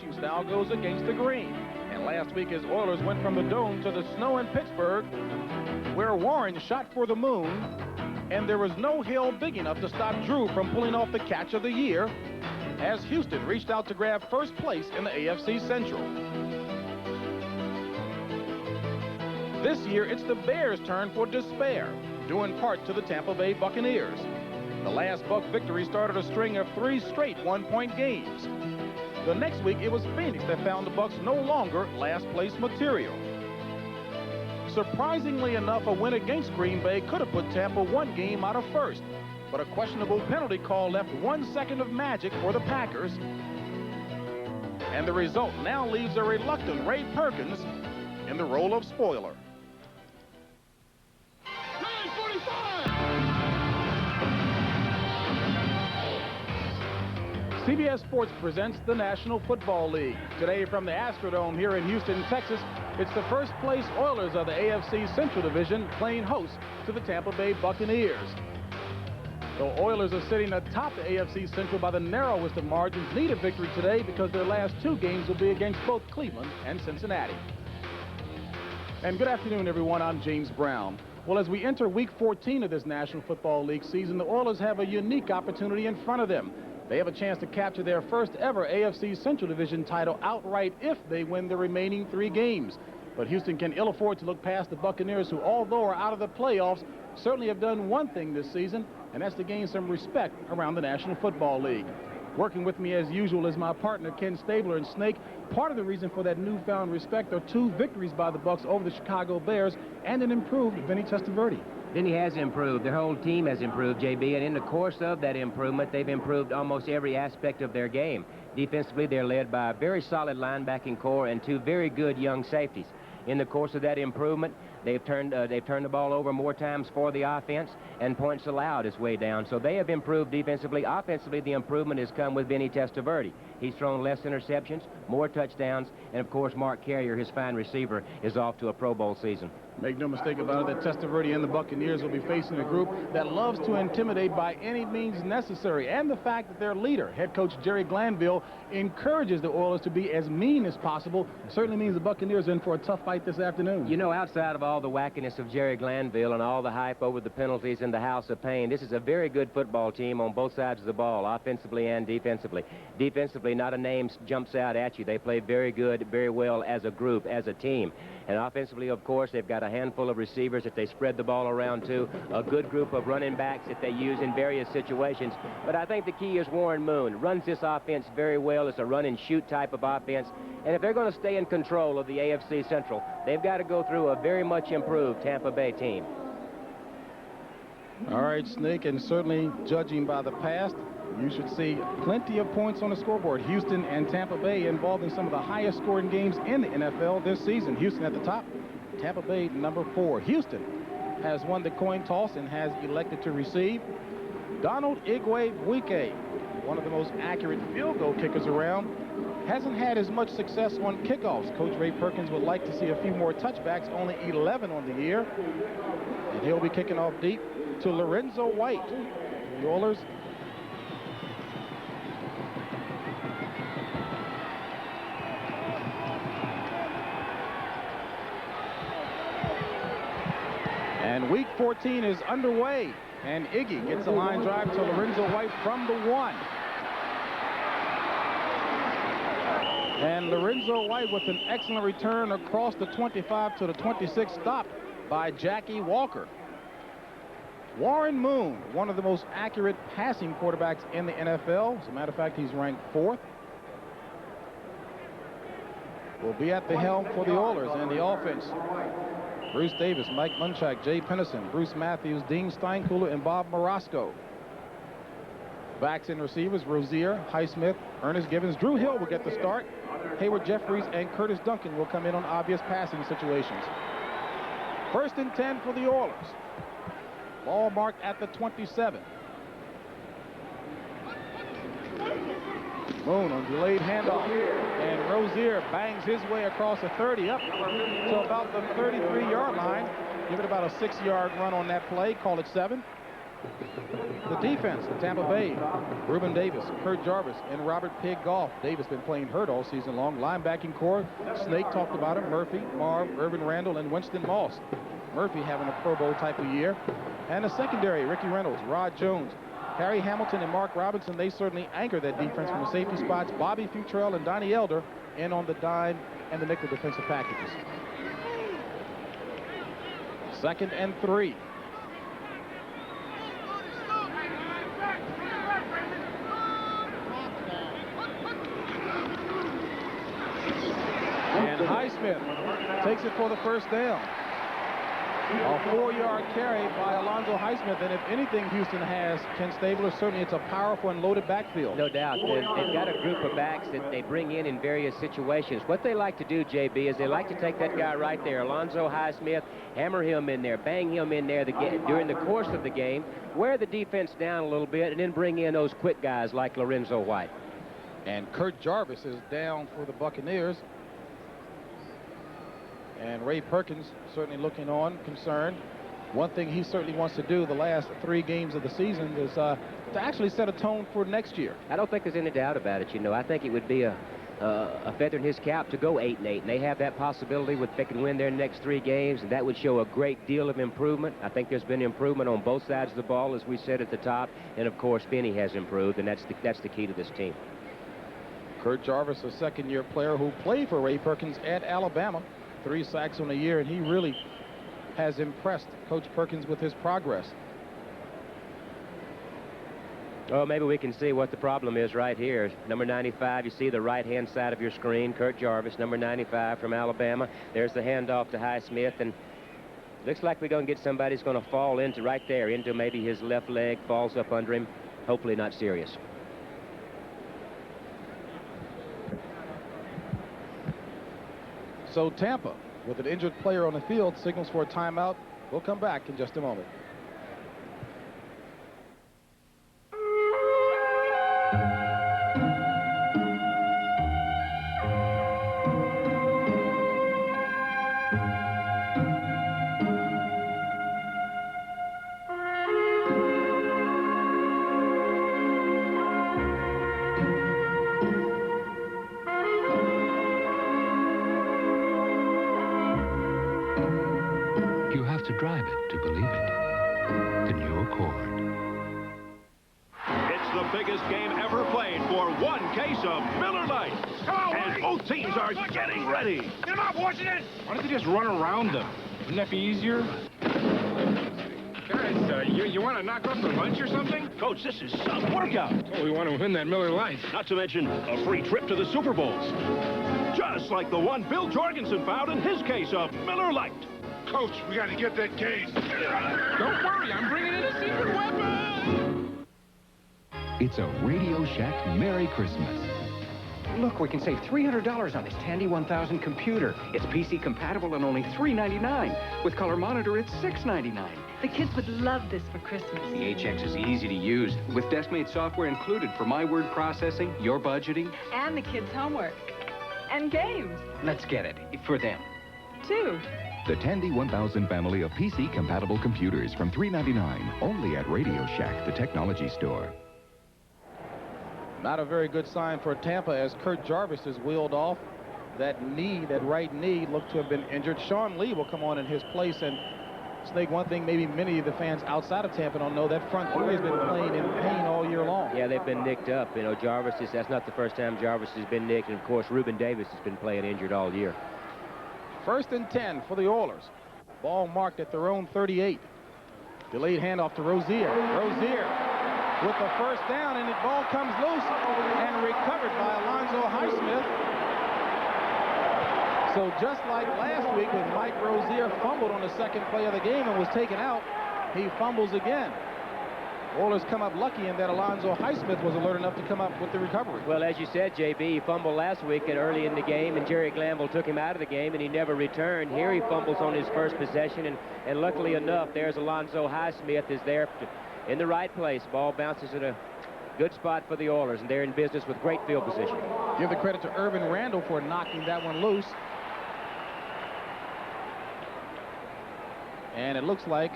pitching style goes against the green. And last week his Oilers went from the dome to the snow in Pittsburgh, where Warren shot for the moon, and there was no hill big enough to stop Drew from pulling off the catch of the year as Houston reached out to grab first place in the AFC Central. This year, it's the Bears' turn for despair, due in part to the Tampa Bay Buccaneers. The last Buck victory started a string of 3 straight one-point games. The next week, it was Phoenix that found the Bucs no longer last-place material. Surprisingly enough, a win against Green Bay could have put Tampa 1 game out of first, but a questionable penalty call left 1 second of magic for the Packers. And the result now leaves a reluctant Ray Perkins in the role of spoiler. CBS Sports presents the National Football League. Today from the Astrodome here in Houston, Texas, it's the first place Oilers of the AFC Central Division playing host to the Tampa Bay Buccaneers. The Oilers are sitting atop the AFC Central by the narrowest of margins, need a victory today because their last 2 games will be against both Cleveland and Cincinnati. And good afternoon, everyone. I'm James Brown. Well, as we enter Week 14 of this National Football League season, the Oilers have a unique opportunity in front of them. They have a chance to capture their first ever AFC Central Division title outright if they win the remaining 3 games. But Houston can ill afford to look past the Buccaneers, who, although are out of the playoffs, certainly have done one thing this season, and that's to gain some respect around the National Football League. Working with me as usual is my partner, Ken Stabler. And Snake, part of the reason for that newfound respect are 2 victories by the Bucs over the Chicago Bears and an improved Vinny Testaverde. Vinny has improved. Their whole team has improved, JB, and in the course of that improvement, they've improved almost every aspect of their game. Defensively, they're led by a very solid linebacking core and 2 very good young safeties. In the course of that improvement, they've turned the ball over more times for the offense, and points allowed is way down. So they have improved defensively. Offensively, the improvement has come with Vinny Testaverde. He's thrown less interceptions, more touchdowns, and of course, Mark Carrier, his fine receiver, is off to a Pro Bowl season. Make no mistake about it that Testaverde and the Buccaneers will be facing a group that loves to intimidate by any means necessary. And the fact that their leader, head coach Jerry Glanville, encourages the Oilers to be as mean as possible certainly means the Buccaneers are in for a tough fight this afternoon. You know, outside of all the wackiness of Jerry Glanville and all the hype over the penalties in the House of Pain, this is a very good football team on both sides of the ball, offensively and defensively. Defensively, not a name jumps out at you. They play very good, very well as a group, as a team. And offensively, of course, they've got a handful of receivers that they spread the ball around to, a good group of running backs that they use in various situations. But I think the key is Warren Moon. Runs this offense very well. It's a run-and-shoot type of offense. And if they're going to stay in control of the AFC Central, they've got to go through a very much improved Tampa Bay team. All right, Snake, and certainly judging by the past, you should see plenty of points on the scoreboard. Houston and Tampa Bay involved in some of the highest scoring games in the NFL this season. Houston at the top, Tampa Bay number 4. Houston has won the coin toss and has elected to receive. Donald Igwe-Buike, one of the most accurate field goal kickers around, hasn't had as much success on kickoffs. Coach Ray Perkins would like to see a few more touchbacks, only 11 on the year. And he'll be kicking off deep to Lorenzo White. The Oilers and Week 14 is underway, and Iggy gets a line drive to Lorenzo White from the 1. And Lorenzo White with an excellent return across the 25 to the 26, stopped by Jackie Walker. Warren Moon, one of the most accurate passing quarterbacks in the NFL. As a matter of fact, he's ranked 4th. Will be at the helm for the Oilers and the offense. Bruce Davis, Mike Munchak, Jay Pennison, Bruce Matthews, Dean Steinkühler, and Bob Morosco. Backs and receivers, Rozier, Highsmith, Ernest Givens. Drew Hill will get the start. Hayward Jeffries and Curtis Duncan will come in on obvious passing situations. 1st and 10 for the Oilers. Ball marked at the 27. Moon on delayed handoff, and Rozier bangs his way across the 30 up to about the 33-yard line. Give it about a 6-yard run on that play. Call it 7. The defense, the Tampa Bay, Reuben Davis, Kurt Jarvis, and Robert Pig Goff. Davis been playing hurt all season long. Linebacking core, Snake talked about him, Murphy, Marv, Irvin Randall, and Winston Moss. Murphy having a Pro Bowl type of year. And the secondary, Ricky Reynolds, Rod Jones, Harry Hamilton, and Mark Robinson. They certainly anchor that defense from the safety spots. Bobby Futrell and Donnie Elder in on the dime and the nickel defensive packages. 2nd and 3. And Highsmith takes it for the first down. A 4-yard carry by Alonzo Highsmith, and if anything Houston has, Ken Stabler, certainly it's a powerful and loaded backfield. No doubt. They've got a group of backs that they bring in various situations. What they like to do, JB, is they like to take that guy right there, Alonzo Highsmith, hammer him in there, bang him in there during the course of the game, wear the defense down a little bit, and then bring in those quick guys like Lorenzo White. And Kurt Jarvis is down for the Buccaneers. And Ray Perkins certainly looking on, concerned. One thing he certainly wants to do the last 3 games of the season is to actually set a tone for next year. I don't think there's any doubt about it, you know. I think it would be a feather in his cap to go 8-8, and they have that possibility if they can win their next 3 games, and that would show a great deal of improvement. I think there's been improvement on both sides of the ball, as we said at the top, and of course Benny has improved, and that's the key to this team. Kurt Jarvis, a second-year player who played for Ray Perkins at Alabama. 3 sacks on the year, and he really has impressed Coach Perkins with his progress. Oh, maybe we can see what the problem is right here. Number 95, you see the right-hand side of your screen, Kurt Jarvis, number 95 from Alabama. There's the handoff to Highsmith, and looks like we're going to get somebody who's going to fall into right there, into maybe his left leg, falls up under him. Hopefully not serious. So Tampa, with an injured player on the field, signals for a timeout. We'll come back in just a moment. To drive it to believe it. The new Accord. It's the biggest game ever played for one case of Miller Lite. Come on, and both teams are getting ready. Get him up, Washington! Why don't they just run around them? Wouldn't that be easier? Guys, you want to knock off for lunch or something? Coach, this is some workout. Oh, we want to win that Miller Lite. Not to mention a free trip to the Super Bowls. Just like the one Bill Jorgensen found in his case of Miller Lite. Coach, we got to get that case. Don't worry, I'm bringing in a secret weapon. It's a Radio Shack Merry Christmas. Look, we can save $300 on this Tandy 1000 computer. It's PC compatible and only $399. With color monitor, it's $699. The kids would love this for Christmas. The HX is easy to use, with desk-made software included for my word processing, your budgeting. And the kids' homework. And games. Let's get it, for them. Too. The Tandy 1000 family of PC-compatible computers from $399, only at Radio Shack, the technology store. Not a very good sign for Tampa as Kurt Jarvis is wheeled off. That knee, that right knee, looked to have been injured. Sean Lee will come on in his place. And Snake, one thing maybe many of the fans outside of Tampa don't know, that front three has been playing in pain all year long. Yeah, they've been nicked up. You know, that's not the first time Jarvis has been nicked. And, of course, Reuben Davis has been playing injured all year. 1st and 10 for the Oilers. Ball marked at their own 38. Delayed handoff to Rozier. Rozier with the first down, and the ball comes loose and recovered by Alonzo Highsmith. So just like last week when Mike Rozier fumbled on the second play of the game and was taken out, he fumbles again. Oilers come up lucky in that Alonzo Highsmith was alert enough to come up with the recovery. Well, as you said, JB, he fumbled last week and early in the game, and Jerry Glanville took him out of the game, and he never returned. Here he fumbles on his first possession, and luckily enough, there's Alonzo Highsmith is there in the right place. Ball bounces in a good spot for the Oilers, and they're in business with great field position. Give the credit to Irvin Randall for knocking that one loose. And it looks like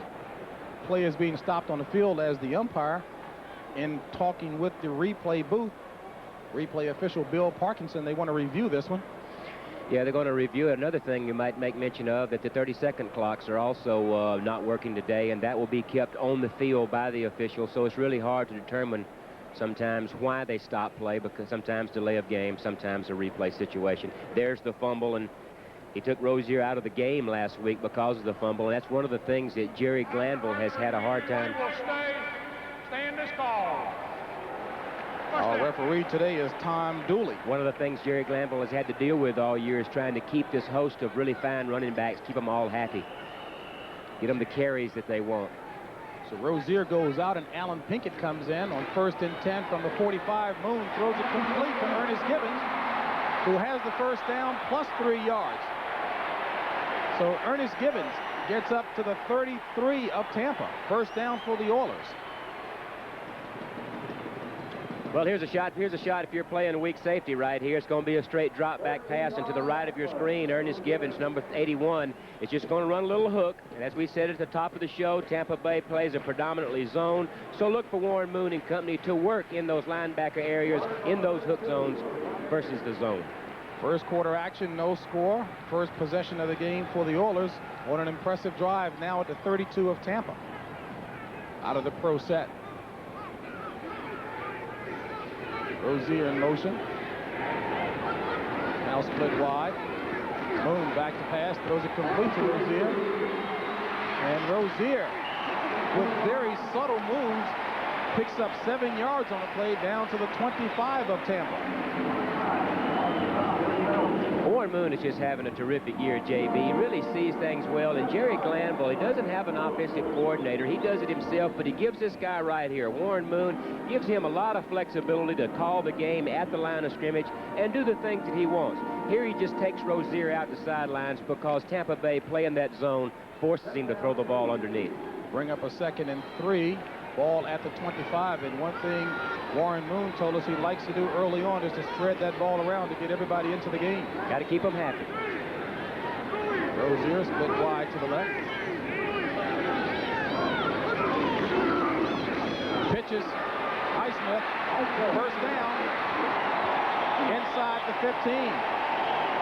play is being stopped on the field as the umpire, in talking with the replay booth, replay official Bill Parkinson, they want to review this one. Yeah, they're going to review it. Another thing you might make mention of, that the 30-second clocks are also not working today, and that will be kept on the field by the official, so it's really hard to determine sometimes why they stop play, because sometimes delay of game, sometimes a replay situation. There's the fumble, and he took Rozier out of the game last week because of the fumble, and that's one of the things that Jerry Glanville has had a hard time. Stay in this call. Our referee today is Tom Dooley. One of the things Jerry Glanville has had to deal with all year is trying to keep this host of really fine running backs, keep them all happy, get them the carries that they want. So Rozier goes out, and Alan Pinkett comes in on 1st and 10 from the 45. Moon throws it complete to Ernest Gibbons, who has the first down plus 3 yards. So Ernest Gibbons gets up to the 33 of Tampa. First down for the Oilers. Well, here's a shot. Here's a shot if you're playing a weak safety right here. It's going to be a straight drop back pass, and to the right of your screen, Ernest Gibbons, number 81, is just going to run a little hook. And as we said at the top of the show, Tampa Bay plays a predominantly zone. So look for Warren Moon and company to work in those linebacker areas, in those hook zones versus the zone. First quarter action, no score. First possession of the game for the Oilers on an impressive drive now at the 32 of Tampa. Out of the pro set. Rozier in motion. Now split wide. Moon back to pass, throws it complete to Rozier. And Rozier, with very subtle moves, picks up 7 yards on the play down to the 25 of Tampa. Warren Moon is just having a terrific year, JB. He really sees things well. And Jerry Glanville, he doesn't have an offensive coordinator. He does it himself, but he gives this guy right here, Warren Moon, gives him a lot of flexibility to call the game at the line of scrimmage and do the things that he wants. Here he just takes Rozier out the sidelines because Tampa Bay playing that zone forces him to throw the ball underneath. Bring up a 2nd and 3. Ball at the 25, and one thing Warren Moon told us he likes to do early on is to spread that ball around to get everybody into the game. Got to keep them happy. Rozier split wide to the left. Pitches. Highsmith. First down. Inside the 15.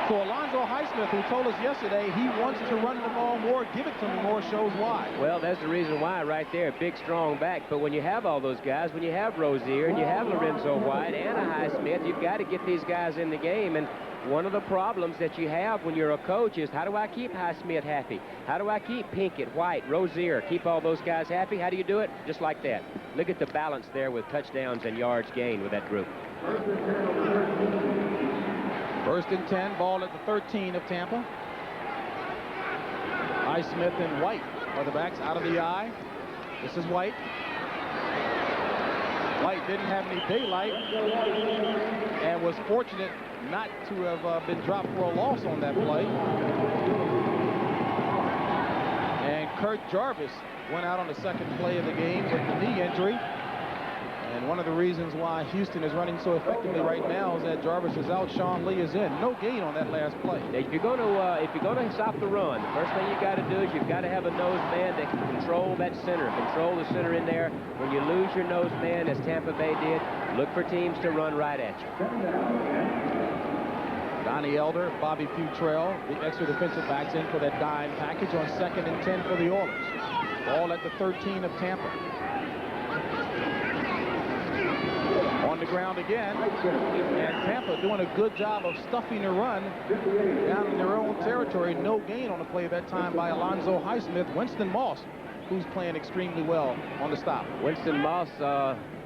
So Alonzo Highsmith, who told us yesterday he wants to run the ball more, give it to him more, shows why. Well, that's the reason why right there, big, strong back. But when you have all those guys, when you have Rozier and you have Lorenzo White and a Highsmith, you've got to get these guys in the game. And one of the problems that you have when you're a coach is, how do I keep Highsmith happy? How do I keep Pinkett, White, Rozier, keep all those guys happy? How do you do it? Just like that. Look at the balance there with touchdowns and yards gained with that group. 1st and 10, ball at the 13 of Tampa. Highsmith and White are the backs out of the eye. This is White. White didn't have any daylight and was fortunate not to have been dropped for a loss on that play. And Kurt Jarvis went out on the 2nd play of the game with the knee injury. And one of the reasons why Houston is running so effectively right now is that Jarvis is out, Sean Lee is in. No gain on that last play. If you're going to stop the run, the first thing you got to do is you've got to have a nose man that can control that center, control the center in there. When you lose your nose man, as Tampa Bay did, look for teams to run right at you. Donnie Elder, Bobby Futrell, the extra defensive backs in for that dime package on 2nd and 10 for the Oilers. Ball at the 13 of Tampa. On the ground again, and Tampa doing a good job of stuffing the run down in their own territory. No gain on the play that time by Alonzo Highsmith. Winston Moss, who's playing extremely well on the stop. Winston Moss,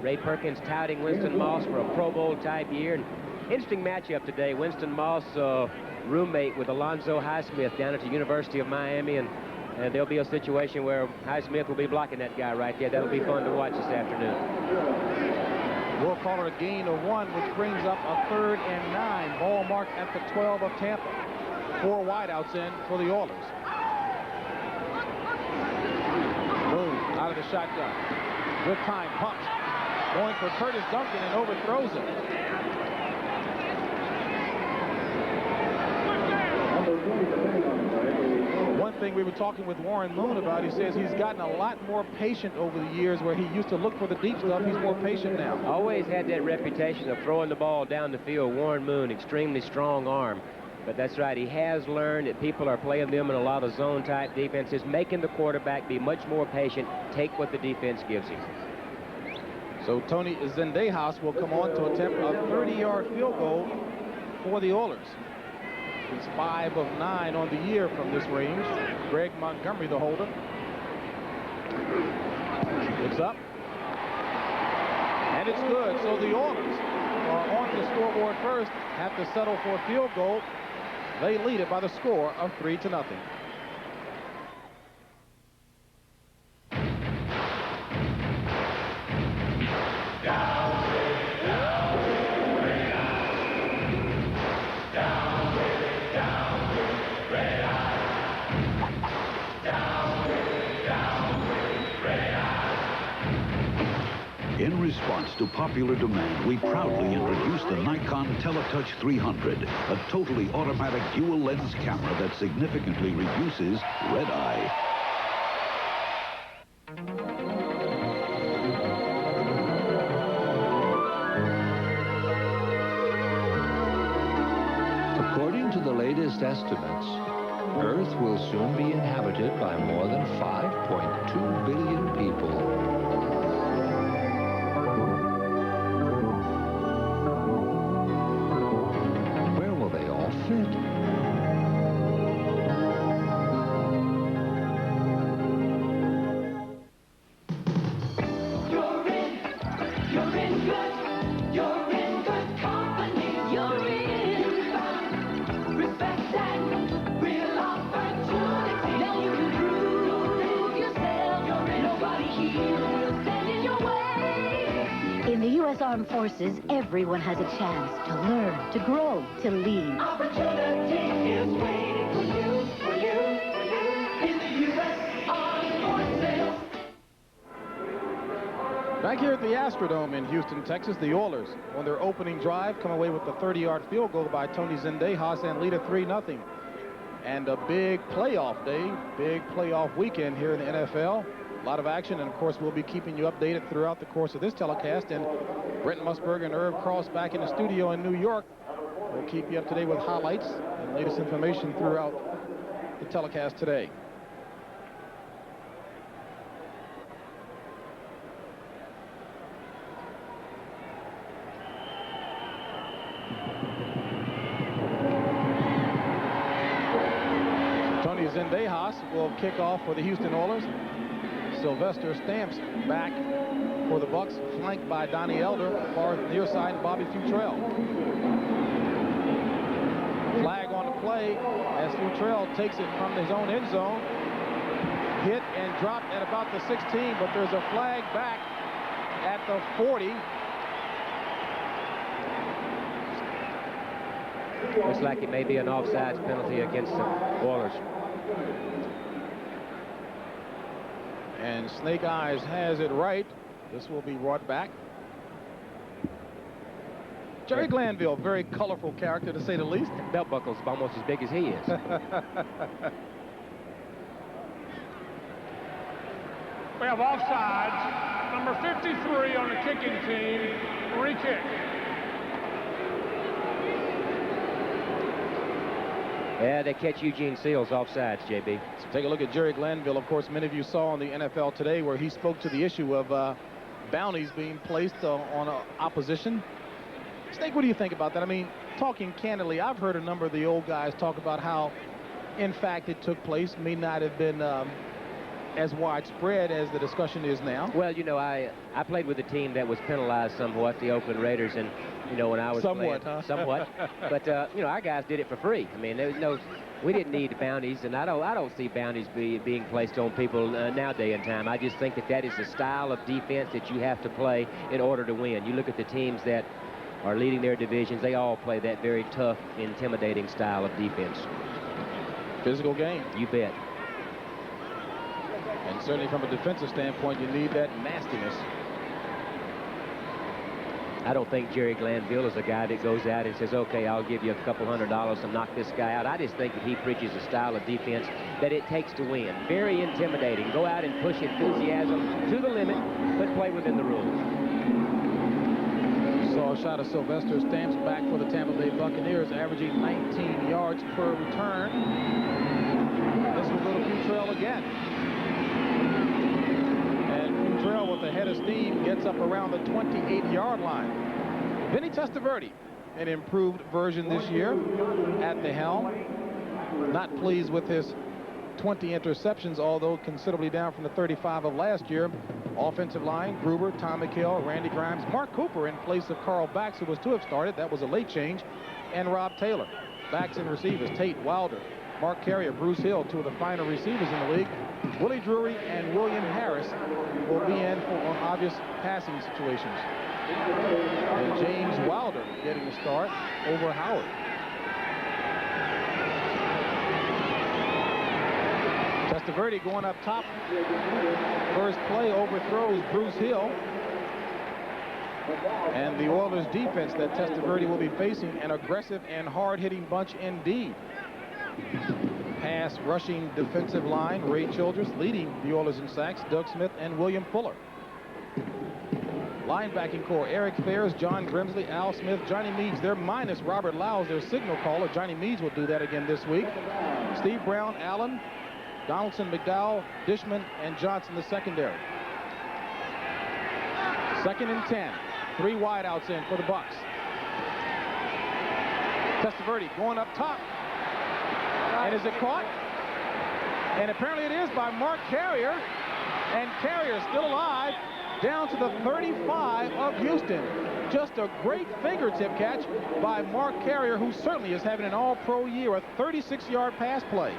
Ray Perkins touting Winston Moss for a Pro Bowl type year. And interesting matchup today. Winston Moss, roommate with Alonzo Highsmith down at the University of Miami, and there'll be a situation where Highsmith will be blocking that guy right there. That'll be fun to watch this afternoon. We'll call it a gain of 1, which brings up a 3rd and 9. Ball marked at the 12 of Tampa. 4 wideouts in for the Oilers. Moon out of the shotgun. Good time, pumps. Going for Curtis Duncan and overthrows him. One thing we were talking with Warren Moon about. He says he's gotten a lot more patient over the years, where he used to look for the deep stuff. He's more patient now. Always had that reputation of throwing the ball down the field. Warren Moon, extremely strong arm. But that's right, he has learned that people are playing them in a lot of zone-type defenses, making the quarterback be much more patient, take what the defense gives him. So Tony Zendejas will come on to attempt a 30-yard field goal for the Oilers. He's 5 of 9 on the year from this range. Greg Montgomery, the holder. It's up. And it's good. So the Oilers are on the scoreboard first, have to settle for a field goal. They lead it by the score of 3-0. In response to popular demand, we proudly introduced the Nikon Teletouch 300, a totally automatic dual-lens camera that significantly reduces red eye. According to the latest estimates, Earth will soon be inhabited by more than 5.2 billion people. Armed Forces, everyone has a chance to learn, to grow, to lead. Opportunity is waiting for you, in the U.S. Armed Forces. Back here at the Astrodome in Houston, Texas, the Oilers, on their opening drive, come away with the 30-yard field goal by Tony Zendejas and lead it 3-0. And a big playoff day, big playoff weekend here in the NFL. A lot of action, and of course we'll be keeping you updated throughout the course of this telecast. And Brent Musburger and Irv Cross back in the studio in New York will keep you up to date with highlights and latest information throughout the telecast today. Tony Zendejas will kick off for the Houston Oilers. Sylvester Stamps back for the Bucks, flanked by Donnie Elder, far near side Bobby Futrell. Flag on the play as Futrell takes it from his own end zone. Hit and dropped at about the 16, but there's a flag back at the 40. Looks like it may be an offsides penalty against the Oilers. And Snake Eyes has it right. This will be brought back. Jerry Glanville, very colorful character to say the least. Belt buckle's almost as big as he is. We have offsides. Number 53 on the kicking team. Free kick. Yeah, they catch Eugene Seals offsides, JB. So take a look at Jerry Glanville. Of course, many of you saw on the NFL Today where he spoke to the issue of bounties being placed on opposition. Snake, what do you think about that? I mean, talking candidly, I've heard a number of the old guys talk about how, in fact, it took place, may not have been as widespread as the discussion is now. Well, you know, I played with a team that was penalized somewhat, the Oakland Raiders, and you know, when I was somewhat, playing, somewhat. But you know, our guys did it for free. I mean, there was no, we didn't need bounties, and I don't see bounties being placed on people nowadays in time. I just think that is the style of defense that you have to play in order to win. You look at the teams that are leading their divisions; they all play that very tough, intimidating style of defense. Physical game. You bet. And certainly from a defensive standpoint, you need that nastiness. I don't think Jerry Glanville is a guy that goes out and says, okay, I'll give you a couple $100 to knock this guy out. I just think that he preaches a style of defense that it takes to win. Very intimidating. Go out and push enthusiasm to the limit, but play within the rules. Saw a shot of Sylvester Stamps back for the Tampa Bay Buccaneers, averaging 19 yards per return. This will go to Futrell again. And Futrell, with a head of steam, gets up around the 28-yard line. Vinny Testaverde, an improved version this year at the helm. Not pleased with his 20 interceptions, although considerably down from the 35 of last year. Offensive line, Gruber, Tom McHale, Randy Grimes, Mark Cooper in place of Carl Bax, who was to have started. That was a late change. And Rob Taylor. Backs and receivers, Tate Wilder, Mark Carrier, Bruce Hill, two of the finer receivers in the league. Willie Drury and William Harris will be in for obvious passing situations. And James Wilder getting the start over Howard. Testaverde going up top. First play overthrows Bruce Hill. And the Oilers defense that Testaverde will be facing, an aggressive and hard-hitting bunch indeed. Pass rushing defensive line, Ray Childress leading the Oilers in sacks, Doug Smith and William Fuller. Linebacking core, Eric Fairs, John Grimsley, Al Smith, Johnny Meads. They're minus Robert Lowes, their signal caller. Johnny Meads will do that again this week. Steve Brown, Allen, Donaldson, McDowell, Dishman, and Johnson, the secondary. 2nd and 10. 3 wideouts in for the Bucs. Testaverde going up top. And is it caught? And apparently it is by Mark Carrier. And Carrier still alive down to the 35 of Houston. Just a great fingertip catch by Mark Carrier, who certainly is having an all-pro year, a 36-yard pass play.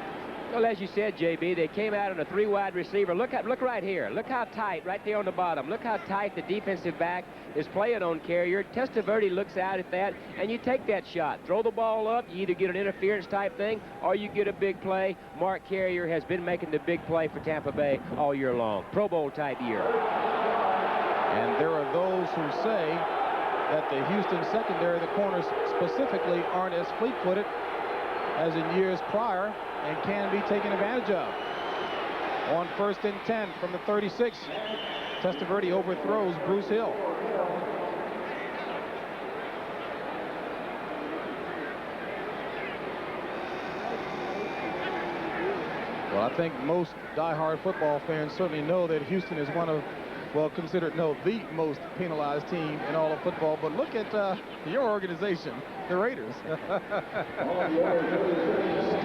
Well, as you said, JB, they came out on a 3-wide receiver. Look right here. Look how tight, right there on the bottom. Look how tight the defensive back is playing on Carrier. Testaverde looks out at that, and you take that shot. Throw the ball up. You either get an interference type thing, or you get a big play. Mark Carrier has been making the big play for Tampa Bay all year long. Pro Bowl type year. And there are those who say that the Houston secondary, the corners specifically, aren't as fleet-footed as in years prior, and can be taken advantage of. On 1st and 10 from the 36, Testaverde overthrows Bruce Hill. Well, I think most diehard football fans certainly know that Houston is one of, well, considered, the most penalized team in all of football. But look at your organization, the Raiders.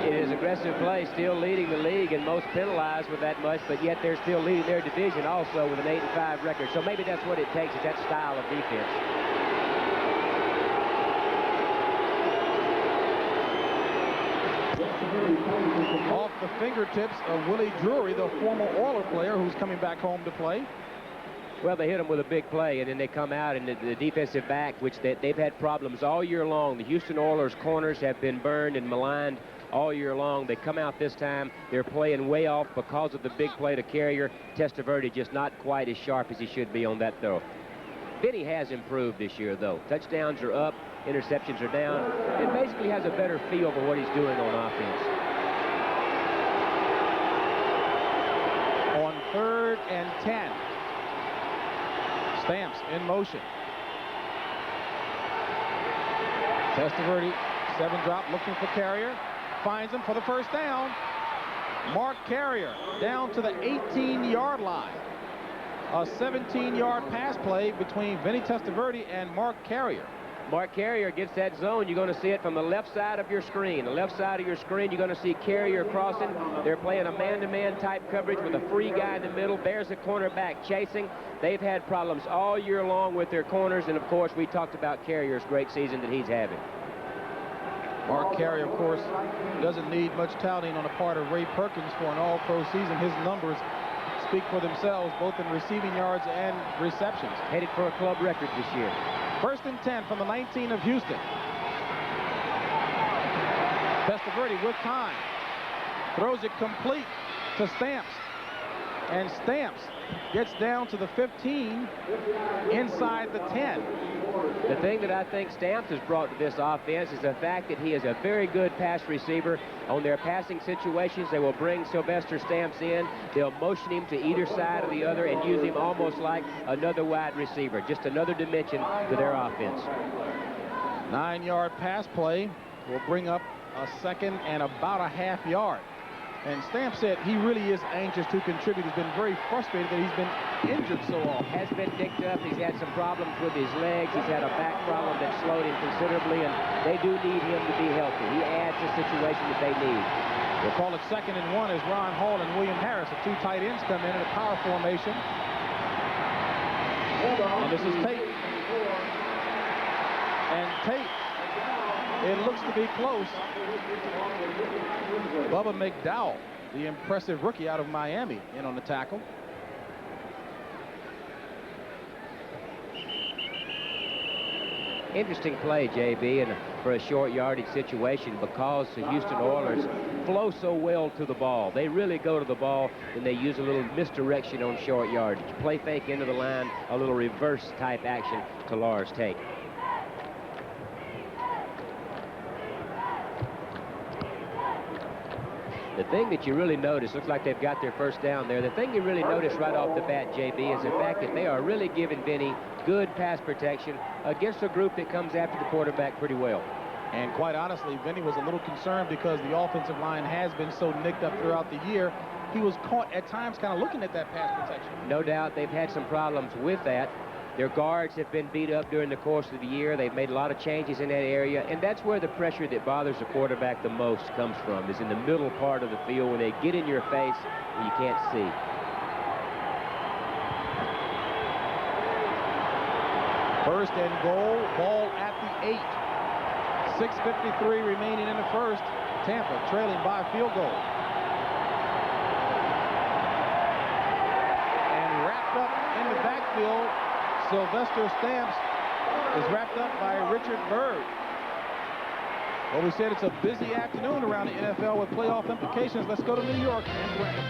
It is aggressive play, still leading the league and most penalized with that much, but yet they're still leading their division also with an 8-5 record. So maybe that's what it takes, is that style of defense. Off the fingertips of Willie Drury, the former Oiler player who's coming back home to play. Well, they hit them with a big play, and then they come out, and the defensive back, which they've had problems all year long. The Houston Oilers corners have been burned and maligned all year long. They come out this time. They're playing way off because of the big play to Carrier. Testaverde just not quite as sharp as he should be on that throw. Vinny has improved this year, though. Touchdowns are up. Interceptions are down. And basically has a better feel for what he's doing on offense. On 3rd and 10. Stamps in motion. Testaverde, 7-drop, looking for Carrier. Finds him for the first down. Mark Carrier down to the 18-yard line. A 17-yard pass play between Vinny Testaverde and Mark Carrier. Mark Carrier gets that zone. You're going to see it from the left side of your screen. The left side of your screen, you're going to see Carrier crossing. They're playing a man-to-man type coverage with a free guy in the middle. There's a cornerback chasing. They've had problems all year long with their corners, and of course, we talked about Carrier's great season that he's having. Mark Carrier, of course, doesn't need much touting on the part of Ray Perkins for an all-pro season. His numbers speak for themselves, both in receiving yards and receptions. Headed for a club record this year. 1st and 10 from the 19 of Houston. Testaverde with time. Throws it complete to Stamps. And Stamps gets down to the 15, inside the 10. The thing that I think Stamps has brought to this offense is the fact that he is a very good pass receiver. On their passing situations, they will bring Sylvester Stamps in. They'll motion him to either side or the other and use him almost like another wide receiver, just another dimension to their offense. 9-yard pass play will bring up a second and about a half yard. And Stamps said he really is anxious to contribute. He's been very frustrated that he's been injured so often. Has been nicked up. He's had some problems with his legs. He's had a back problem that slowed him considerably, and they do need him to be healthy. He adds the situation that they need. We'll call it 2nd and 1 as Ron Hall and William Harris, the 2 tight ends, come in a power formation. And this is Tate. And Tate, it looks to be close. Bubba McDowell, the impressive rookie out of Miami, in on the tackle. Interesting play, JB, and for a short yardage situation because the Houston Oilers flow so well to the ball. They really go to the ball, and they use a little misdirection on short yardage. Play fake into the line, a little reverse type action to Lars Tate. The thing that you really notice, looks like they've got their first down there. The thing you really notice right off the bat, JB, is the fact that they are really giving Vinny good pass protection against a group that comes after the quarterback pretty well. And quite honestly, Vinny was a little concerned because the offensive line has been so nicked up throughout the year. He was caught at times kind of looking at that pass protection. No doubt they've had some problems with that. Their guards have been beat up during the course of the year. They've made a lot of changes in that area, and that's where the pressure that bothers the quarterback the most comes from, is in the middle part of the field when they get in your face and you can't see. First and goal, ball at the 8. 6:53 remaining in the first. Tampa trailing by a field goal. And wrapped up in the backfield, Sylvester Stamps is wrapped up by Richard Byrd. Well, we said it's a busy afternoon around the NFL with playoff implications. Let's go to New York and Brandon.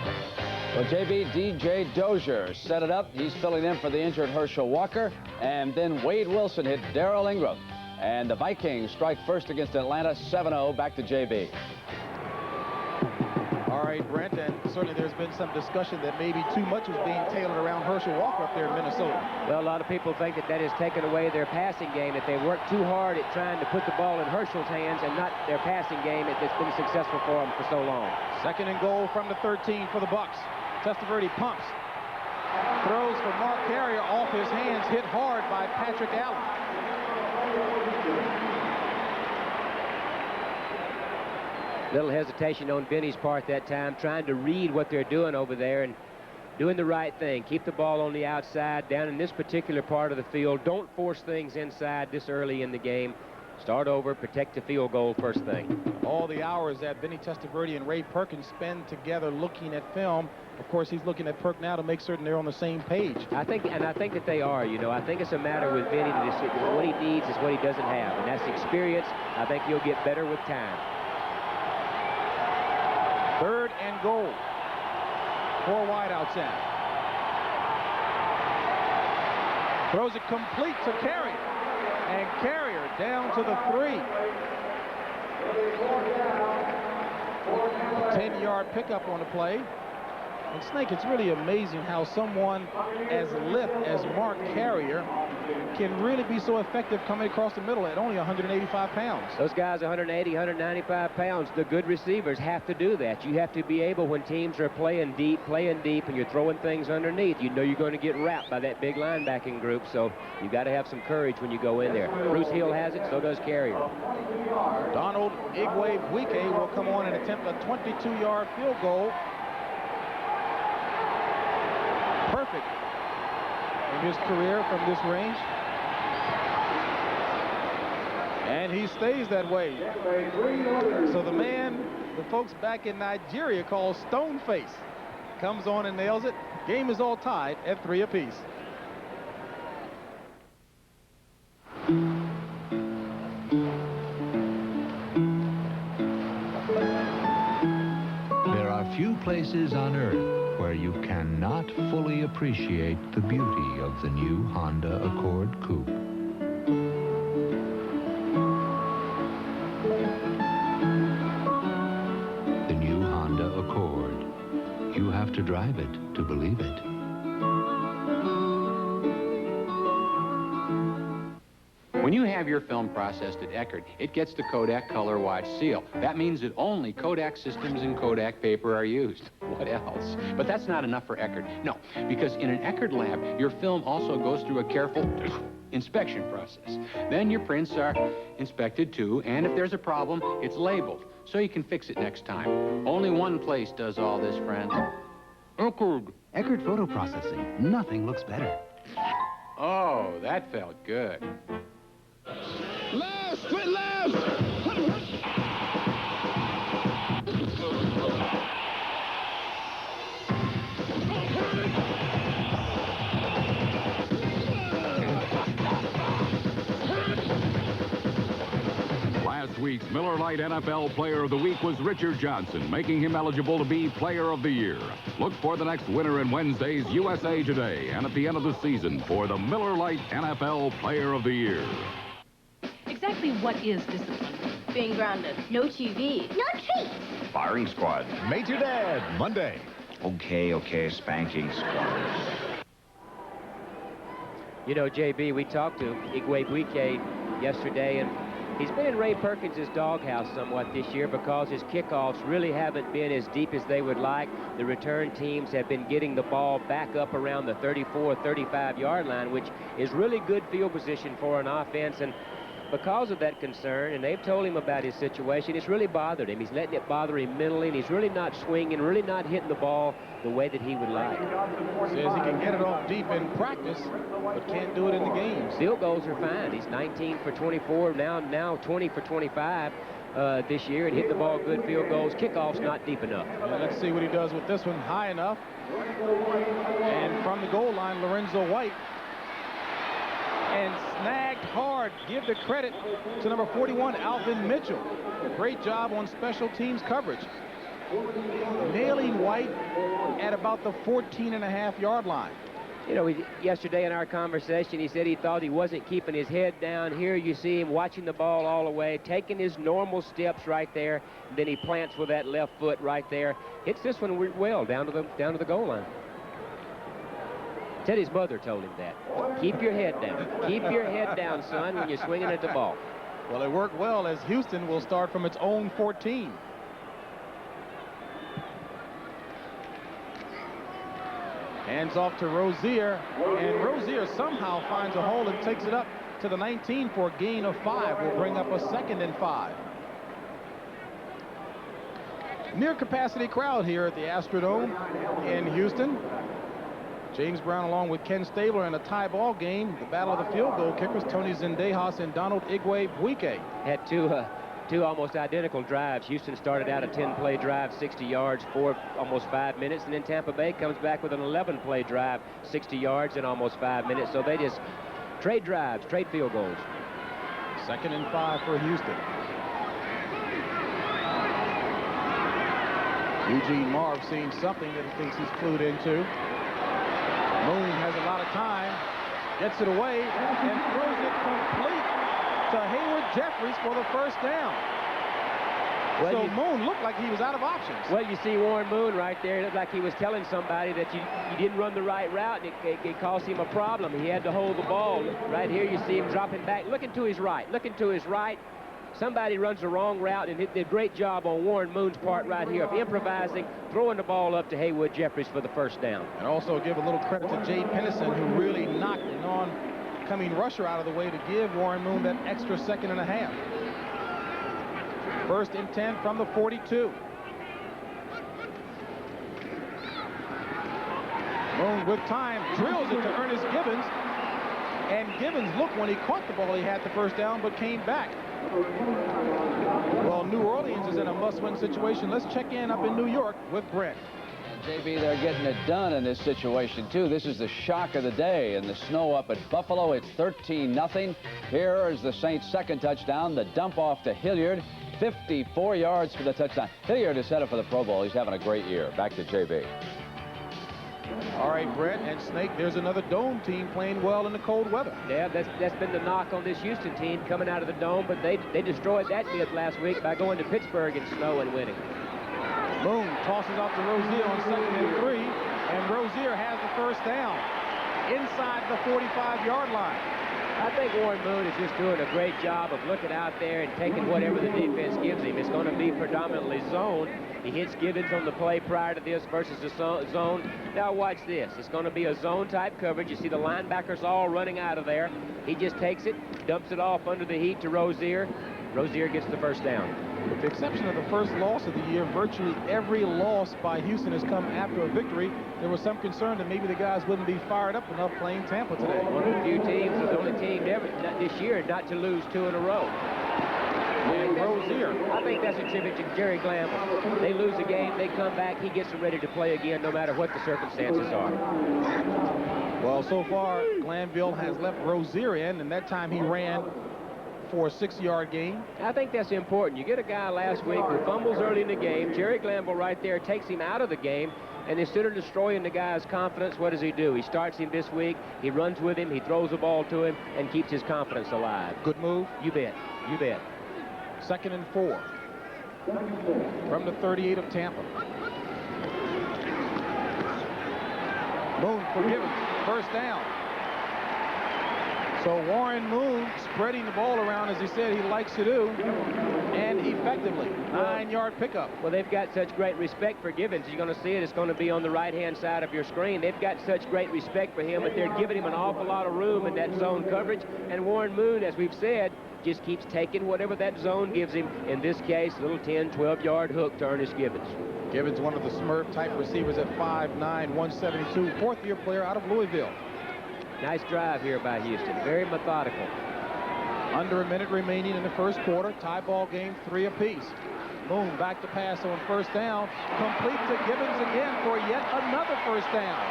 Well, JB, DJ Dozier set it up. He's filling in for the injured Herschel Walker. And then Wade Wilson hit Darrell Ingram. And the Vikings strike first against Atlanta, 7-0. Back to JB. All right, Brent, and certainly there's been some discussion that maybe too much was being tailored around Herschel Walker up there in Minnesota. Well, a lot of people think that that has taken away their passing game, that they worked too hard at trying to put the ball in Herschel's hands and not their passing game that's been successful for them for so long. 2nd and goal from the 13 for the Bucs. Testaverde pumps. Throws for Mark Carrier off his hands, hit hard by Patrick Allen. Little hesitation on Vinny's part that time, trying to read what they're doing over there and doing the right thing. Keep the ball on the outside down in this particular part of the field. Don't force things inside this early in the game. Start over, protect the field goal first thing. All the hours that Vinny Testaverde and Ray Perkins spend together looking at film. Of course, he's looking at Perk now to make certain they're on the same page. I think that they are, you know. I think it's a matter with Vinny that what he needs is what he doesn't have, and that's experience. I think he'll get better with time. 3rd and goal. 4 wideouts in. Throws it complete to Carrier. And Carrier down to the 3. 10-yard pickup on the play. And Snake, it's really amazing how someone as lithe as Mark Carrier can really be so effective coming across the middle at only 185 pounds. Those guys 180, 195 pounds, the good receivers have to do that. You have to be able, when teams are playing deep, and you're throwing things underneath, you know you're going to get wrapped by that big linebacking group, so you got to have some courage when you go in there. Bruce Hill has it, so does Carrier. Donald Igwe-Buike will come on and attempt a 22-yard field goal. Perfect in his career from this range. And he stays that way. So the man the folks back in Nigeria call Stoneface comes on and nails it. Game is all tied at 3 apiece. There are few places on earth where you cannot fully appreciate the beauty of the new Honda Accord Coupe. The new Honda Accord. You have to drive it to believe it. When you have your film processed at Eckerd, it gets the Kodak Color Watch seal. That means that only Kodak systems and Kodak paper are used. What else? But that's not enough for Eckerd. No, because in an Eckerd lab, your film also goes through a careful inspection process. Then your prints are inspected too, and if there's a problem, it's labeled, so you can fix it next time. Only one place does all this, friends. Eckerd. Eckerd photo processing. Nothing looks better. Oh, that felt good. Left, straight left. Last week's Miller Lite NFL Player of the Week was Richard Johnson, making him eligible to be Player of the Year. Look for the next winner in Wednesday's USA Today and at the end of the season for the Miller Lite NFL Player of the Year. Exactly what is discipline? Being grounded. No TV. No treats. Firing squad. Meet your dad, Monday. Okay, spanking squad. You know, JB, we talked to Igwe Buike yesterday, and he's been in Ray Perkins' doghouse somewhat this year because his kickoffs really haven't been as deep as they would like. The return teams have been getting the ball back up around the 34, 35-yard line, which is really good field position for an offense. And because of that concern, and they've told him about his situation, it's really bothered him. He's letting it bother him mentally, and he's really not swinging, really not hitting the ball the way that he would like. Says he can get it off deep in practice, but can't do it in the games. Field goals are fine. He's 19 for 24, now 20 for 25 this year, and hit the ball good field goals. Kickoffs not deep enough. And let's see what he does with this one. High enough. And from the goal line, Lorenzo White. And snagged hard. Give the credit to number 41, Alvin Mitchell. Great job on special teams coverage. Nailing White at about the 14.5-yard line. You know, yesterday in our conversation, he said he thought he wasn't keeping his head down. Here you see him watching the ball all the way, taking his normal steps right there. And then he plants with that left foot right there. Hits this one well down to the goal line. Teddy's mother told him that. Keep your head down. Keep your head down, son, when you're swinging at the ball. Well, it worked well as Houston will start from its own 14. Hands off to Rozier, and Rozier somehow finds a hole and takes it up to the 19 for a gain of 5. Will bring up a 2nd and 5. Near capacity crowd here at the Astrodome in Houston. James Brown along with Ken Stabler in a tie ball game. The battle of the field goal kickers, Tony Zendejas and Donald Igwe Buike. Had two almost identical drives. Houston started out a 10-play drive, 60 yards, for almost 5 minutes, and then Tampa Bay comes back with an 11-play drive, 60 yards in almost 5 minutes. So they just trade drives, trade field goals. 2nd and 5 for Houston. Eugene Marv seeing something that he thinks he's clued into. Moon has a lot of time, gets it away, and throws it complete to Hayward Jeffries for the first down. Well, so Moon looked like he was out of options. Well, you see Warren Moon right there. It looked like he was telling somebody that you didn't run the right route, and it caused him a problem. He had to hold the ball. Right here, you see him dropping back, looking to his right, looking to his right. Somebody runs the wrong route, and did a great job on Warren Moon's part right here of improvising, throwing the ball up to Haywood Jeffries for the first down. And also give a little credit to Jay Pennison, who really knocked an oncoming rusher out of the way to give Warren Moon that extra 2nd and a half. 1st and 10 from the 42. Moon with time drills it to Ernest Gibbons. And Gibbons, look, when he caught the ball, he had the first down, but came back. Well, New Orleans is in a must-win situation. Let's check in up in New York with Brent. JB, they're getting it done in this situation, too. This is the shock of the day. In the snow up at Buffalo, it's 13-0. Here is the Saints' 2nd touchdown. The dump off to Hilliard. 54 yards for the touchdown. Hilliard is headed for the Pro Bowl. He's having a great year. Back to JB. All right, Brett and Snake, there's another dome team playing well in the cold weather. Yeah, that's been the knock on this Houston team coming out of the dome, but they destroyed that bit last week by going to Pittsburgh in snow and winning. Moon tosses off to Rozier on 2nd and 3, and Rozier has the first down inside the 45-yard line. I think Warren Moon is just doing a great job of looking out there and taking whatever the defense gives him. It's going to be predominantly zone. He hits Gibbons on the play prior to this versus the zone. Now watch this. It's going to be a zone-type coverage. You see the linebackers all running out of there. He just takes it, dumps it off under the heat to Rozier. Rozier gets the first down. With the exception of the first loss of the year, virtually every loss by Houston has come after a victory. There was some concern that maybe the guys wouldn't be fired up enough playing Tampa today. One of the few teams, the only team this year not to lose 2 in a row. And Rozier. I think that's a tribute to Jerry Glanville. They lose a game, they come back, he gets them ready to play again no matter what the circumstances are. Well, so far, Glanville has left Rozier in, and that time he ran for a 6-yard gain. I think that's important. You get a guy last week who fumbles early in the game. Jerry Glanville right there takes him out of the game, and instead of destroying the guy's confidence, what does he do? He starts him this week, he runs with him, he throws the ball to him, and keeps his confidence alive. Good move. You bet. You bet. 2nd and 4 from the 38 of Tampa. Moon forgiven. First down. So Warren Moon spreading the ball around, as he said he likes to do, and effectively. 9-yard pickup. Well, they've got such great respect for Gibbons. You're going to see it. It's going to be on the right-hand side of your screen. They've got such great respect for him, but they're giving him an awful lot of room in that zone coverage. And Warren Moon, as we've said, just keeps taking whatever that zone gives him. In this case, little 10, 12-yard hook to Ernest Gibbons. Gibbons, one of the Smurf-type receivers at 5'9", 172, fourth-year player out of Louisville. Nice drive here by Houston. Very methodical. Under a minute remaining in the first quarter. Tie ball game, 3 apiece. Moon back to pass on first down. Complete to Gibbons again for yet another first down.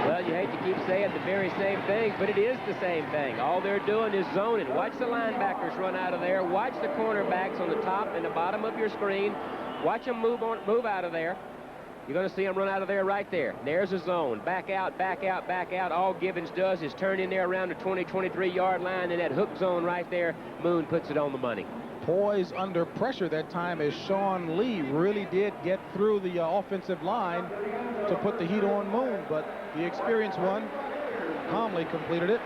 Well, you hate to keep saying the very same thing, but it is the same thing. All they're doing is zoning. Watch the linebackers run out of there. Watch the cornerbacks on the top and the bottom of your screen. Watch them move out of there. You're going to see them run out of there right there. There's a zone. Back out, back out, back out. All Gibbons does is turn in there around the 20, 23-yard line, and that hook zone right there, Moon puts it on the money. Poised under pressure that time as Sean Lee really did get through the offensive line to put the heat on Moon, but the experienced one calmly completed it.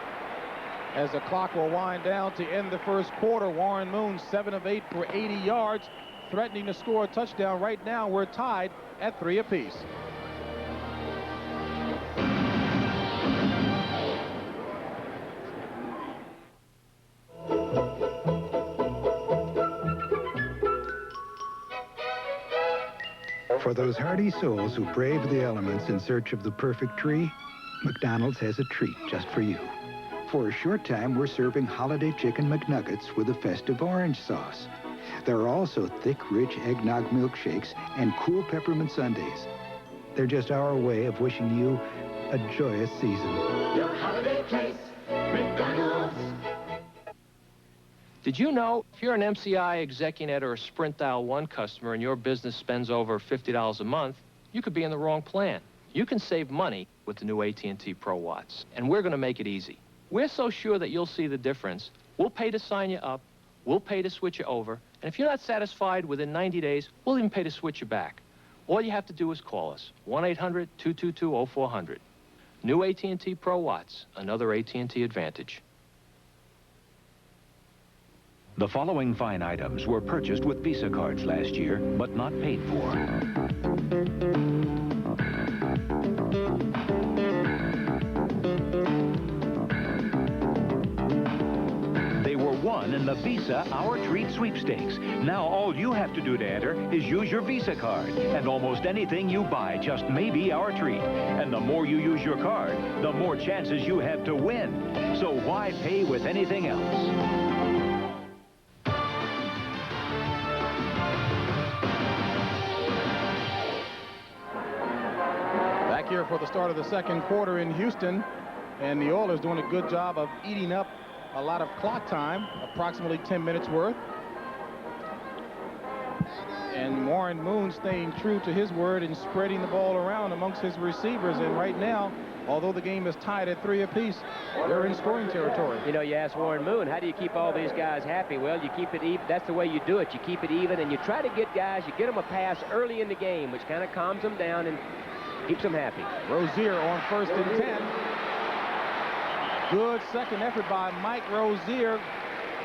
As the clock will wind down to end the first quarter, Warren Moon 7 of 8 for 80 yards, threatening to score a touchdown. Right now we're tied at 3 apiece. For those hardy souls who brave the elements in search of the perfect tree, McDonald's has a treat just for you. For a short time, we're serving holiday chicken McNuggets with a festive orange sauce. There are also thick, rich eggnog milkshakes and cool peppermint sundaes. They're just our way of wishing you a joyous season. Your holiday place, McDonald's. Did you know if you're an MCI, Execunet, or a Sprint Dial 1 customer and your business spends over $50 a month, you could be in the wrong plan. You can save money with the new AT&T Pro Watts, and we're going to make it easy. We're so sure that you'll see the difference. We'll pay to sign you up. We'll pay to switch you over. And if you're not satisfied within 90 days, we'll even pay to switch you back. All you have to do is call us, 1-800-222-0400. New AT&T Pro Watts, another AT&T advantage. The following fine items were purchased with Visa cards last year, but not paid for. They were won in the Visa Our Treat Sweepstakes. Now all you have to do to enter is use your Visa card, and almost anything you buy just may be our treat. And the more you use your card, the more chances you have to win. So why pay with anything else? Here for the start of the second quarter in Houston, and the Oilers doing a good job of eating up a lot of clock time, approximately 10 minutes worth. And Warren Moon staying true to his word and spreading the ball around amongst his receivers. And right now, although the game is tied at 3 apiece, they're in scoring territory. You know, you ask Warren Moon, how do you keep all these guys happy? Well, you keep it even. That's the way you do it. You keep it even, and you try to get guys, you get them a pass early in the game, which kind of calms them down and keeps them happy. Rozier on 1st and 10. Good second effort by Mike Rozier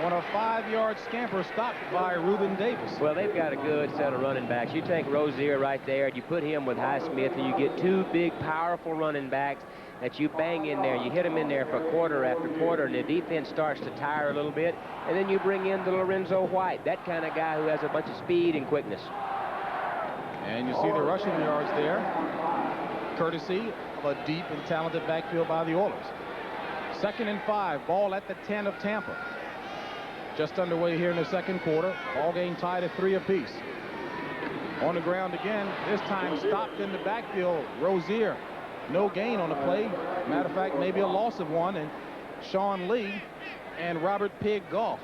on a 5-yard scamper stopped by Reuben Davis. Well, they've got a good set of running backs. You take Rozier right there, and you put him with Highsmith, and you get 2 big, powerful running backs that you bang in there. You hit them in there for quarter after quarter, and the defense starts to tire a little bit, and then you bring in the Lorenzo White, that kind of guy who has a bunch of speed and quickness. And you see the rushing yards there, courtesy of a deep and talented backfield by the Oilers. 2nd and 5, ball at the 10 of Tampa. Just underway here in the second quarter. Ball game tied at 3 apiece. On the ground again, this time stopped in the backfield. Rozier, no gain on the play. Matter of fact, maybe a loss of 1. And Sean Lee and Robert Pig Goff.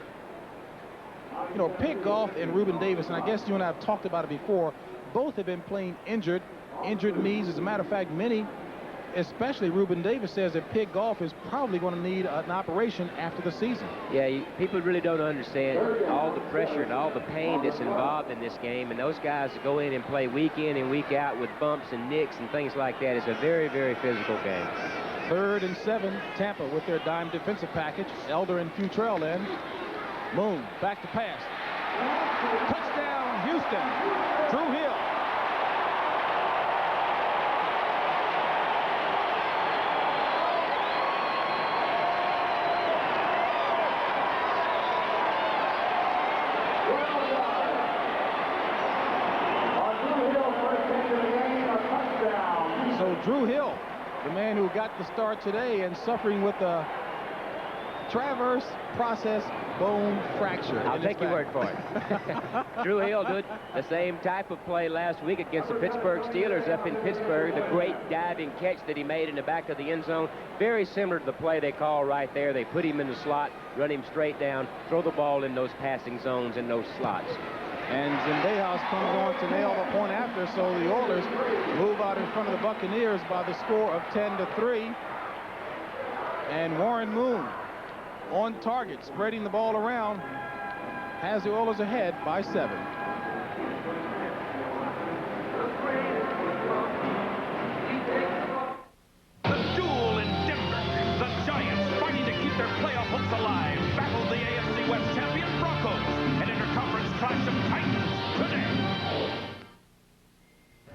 You know, Pig Goff and Reuben Davis, and I guess you and I have talked about it before, both have been playing injured knees. As a matter of fact, many, especially Reuben Davis, says that Pig Goff is probably going to need an operation after the season. Yeah, people really don't understand all the pressure and all the pain that's involved in this game. And those guys that go in and play week in and week out with bumps and nicks and things like that. It's a very, very physical game. 3rd and 7, Tampa with their dime defensive package. Elder and Futrell in. Moon back to pass. Touchdown, Houston. Drew Hill. Drew Hill, the man who got the start today and suffering with a transverse process bone fracture. I'll take your word for it. Drew Hill did the same type of play last week against the Pittsburgh Steelers up in Pittsburgh. The great diving catch that he made in the back of the end zone. Very similar to the play they call right there. They put him in the slot, run him straight down, throw the ball in those passing zones in those slots. And Zendejas comes on to nail the point after, so the Oilers move out in front of the Buccaneers by the score of 10-3. And Warren Moon on target, spreading the ball around, has the Oilers ahead by 7. The duel in Denver. The Giants, fighting to keep their playoff hopes alive, battled the AFC West champion Broncos. And interconference clash of Titans today.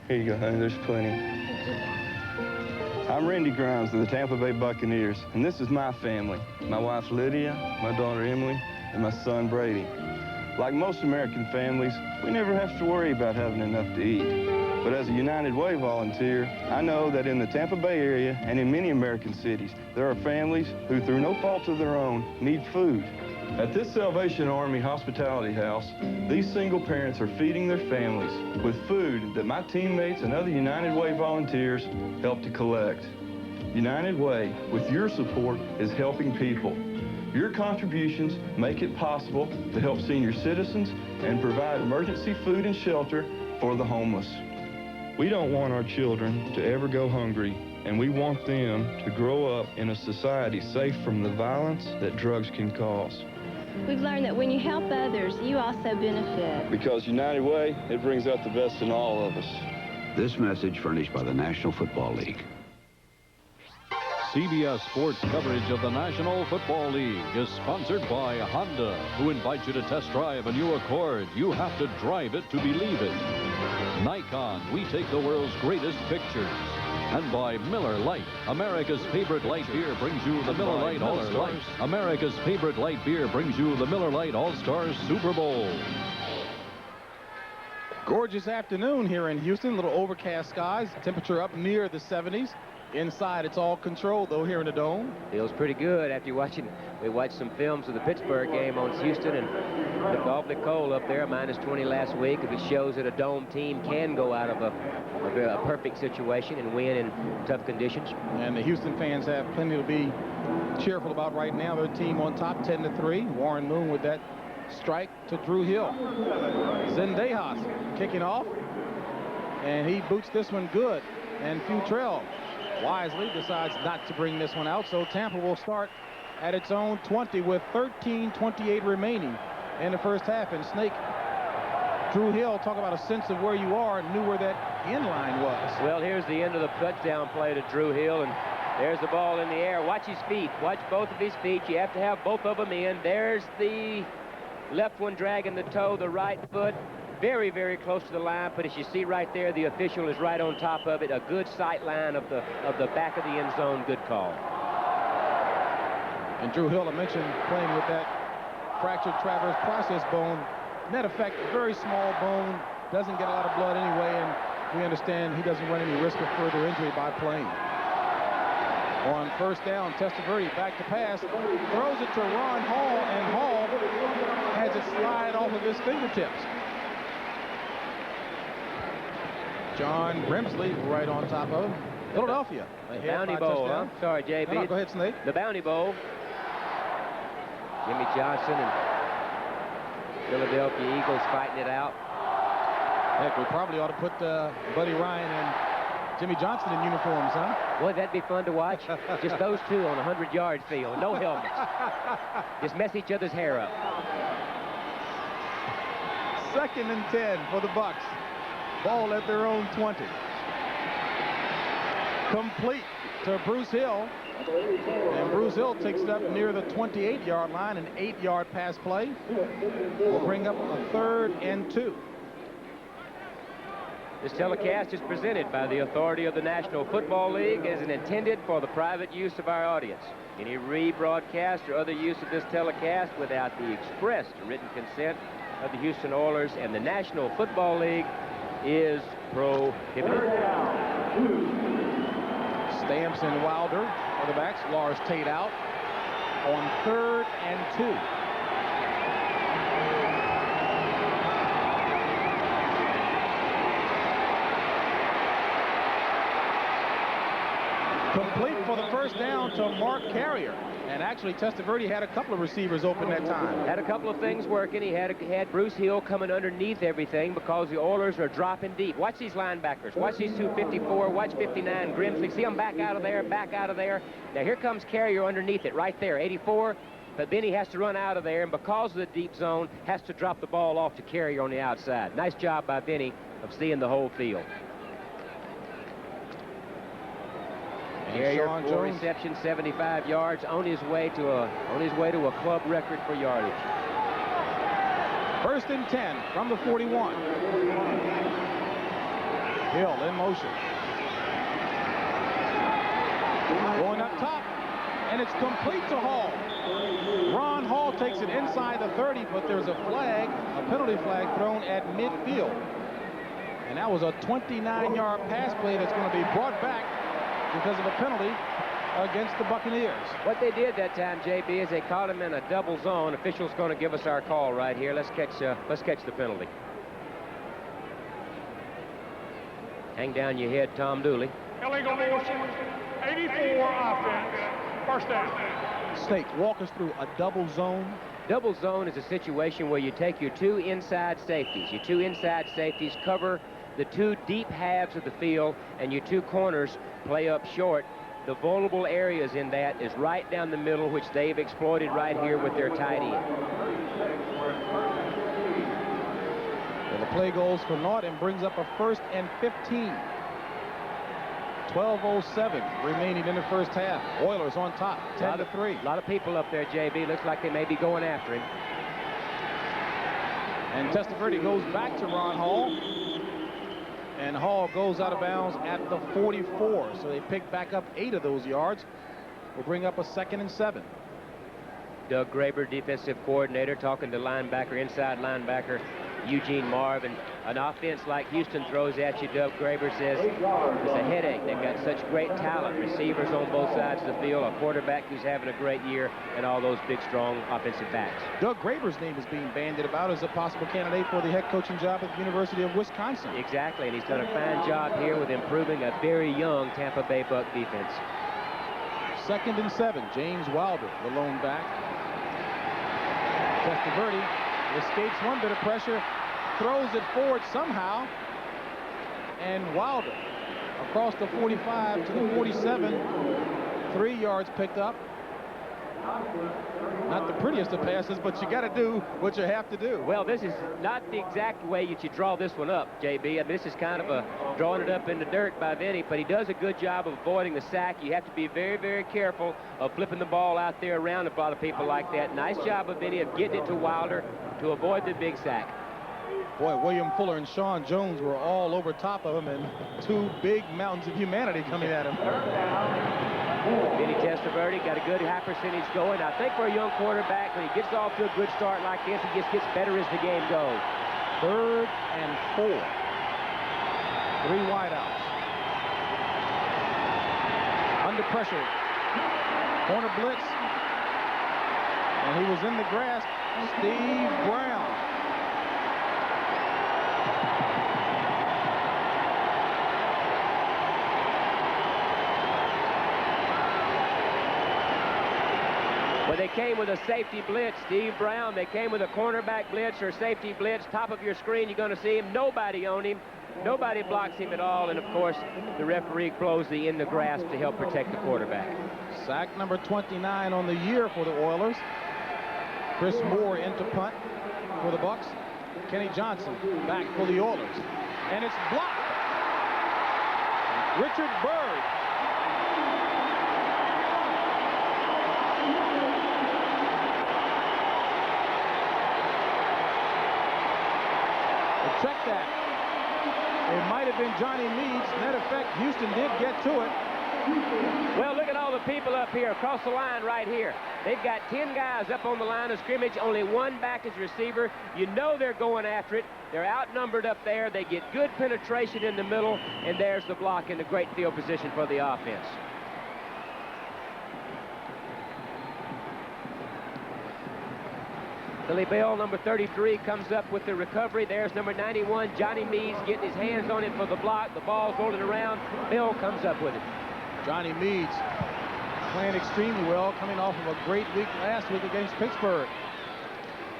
Here you go, honey. There's plenty. I'm Randy Grimes of the Tampa Bay Buccaneers, and this is my family. My wife, Lydia, my daughter, Emily, and my son, Brady. Like most American families, we never have to worry about having enough to eat. But as a United Way volunteer, I know that in the Tampa Bay area and in many American cities, there are families who, through no fault of their own, need food. At this Salvation Army Hospitality House, these single parents are feeding their families with food that my teammates and other United Way volunteers help to collect. United Way, with your support, is helping people. Your contributions make it possible to help senior citizens and provide emergency food and shelter for the homeless. We don't want our children to ever go hungry, and we want them to grow up in a society safe from the violence that drugs can cause. We've learned that when you help others, you also benefit. Because United Way, it brings out the best in all of us. This message furnished by the National Football League. CBS Sports coverage of the National Football League is sponsored by Honda, who invites you to test drive a new Accord. You have to drive it to believe it. Nikon, we take the world's greatest pictures. And by Miller Lite, America's favorite light beer brings you the Miller Lite All-Stars. America's favorite light beer brings you the Miller Lite All-Stars Super Bowl. Gorgeous afternoon here in Houston. Little overcast skies. Temperature up near the 70s. Inside, it's all controlled, though, here in the Dome. Feels pretty good after we watched some films of the Pittsburgh game on Houston, and looked awfully cold up there, -20 last week. If it shows that a Dome team can go out of a perfect situation and win in tough conditions. And the Houston fans have plenty to be cheerful about right now. Their team on top, 10-3. Warren Moon with that Strike to Drew Hill. Zendejas kicking off, and he boots this one good. And Futrell wisely decides not to bring this one out, so Tampa will start at its own 20 with 13:28 remaining in the first half. And Snake, Drew Hill, talk about a sense of where you are, knew where that end line was. Well, here's the end of the touchdown play to Drew Hill, and there's the ball in the air. Watch his feet. Watch both of his feet. You have to have both of them in. There's the left one dragging the toe, the right foot. Very, very close to the line, but as you see right there, the official is right on top of it. A good sight line of the back of the end zone. Good call. And Drew Hill, I mentioned playing with that fractured transverse process bone. Net effect, very small bone, doesn't get a lot of blood anyway, and we understand he doesn't run any risk of further injury by playing. On first down, Testaverde back to pass, throws it to Ron Hall, and Hall has it slide off of his fingertips. John Grimsley right on top of him. Philadelphia. The Bounty Bowl, huh? Sorry, JB. No, go ahead, Snake. The Bounty Bowl. Jimmy Johnson and Philadelphia Eagles fighting it out. Heck, we probably ought to put Buddy Ryan and Jimmy Johnson in uniforms, huh? Boy, that'd be fun to watch. Just those two on a 100-yard field. No helmets. Just mess each other's hair up. 2nd and 10 for the Bucs. Ball at their own 20. Complete to Bruce Hill. And Bruce Hill takes it up near the 28-yard line, an 8-yard pass play. Will bring up a 3rd and 2. This telecast is presented by the authority of the National Football League as intended for the private use of our audience. Any rebroadcast or other use of this telecast without the expressed written consent of the Houston Oilers and the National Football League is prohibited. Stamps and Wilder are the backs. Lars Tate out on 3rd and 2. Complete for the first down to Mark Carrier. And actually, Testaverde had a couple of receivers open that time. Had a couple of things working. He had Bruce Hill coming underneath everything because the Oilers are dropping deep. Watch these linebackers. Watch these 254. Watch 59 Grimsley. See them back out of there, back out of there. Now here comes Carrier underneath it right there, 84. But then he has to run out of there, and because of the deep zone, has to drop the ball off to Carrier on the outside. Nice job by Benny of seeing the whole field. Carrier, 4 receptions, 75 yards, on his way to a club record for yardage. 1st and 10 from the 41. Hill in motion. Going up top, and it's complete to Hall. Ron Hall takes it inside the 30, but there's a flag, a penalty flag thrown at midfield. And that was a 29-yard pass play that's going to be brought back because of a penalty against the Buccaneers. What they did that time, JB, is they caught him in a double zone. Official's going to give us our call right here. Let's catch the penalty. Hang down your head, Tom Dooley. Illegal motion, 84 offense, first down. Snake, walk us through a double zone. Double zone is a situation where you take your 2 inside safeties. Your 2 inside safeties cover the 2 deep halves of the field, and your 2 corners play up short. The vulnerable areas in that is right down the middle, which they've exploited right here with their tight end. Well, the play goes for naught and brings up a 1st and 15. 12:07 remaining in the first half. Oilers on top, 10-3. A lot of people up there, JB. Looks like they may be going after him. And Testaverde goes back to Ron Hall. And Hall goes out of bounds at the 44. So they pick back up 8 of those yards. Will bring up a 2nd and 7. Doug Graber, defensive coordinator, talking to linebacker, inside linebacker Eugene Marv. And an offense like Houston throws at you, Doug Graber says, it's a headache. They've got such great talent, receivers on both sides of the field, a quarterback who's having a great year, and all those big, strong offensive backs. Doug Graber's name is being bandied about as a possible candidate for the head coaching job at the University of Wisconsin. Exactly, and he's done a fine job here with improving a very young Tampa Bay Buck defense. 2nd and 7. James Wilder, the lone back. Testaverde escapes one bit of pressure, throws it forward somehow, and Wilder across the 45 to the 47, 3 yards picked up. Not the prettiest of passes, but you got to do what you have to do. Well, this is not the exact way that you draw this one up, JB. And this is kind of a drawing it up in the dirt by Vinny, but he does a good job of avoiding the sack. You have to be very, very careful of flipping the ball out there around a lot of people like that. Nice job of Vinny of getting it to Wilder to avoid the big sack. Boy, William Fuller and Sean Jones were all over top of him, and 2 big mountains of humanity coming at him. Vinny Testaverde got a good high percentage going. I think for a young quarterback, when he gets off to a good start like this, he just gets better as the game goes. 3rd and 4. 3 wideouts. Under pressure. Corner blitz. And he was in the grasp. Steve Brown. Well, they came with a safety blitz, Steve Brown. They came with a cornerback blitz or safety blitz. Top of your screen, you're going to see him. Nobody on him. Nobody blocks him at all. And, of course, the referee blows the in the grasp to help protect the quarterback. Sack number 29 on the year for the Oilers. Chris Moore into punt for the Bucks. Kenny Johnson back for the Oilers. And it's blocked. Richard Byrd. Check that. It might have been Johnny Meads. Net effect, Houston did get to it. Well, look at all the people up here across the line right here. They've got 10 guys up on the line of scrimmage. Only 1 back as receiver. You know they're going after it. They're outnumbered up there. They get good penetration in the middle, and there's the block in a great field position for the offense. Billy Bell, number 33, comes up with the recovery. There's number 91, Johnny Meads, getting his hands on it for the block. The ball's rolling around. Bell comes up with it. Johnny Meads playing extremely well, coming off of a great week last week against Pittsburgh.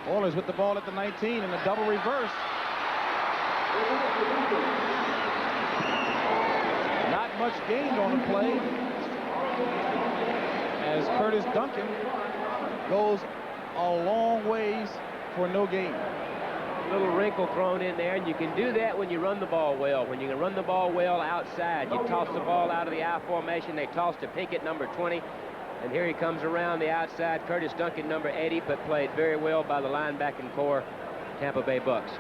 Oilers with the ball at the 19 in a double reverse. Not much gained on the play as Curtis Duncan goes a long ways for no gain. A little wrinkle thrown in there, and you can do that when you run the ball well. When you can run the ball well outside, you toss the ball out of the I formation. They toss to Pinkett, number 20, and here he comes around the outside. Curtis Duncan, number 80, but played very well by the linebacking core, Tampa Bay Bucks.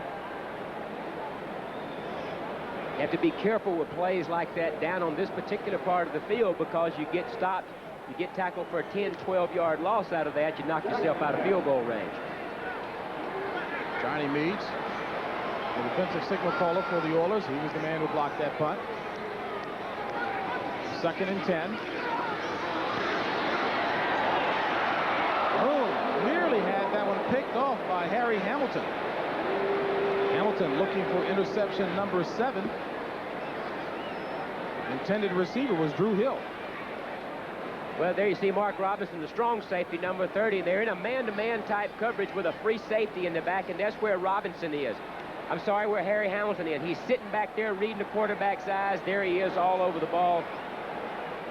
You have to be careful with plays like that down on this particular part of the field because you get stopped. You get tackled for a 10, 12-yard loss out of that, you knock yourself out of field goal range. Johnny Meads, the defensive signal caller for the Oilers. He was the man who blocked that punt. 2nd and 10. Oh, nearly had that one picked off by Harry Hamilton. Hamilton looking for interception number 7. Intended receiver was Drew Hill. Well, there you see Mark Robinson, the strong safety, number 30. They're in a man-to-man type coverage with a free safety in the back, and that's where Robinson is. I'm sorry, where Harry Hamilton is. He's sitting back there reading the quarterback's eyes. There he is all over the ball.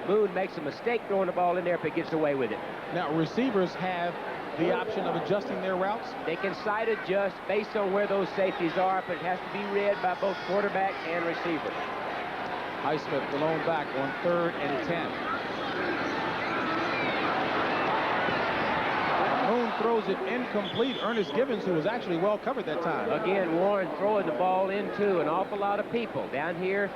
Moon makes a mistake throwing the ball in there if he gets away with it. Now, receivers have the option of adjusting their routes. They can side adjust based on where those safeties are, but it has to be read by both quarterback and receiver. Highsmith, the lone back on 3rd and 10. Moon throws it incomplete. Ernest Gibbons, who was actually well covered that time. Again, Warren throwing the ball into an awful lot of people. Down here,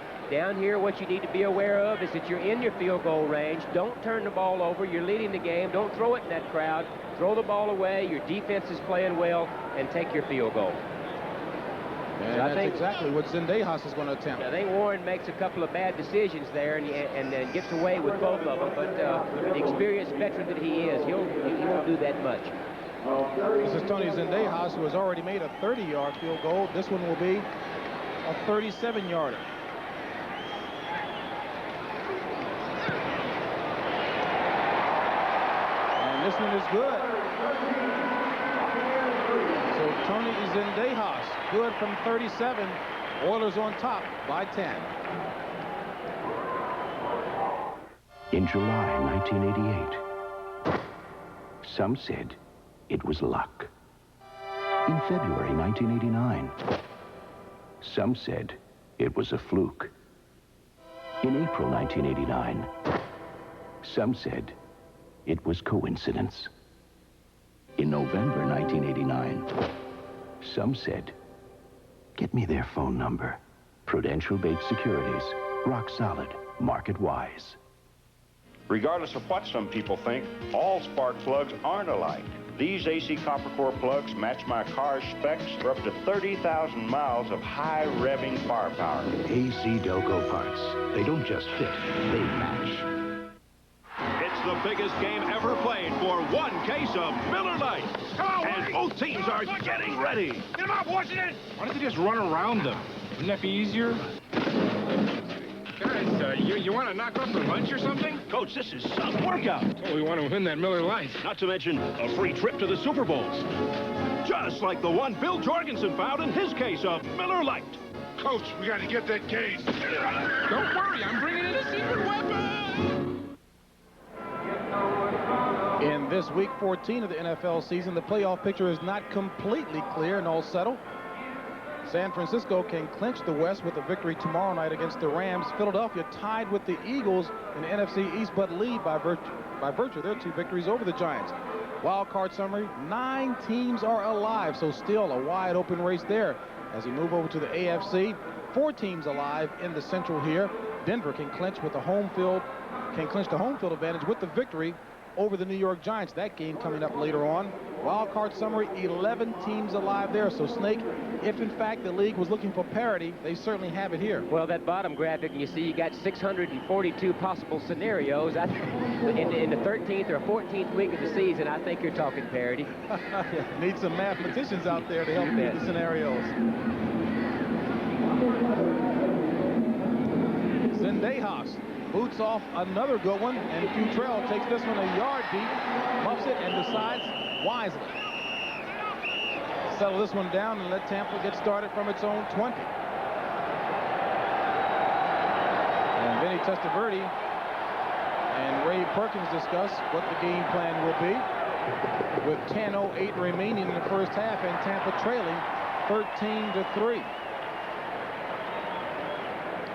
what you need to be aware of is that you're in your field goal range. Don't turn the ball over. You're leading the game. Don't throw it in that crowd. Throw the ball away. Your defense is playing well, and take your field goal. And so that's exactly what Zendejas is going to attempt. I think Warren makes a couple of bad decisions there and then gets away with both of them. But the experienced veteran that he is, he won't do that much. This is Tony Zendejas, who has already made a 30-yard field goal. This one will be a 37-yarder. And this one is good. So Tony Zendejas, good from 37. Oilers on top by 10. In July 1988, some said it was luck. In February 1989, some said it was a fluke. In April 1989, some said it was coincidence. In November 1989, some said, get me their phone number. Prudential Bait Securities, rock solid, market wise. Regardless of what some people think, all spark plugs aren't alike. These AC copper core plugs match my car's specs for up to 30,000 miles of high revving firepower. AC Delco parts. They don't just fit, they match. It's the biggest game ever played for one case of Miller Lite. Come on, and both teams are getting ready. Get him up, Washington! Why don't you just run around them? Wouldn't that be easier? Guys, you want to knock off for lunch or something? Coach, this is some workout. Oh, we want to win that Miller Lite. Not to mention a free trip to the Super Bowls. Just like the one Bill Jorgensen found in his case of Miller Lite. Coach, we got to get that case. Don't worry, I'm bringing in a secret weapon. In this week 14 of the NFL season, the playoff picture is not completely clear and all settled. San Francisco can clinch the West with a victory tomorrow night against the Rams. Philadelphia tied with the Eagles in the NFC East, but lead by virtue of their 2 victories over the Giants. Wild card summary, 9 teams are alive, so still a wide open race there. As we move over to the AFC, 4 teams alive in the Central here. Denver can clinch the home field advantage with the victory over the New York Giants. That game coming up later on. Wild card summary, 11 teams alive there. So, Snake, if in fact the league was looking for parity, they certainly have it here. Well, that bottom graphic, you see you got 642 possible scenarios. In the 13th or 14th week of the season, I think you're talking parity. Need some mathematicians out there to help read the scenarios. Zendejas boots off another good one, and Futrell takes this one a yard deep, muffs it, and decides wisely. Settle this one down and let Tampa get started from its own 20. And Vinny Testaverde and Ray Perkins discuss what the game plan will be. With 10:08 remaining in the first half and Tampa trailing 13-3.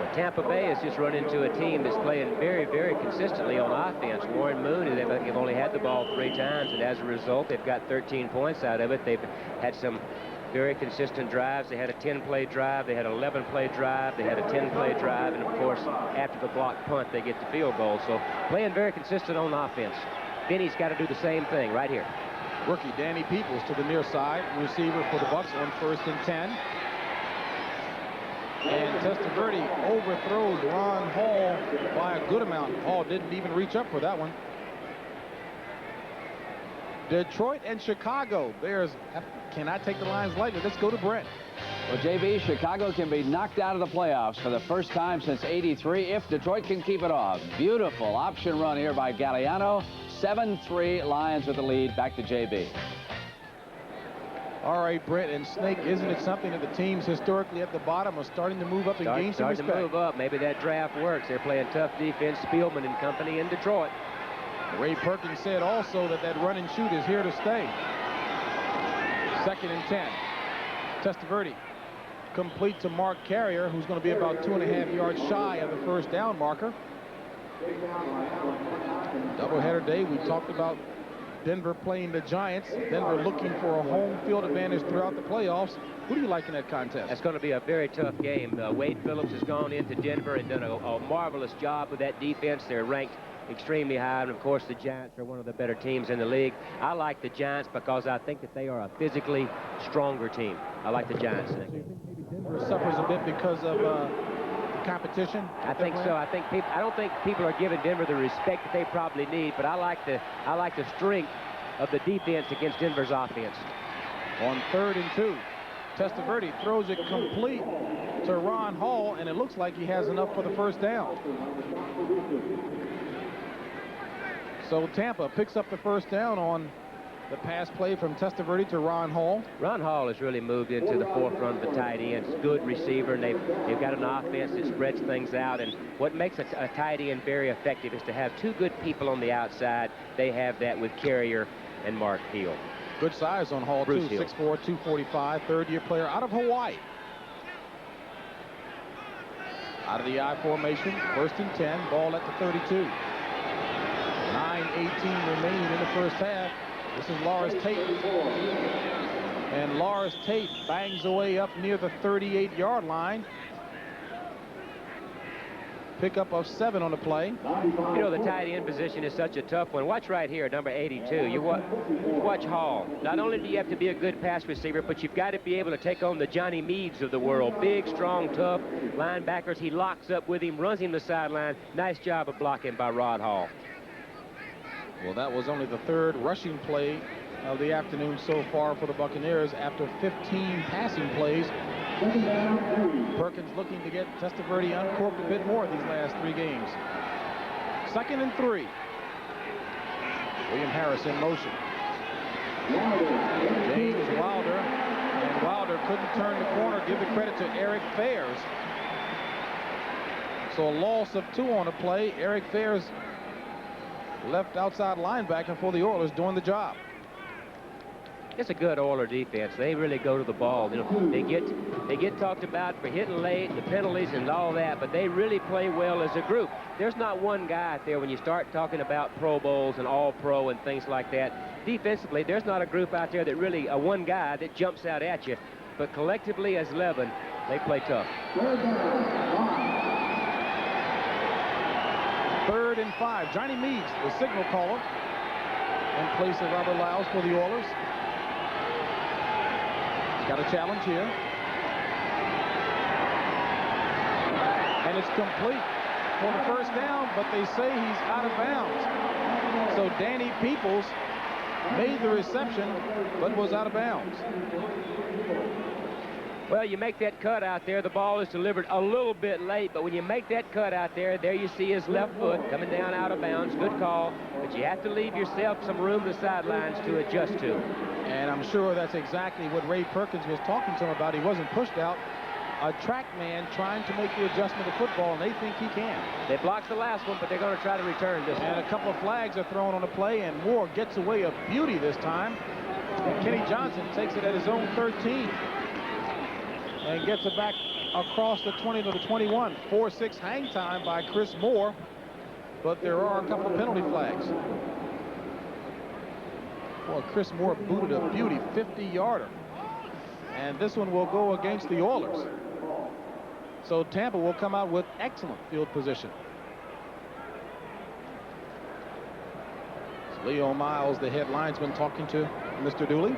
Well, Tampa Bay has just run into a team that's playing very, very consistently on offense. Warren Moon, they've only had the ball 3 times, and as a result, they've got 13 points out of it. They've had some very consistent drives. They had a 10-play drive. They had an 11-play drive. They had a 10-play drive. And, of course, after the blocked punt, they get the field goal. So playing very consistent on offense. Vinny's got to do the same thing right here. Rookie Danny Peoples to the near side. Receiver for the Bucks on 1st and 10. And Testaverde overthrows Ron Hall by a good amount. Hall didn't even reach up for that one. Detroit and Chicago. Bears cannot take the Lions lightly. Let's go to Brent. Well, JB, Chicago can be knocked out of the playoffs for the first time since '83 if Detroit can keep it off. Beautiful option run here by Galliano. 7-3, Lions with the lead. Back to JB. All right, Brent and Snake, isn't it something that the teams historically at the bottom are starting to move up and gain some respect? Starting to move up. Maybe that draft works. They're playing tough defense. Spielman and company in Detroit. Ray Perkins said also that run and shoot is here to stay. 2nd and 10. Testaverde complete to Mark Carrier, who's going to be about 2.5 yards shy of the first down marker. Doubleheader day. We talked about Denver playing the Giants. Denver looking for a home field advantage throughout the playoffs. Who do you like in that contest? That's going to be a very tough game. Wade Phillips has gone into Denver and done a marvelous job with that defense. They're ranked extremely high, and of course the Giants are one of the better teams in the league. I like the Giants because I think that they are a physically stronger team. I like the Giants. So you think maybe Denver suffers a bit because of competition? I think so. I don't think people are giving Denver the respect that they probably need, but I like the strength of the defense against Denver's offense. On 3rd and 2, Testaverde throws it complete to Ron Hall, and it looks like he has enough for the first down. So Tampa picks up the first down on The pass play from Testaverde to Ron Hall. Ron Hall has really moved into the forefront of the tight ends. Good receiver, and they've got an offense that spreads things out. And what makes a tight end very effective is to have two good people on the outside. They have that with Carrier and Mark Hill. Good size on Hall, Bruce too. Hill. 6'4", 245, third-year player out of Hawaii. Out of the I formation, 1st and 10, ball at the 32. 9:18 remaining in the first half. This is Loris Tate. And Loris Tate bangs away up near the 38-yard line. Pickup of 7 on the play. You know, the tight end position is such a tough one. Watch right here, number 82. You watch Hall. Not only do you have to be a good pass receiver, but you've got to be able to take on the Johnny Meads of the world. Big, strong, tough linebackers. He locks up with him, runs him to the sideline. Nice job of blocking by Rod Hall. Well, that was only the 3rd rushing play of the afternoon so far for the Buccaneers after 15 passing plays. Perkins looking to get Testaverde uncorked a bit more these last 3 games. 2nd and 3. William Harris in motion. James Wilder. And Wilder couldn't turn the corner. Give the credit to Eric Fairs. So a loss of 2 on the play. Eric Fairs, left outside linebacker for the Oilers, doing the job. It's a good Oiler defense. They really go to the ball. You know, they get talked about for hitting late, the penalties and all that, but they really play well as a group. There's not one guy out there when you start talking about Pro Bowls and All-Pro and things like that. Defensively, there's not a group out there that really, one guy that jumps out at you. But collectively as 11, they play tough. 3rd and 5. Johnny Meads, the signal caller, in place of Robert Lyles for the Oilers. Got a challenge here. And it's complete for the first down, but they say he's out of bounds. So Danny Peoples made the reception, but was out of bounds. Well, you make that cut out there, the ball is delivered a little bit late, but when you make that cut out there, there you see his left foot coming down out of bounds. Good call, but you have to leave yourself some room to the sidelines to adjust to. And I'm sure that's exactly what Ray Perkins was talking to him about. He wasn't pushed out. A track man trying to make the adjustment to football, and they think he can. They blocked the last one, but they're going to try to return this one. And a couple of flags are thrown on the play, and Moore gets away a beauty this time. And Kenny Johnson takes it at his own 13. And gets it back across the 20 to the 21. 4-6 hang time by Chris Moore. But there are a couple of penalty flags. Well, Chris Moore booted a beauty, 50-yarder. And this one will go against the Oilers. So Tampa will come out with excellent field position. It's Leo Miles, the head linesman, talking to Mr. Dooley.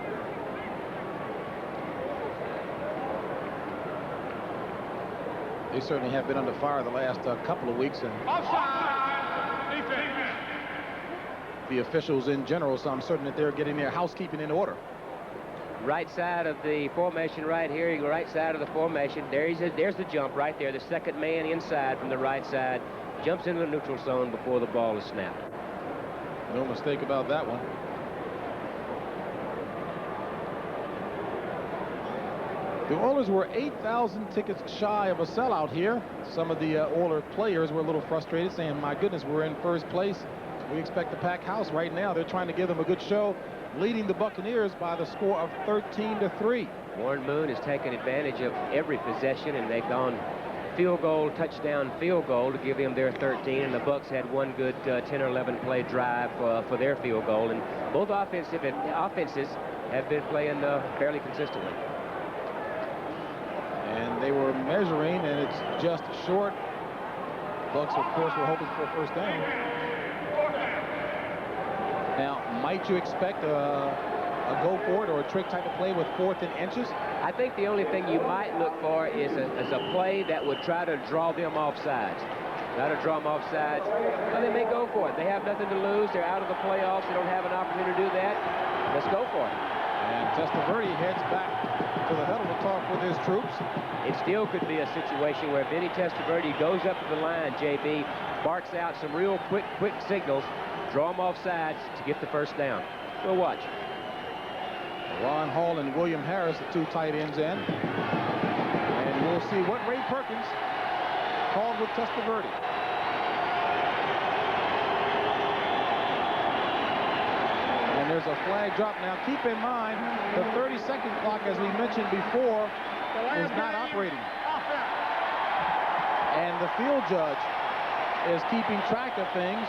They certainly have been under fire the last couple of weeks, and the officials in general, so I'm certain that they're getting their housekeeping in order. Right side of the formation right here, you go right side of the formation. There's the jump right there. The second man inside from the right side jumps into the neutral zone before the ball is snapped. No mistake about that one. The Oilers were 8,000 tickets shy of a sellout here. Some of the Oilers players were a little frustrated, saying, my goodness, we're in first place. We expect a packed house right now. They're trying to give them a good show, leading the Buccaneers by the score of 13-3. Warren Moon has taken advantage of every possession, and they've gone field goal, touchdown, field goal to give them their 13, and the Bucs had one good 10 or 11 play drive for their field goal, and both offenses have been playing fairly consistently. And they were measuring, and it's just short. Bucs, of course, were hoping for a first down. Now, might you expect a go for it or a trick type of play with 4th and inches? I think the only thing you might look for is a play that would try to draw them off sides. Try to draw them off sides. Well, they may go for it. They have nothing to lose. They're out of the playoffs. They don't have an opportunity to do that. Let's go for it. And Testaverde heads back to the huddle to talk with his troops. It still could be a situation where Vinny Testaverde goes up to the line, JB, barks out some real quick signals, draw them off sides to get the first down. We'll watch. Ron Hall and William Harris, the 2 tight ends in. And we'll see what Ray Perkins called with Testaverde. And there's a flag drop. Now keep in mind the 30-second clock, as we mentioned before, is not operating. And the field judge is keeping track of things.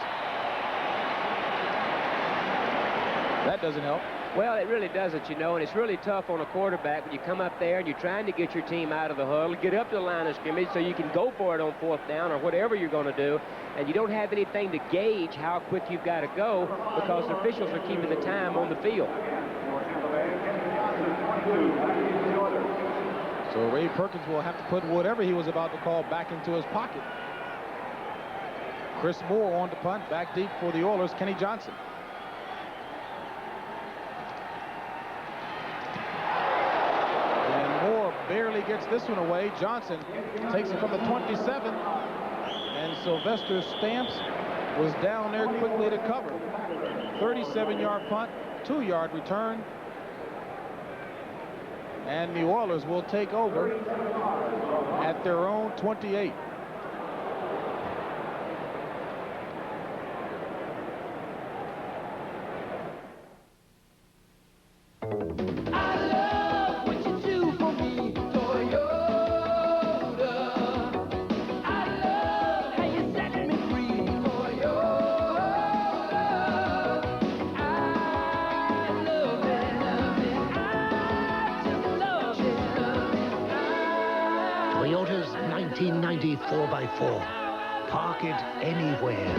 That doesn't help. Well, it really doesn't, you know, and it's really tough on a quarterback when you come up there and you're trying to get your team out of the huddle, get up to the line of scrimmage so you can go for it on 4th down or whatever you're going to do, and you don't have anything to gauge how quick you've got to go because the officials are keeping the time on the field. So Ray Perkins will have to put whatever he was about to call back into his pocket. Chris Moore on to punt, back deep for the Oilers, Kenny Johnson. Barely gets this one away. Johnson takes it from the 27, and Sylvester Stamps was down there quickly to cover. 37-yard punt, 2-yard return, and the Oilers will take over at their own 28. Toyota's 1990 4x4. Park it anywhere.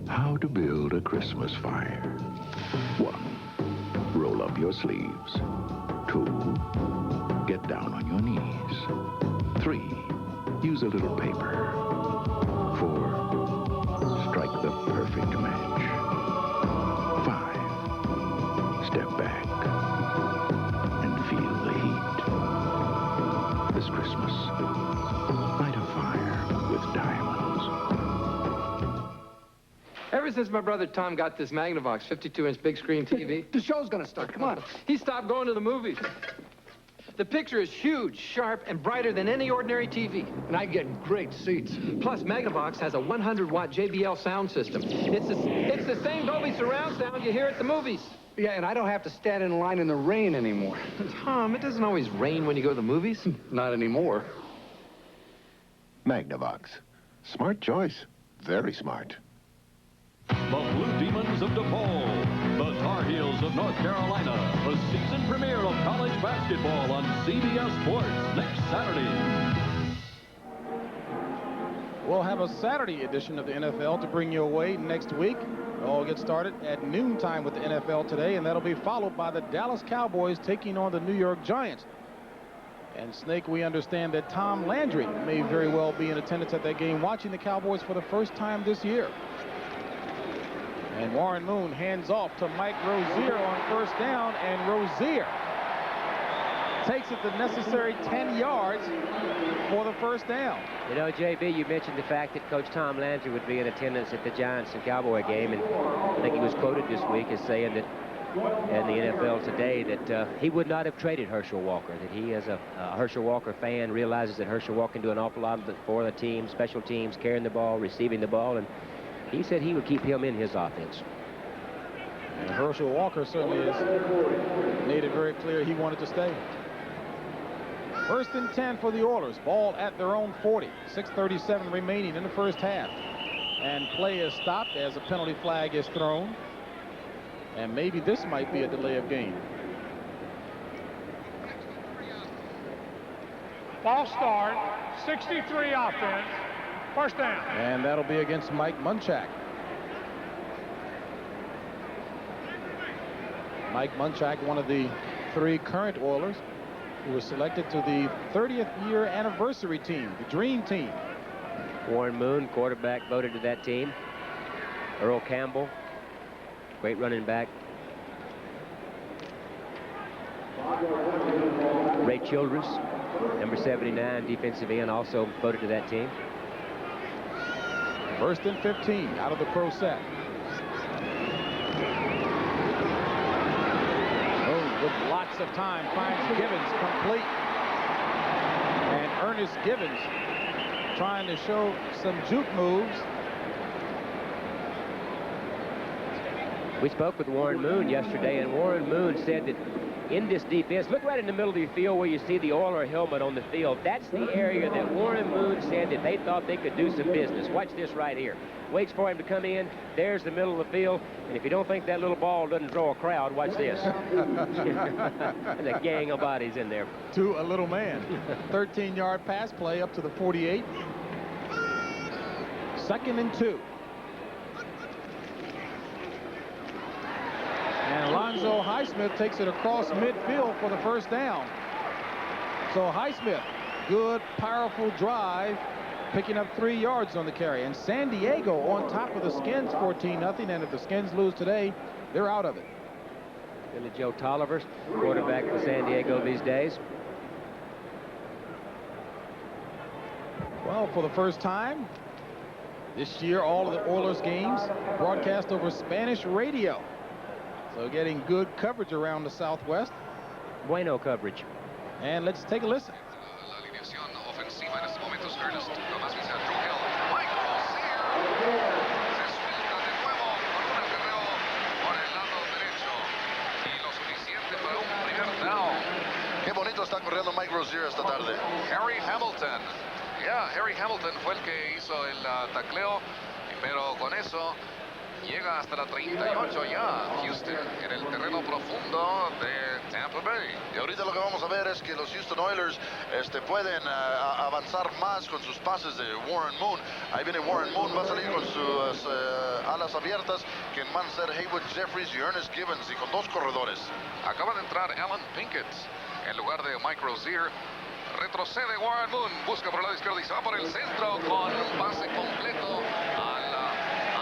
How to build a Christmas fire. 1. Roll up your sleeves. 2. Get down on your knees. 3. Use a little paper. 4. Strike the perfect match. 5. Step back and feel the heat. This Christmas, light a fire with diamonds. Ever since my brother Tom got this Magnavox 52-inch big screen TV... The show's gonna start, come on. He stopped going to the movies. The picture is huge, sharp, and brighter than any ordinary TV. And I get great seats. Plus, Magnavox has a 100-watt JBL sound system. It's the same Dolby surround sound you hear at the movies. Yeah, and I don't have to stand in line in the rain anymore. Tom, it doesn't always rain when you go to the movies. Not anymore. Magnavox. Smart choice. Very smart. The Blue Demons of DePaul, the Tar Heels of North Carolina, the season premiere of college basketball on CBS Sports next Saturday. We'll have a Saturday edition of the NFL to bring you away next week. It all gets started at noontime with the NFL today, and that'll be followed by the Dallas Cowboys taking on the New York Giants. And Snake, we understand that Tom Landry may very well be in attendance at that game, watching the Cowboys for the first time this year. And Warren Moon hands off to Mike Rozier on 1st down, and Rozier takes it the necessary 10 yards for the 1st down. You know, JB, you mentioned the fact that Coach Tom Landry would be in attendance at the Giants and Cowboy game, and I think he was quoted this week as saying that in the NFL today that he would not have traded Herschel Walker, that he, as a Herschel Walker fan, realizes that Herschel Walker can do an awful lot for the team, special teams, carrying the ball, receiving the ball, and he said he would keep him in his offense. And Herschel Walker certainly has made it very clear he wanted to stay. 1st and 10 for the Oilers. Ball at their own 40. 6:37 remaining in the 1st half. And play is stopped as a penalty flag is thrown. And maybe this might be a delay of game. False start. 63 offense. 1st down. And that'll be against Mike Munchak. Mike Munchak, one of the 3 current Oilers, who was selected to the 30th year anniversary team, the Dream Team. Warren Moon, quarterback, voted to that team. Earl Campbell, great running back. Ray Childress, number 79, defensive end, also voted to that team. 1st and 15 out of the pro set. with lots of time, finds Gibbons complete. And Ernest Gibbons trying to show some juke moves. We spoke with Warren Moon yesterday, and Warren Moon said that in this defense, look right in the middle of the field where you see the Oiler helmet on the field. That's the area that Warren Moon said that they thought they could do some business. Watch this right here. Waits for him to come in. There's the middle of the field. And if you don't think that little ball doesn't draw a crowd, watch this. There's a gang of bodies in there. To a little man. 13-yard pass play up to the 48. 2nd and 2. And Alonzo Highsmith takes it across midfield for the first down. So Highsmith, good, powerful drive, picking up 3 yards on the carry. And San Diego on top of the Skins 14-0. And if the Skins lose today, they're out of it. Billy Joe Tolliver's quarterback for San Diego these days. Well, for the first time this year, all of the Oilers games broadcast over Spanish radio. So getting good coverage around the Southwest. Bueno coverage. And let's take a listen. La alineación ofensiva en estos momentos, Ernest, nomás vence a Drew Hill. Mike Rozier se suelta de nuevo con un acarreo por el lado derecho. Y lo suficiente para un primer down. Qué bonito está corriendo Mike Rozier esta tarde. Harry Hamilton. Harry Hamilton fue el que hizo el tacleo, pero con eso llega hasta la 38 ya, Houston, en el terreno profundo de Tampa Bay. Y ahorita lo que vamos a ver es que los Houston Oilers pueden avanzar más con sus pases de Warren Moon. Ahí viene Warren Moon, va a salir con sus alas abiertas, que van a ser Haywood Jeffries y Ernest Gibbons, y con 2 corredores. Acaba de entrar Alan Pinkett en lugar de Mike Rozier. Retrocede Warren Moon, busca por el lado izquierdo y se va por el centro con un pase completo a la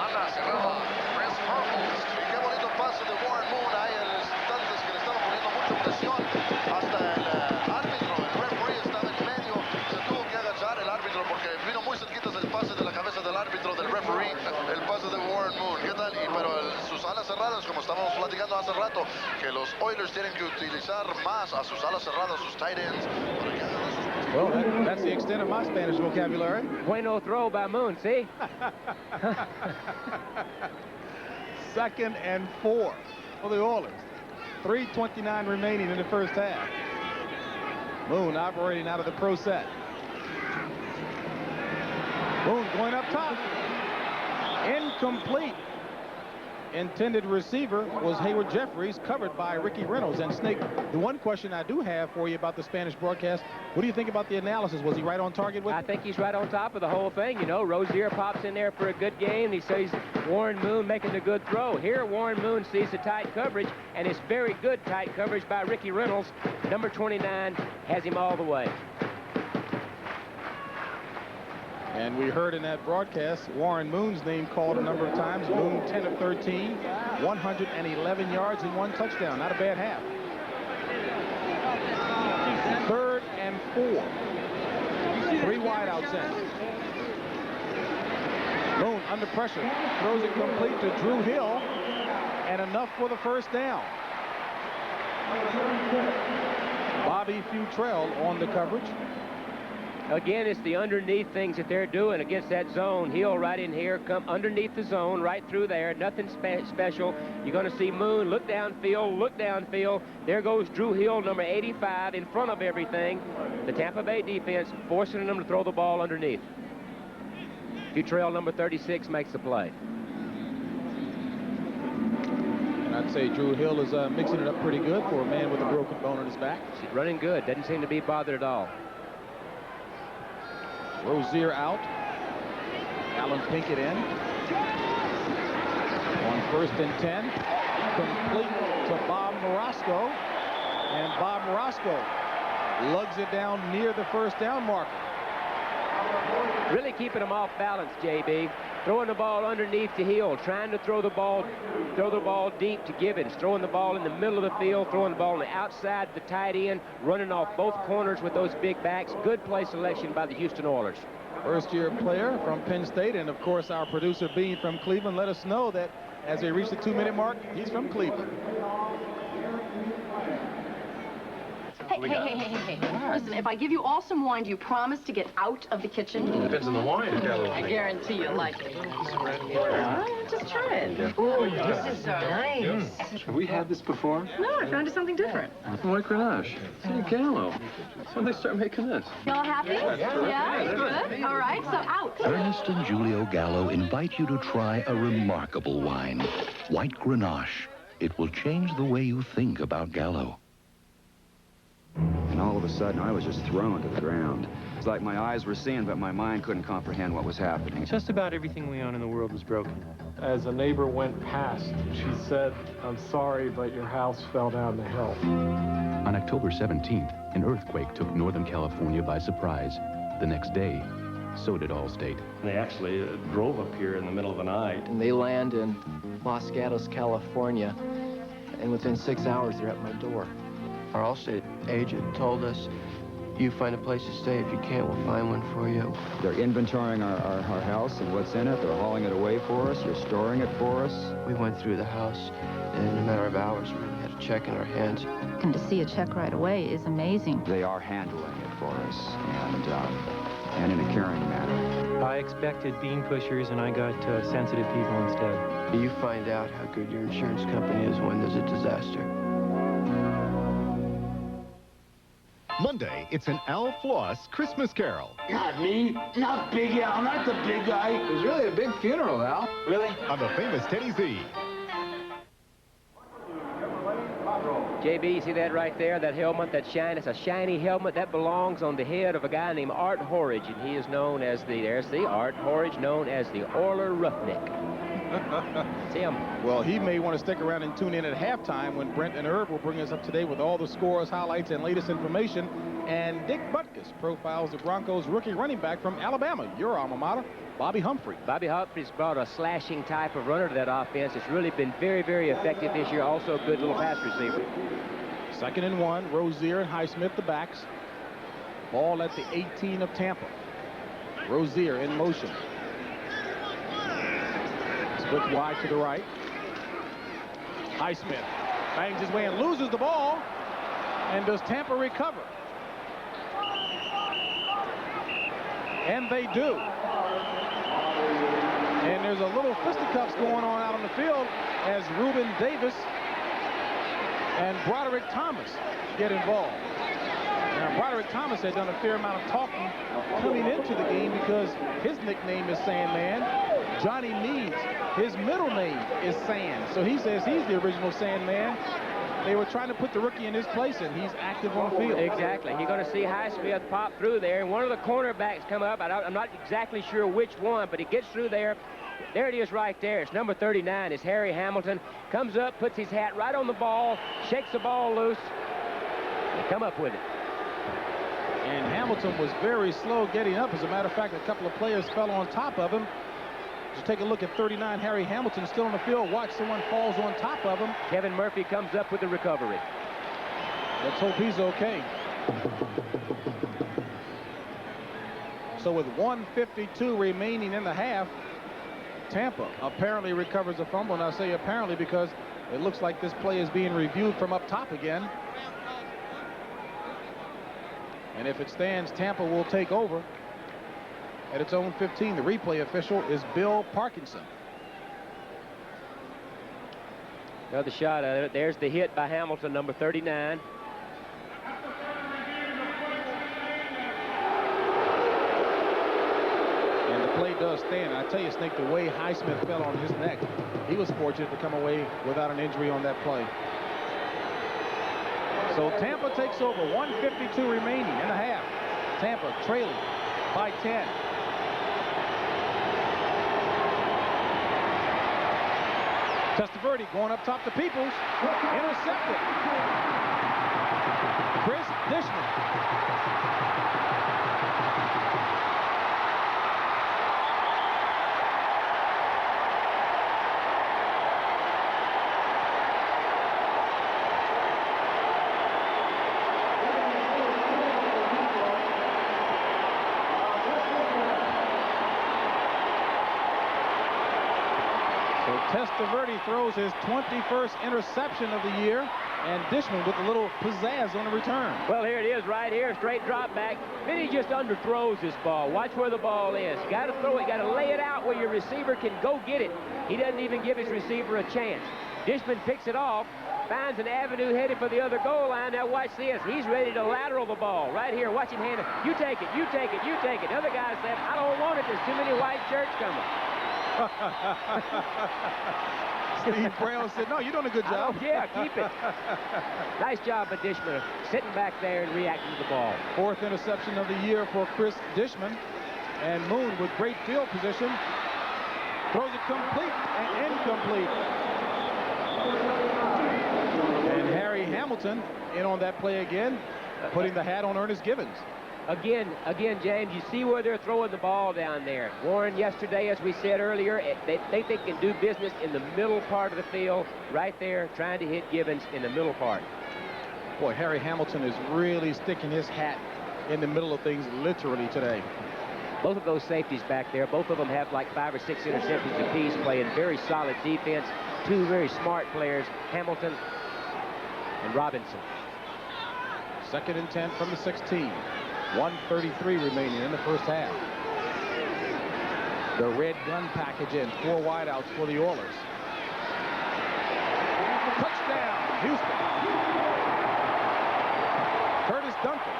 ala cerrada. Y qué bonito pase de Warren Moon. Hay instantes que le estaban poniendo mucha presión. Hasta el árbitro, el referee, estaba en medio. Se tuvo que agachar el árbitro porque vino muy cerquita del pase de la cabeza del árbitro, del referee, el pase de Warren Moon. ¿Qué tal? Pero sus alas cerradas, como estábamos platicando hace rato, que los Oilers tienen que utilizar más a sus alas cerradas, sus tight ends, para que hagan esos... Well, that's the extent of my Spanish vocabulary. Bueno throw by Moon, see? 2nd and 4 for the Oilers. 3:29 remaining in the first half. Moon operating out of the pro set. Moon going up top. Incomplete. Intended receiver was Haywood Jeffries, covered by Ricky Reynolds. And Snake, the one question I do have for you about the Spanish broadcast, what do you think about the analysis? Was he right on target with it? I think he's right on top of the whole thing. You know, Rozier pops in there for a good game. He says Warren Moon making a good throw. Here, Warren Moon sees the tight coverage, and it's very good tight coverage by Ricky Reynolds. Number 29 has him all the way. And we heard in that broadcast Warren Moon's name called a number of times. Moon 10 of 13, 111 yards and 1 touchdown. Not a bad half. 3rd and 4. 3 wide out cents. Moon under pressure. Throws it complete to Drew Hill. And enough for the first down. Bobby Futrell on the coverage. Again, it's the underneath things that they're doing against that zone. Hill right in here, come underneath the zone, right through there. Nothing special. You're going to see Moon look downfield, look downfield. There goes Drew Hill, number 85, in front of everything. The Tampa Bay defense forcing them to throw the ball underneath. Futrell, number 36, makes the play. And I'd say Drew Hill is mixing it up pretty good for a man with a broken bone in his back. She's running good. Doesn't seem to be bothered at all. Rozier out. Alan Pinkett in. On 1st and 10. Complete to Bob Morosco. And Bob Morosco lugs it down near the first down marker. Really keeping them off balance, JB. Throwing the ball underneath to Hill, trying to throw the ball deep to Gibbons, throwing the ball in the middle of the field, throwing the ball on the outside of the tight end, running off both corners with those big backs. Good play selection by the Houston Oilers. First-year player from Penn State, and of course our producer Bean from Cleveland let us know that as they reach the 2-minute mark. He's from Cleveland. Hey. Listen, if I give you all some wine, do you promise to get out of the kitchen? Depends on the wine. I guarantee you like it. Just try it. Ooh, this is nice. Have we had this before? No, I found you something different. White Grenache. Hey, Gallo. When they start making this? Y'all happy? Yeah? Good? All right, so out. Ernest and Julio Gallo invite you to try a remarkable wine, White Grenache. It will change the way you think about Gallo. And all of a sudden, I was just thrown to the ground. It's like my eyes were seeing, but my mind couldn't comprehend what was happening. Just about everything we own in the world was broken. As a neighbor went past, she said, "I'm sorry, but your house fell down the hill." On October 17th, an earthquake took Northern California by surprise. The next day, so did Allstate. They actually drove up here in the middle of the night. And they land in Los Gatos, California, and within 6 hours, they're at my door. Our Allstate agent told us, you find a place to stay. If you can't, we'll find one for you. They're inventorying our house and what's in it. They're hauling it away for us. You're storing it for us. We went through the house, and in a matter of hours, we had a check in our hands. And to see a check right away is amazing. They are handling it for us, and in a caring manner. I expected bean pushers, and I got sensitive people instead. You find out how good your insurance company is when there's a disaster. Monday, it's an Al Floss Christmas Carol. Not me. Not Big Al. Not the big guy. It was really a big funeral, Al. Really? On the famous Teddy Z. JB, you see that right there? That helmet, that shine, it's a shiny helmet. That belongs on the head of a guy named Art Horridge, and he is known as there's the Art Horridge, known as the Oiler Roughneck. See him. Well, he may want to stick around and tune in at halftime when Brent and Herb will bring us up to date with all the scores, highlights, and latest information. And Dick Butkus profiles the Broncos rookie running back from Alabama, your alma mater, Bobby Humphrey. Bobby Humphrey's brought a slashing type of runner to that offense. It's really been very, very effective this year. Also a good little pass receiver. 2nd and 1, Rozier and Highsmith the backs. Ball at the 18 of Tampa. Rozier in motion. Split wide to the right. Highsmith bangs his way and loses the ball. And does Tampa recover? And they do. And there's a little fisticuffs going on out on the field as Reuben Davis and Broderick Thomas get involved. Now, Broderick Thomas had done a fair amount of talking coming into the game because his nickname is Sandman. Johnny Meads, his middle name is Sand. So he says he's the original Sandman. They were trying to put the rookie in his place, and he's active on the field. Exactly. You're going to see Highsmith pop through there, and one of the cornerbacks come up. I'm not exactly sure which one, but he gets through there. There it is right there. It's number 39. It's Harry Hamilton. Comes up, puts his hat right on the ball, shakes the ball loose, and come up with it. And Hamilton was very slow getting up. As a matter of fact, a couple of players fell on top of him. Just take a look at 39, Harry Hamilton, still on the field. Watch, someone falls on top of him. Kevin Murphy comes up with the recovery. Let's hope he's okay. So with 1:52 remaining in the half, Tampa apparently recovers a fumble. And I say apparently because it looks like this play is being reviewed from up top again. And if it stands, Tampa will take over at its own 15. The replay official is Bill Parkinson. Another shot at it. There's the hit by Hamilton, number 39. And the play does stand. I tell you, Snake, the way Highsmith fell on his neck, he was fortunate to come away without an injury on that play. So Tampa takes over. 1:52 remaining in the half. Tampa trailing by 10. Testaverde going up top to Peoples. Intercepted. Chris Dishman. Testaverde throws his 21st interception of the year, and Dishman with a little pizzazz on the return. Well, here it is right here, straight drop back. Vinny just underthrows this ball. Watch where the ball is. Got to throw it, got to lay it out where your receiver can go get it. He doesn't even give his receiver a chance. Dishman picks it off, finds an avenue headed for the other goal line. Now watch this. He's ready to lateral the ball. Right here, watch him hand it. You take it, you take it, you take it. The other guy said, I don't want it. There's too many white shirts coming. Steve Brown said, no, you're doing a good job. Yeah, keep it. Nice job by Dishman sitting back there and reacting to the ball. 4th interception of the year for Chris Dishman. And Moon with great field position throws it complete and incomplete. And Harry Hamilton in on that play again, putting the hat on Ernest Givens. Again, James, you see where they're throwing the ball down there. Warren, yesterday, as we said earlier, they think they can do business in the middle part of the field, right there, trying to hit Givens in the middle part. Boy, Harry Hamilton is really sticking his hat in the middle of things literally today. Both of those safeties back there, both of them have like 5 or 6 interceptions apiece, playing very solid defense. 2 very smart players, Hamilton and Robinson. 2nd and 10 from the 16. 1:33 remaining in the first half. The red gun package in, 4 wideouts for the Oilers. Touchdown, Houston. Curtis Duncan.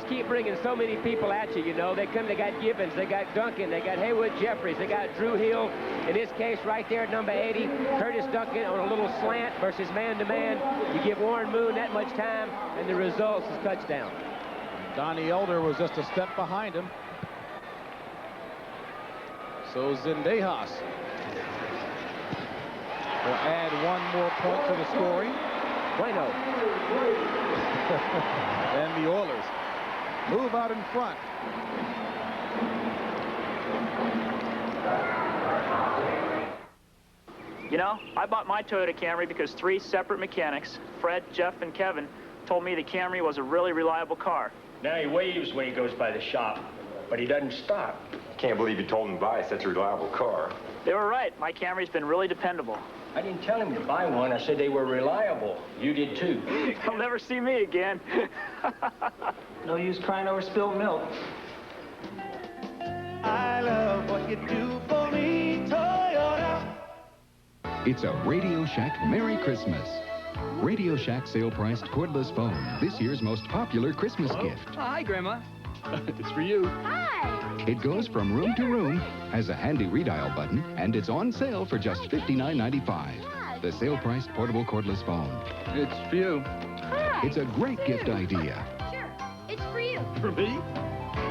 Keep bringing so many people at you, you know. They got Gibbons, they got Duncan, they got Haywood Jeffries, they got Drew Hill. In this case, right there at number 80, Curtis Duncan on a little slant versus man-to-man. You give Warren Moon that much time, and the result is touchdown. Donnie Elder was just a step behind him. So Zendejas will add 1 more point to the scoring. Bueno. And the Oilers move out in front. You know, I bought my Toyota Camry because 3 separate mechanics, Fred, Jeff, and Kevin, told me the Camry was a really reliable car. Now he waves when he goes by the shop, but he doesn't stop. Can't believe you told him to buy such a reliable car. They were right. My Camry's been really dependable. I didn't tell him to buy one. I said they were reliable. You did too. He'll never see me again. No use crying over spilled milk. I love what you do for me, Toyota. It's a Radio Shack Merry Christmas. Radio Shack sale-priced cordless phone, this year's most popular Christmas gift. Hi, Grandma. It's for you. Hi. It goes from room to room, has a handy redial button, and it's on sale for just $59.95. The sale-priced portable cordless phone. It's for you. Hi. It's a great gift idea. Sure. It's for you. For me?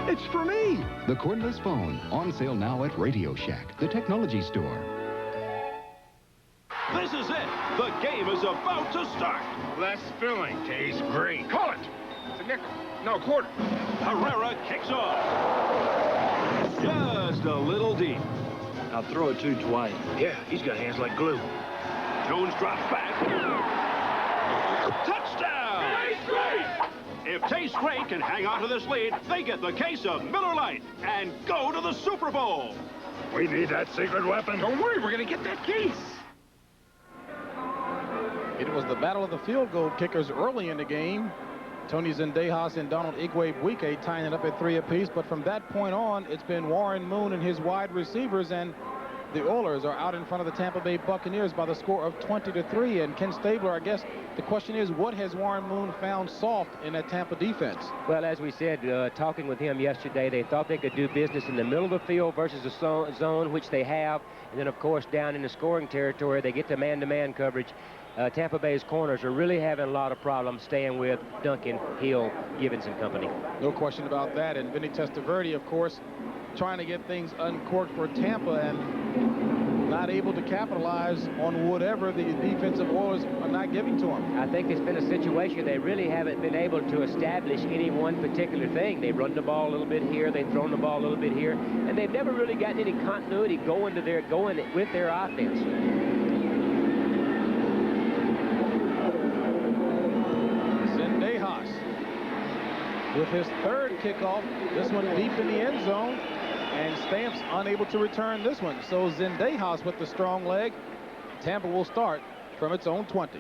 It's for me. The cordless phone, on sale now at Radio Shack, the technology store. This is it. The game is about to start. Less filling tastes great. Call it. It's a nickel. No, quarter. Herrera kicks off. Just a little deep. I'll throw it to Dwight. Yeah, he's got hands like glue. Jones drops back. Touchdown! Taste Great! If Taste Great can hang on to this lead, they get the case of Miller Lite and go to the Super Bowl. We need that secret weapon. Don't worry, we're going to get that case. It was the battle of the field goal kickers early in the game. Tony Zendejas and Donald Igwe-Buike tying it up at 3 apiece. But from that point on, it's been Warren Moon and his wide receivers, and the Oilers are out in front of the Tampa Bay Buccaneers by the score of 20-3. And Ken Stabler, I guess the question is, what has Warren Moon found soft in that Tampa defense? Well, as we said, talking with him yesterday, they thought they could do business in the middle of the field versus a zone, which they have. And then, of course, down in the scoring territory, they get to man-to-man coverage. Tampa Bay's corners are really having a lot of problems staying with Duncan, Hill, Gibbons, and company. No question about that. And Vinny Testaverde, of course, trying to get things uncorked for Tampa and not able to capitalize on whatever the defensive Oilers are not giving to them. I think it's been a situation they really haven't been able to establish any one particular thing. They've run the ball a little bit here, they've thrown the ball a little bit here, and they've never really gotten any continuity going with their offense. Zendejas with his third kickoff, this one deep in the end zone, and Stamps unable to return this one. So Zendejas with the strong leg. Tampa will start from its own 20.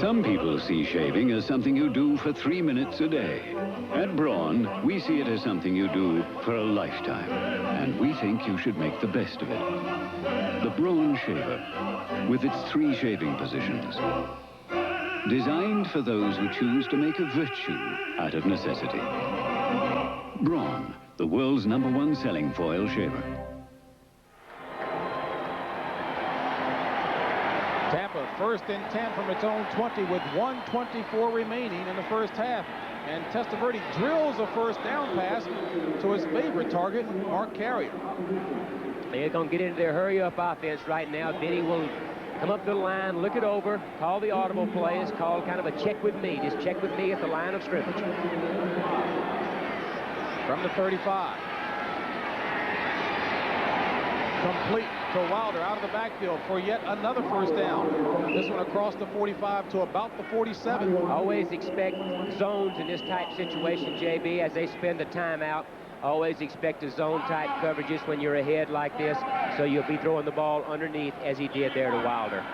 Some people see shaving as something you do for 3 minutes a day. At Braun, we see it as something you do for a lifetime. And we think you should make the best of it. The Braun Shaver, with its 3 shaving positions. Designed for those who choose to make a virtue out of necessity. Braun, the world's #1 selling foil shaver. Tampa first and 10 from its own 20 with 1:24 remaining in the first half. And Testaverde drills a first down pass to his favorite target, Mark Carrier. They're going to get into their hurry-up offense right now. Vinny will come up to the line, look it over, call the audible play. It's called kind of a check with me. Just check with me at the line of scrimmage. From the 35. Complete to Wilder out of the backfield for yet another first down. This one across the 45 to about the 47. Always expect zones in this type situation, JB, as they spend the timeout. Always expect a zone-type coverages when you're ahead like this, so you'll be throwing the ball underneath as he did there to Wilder.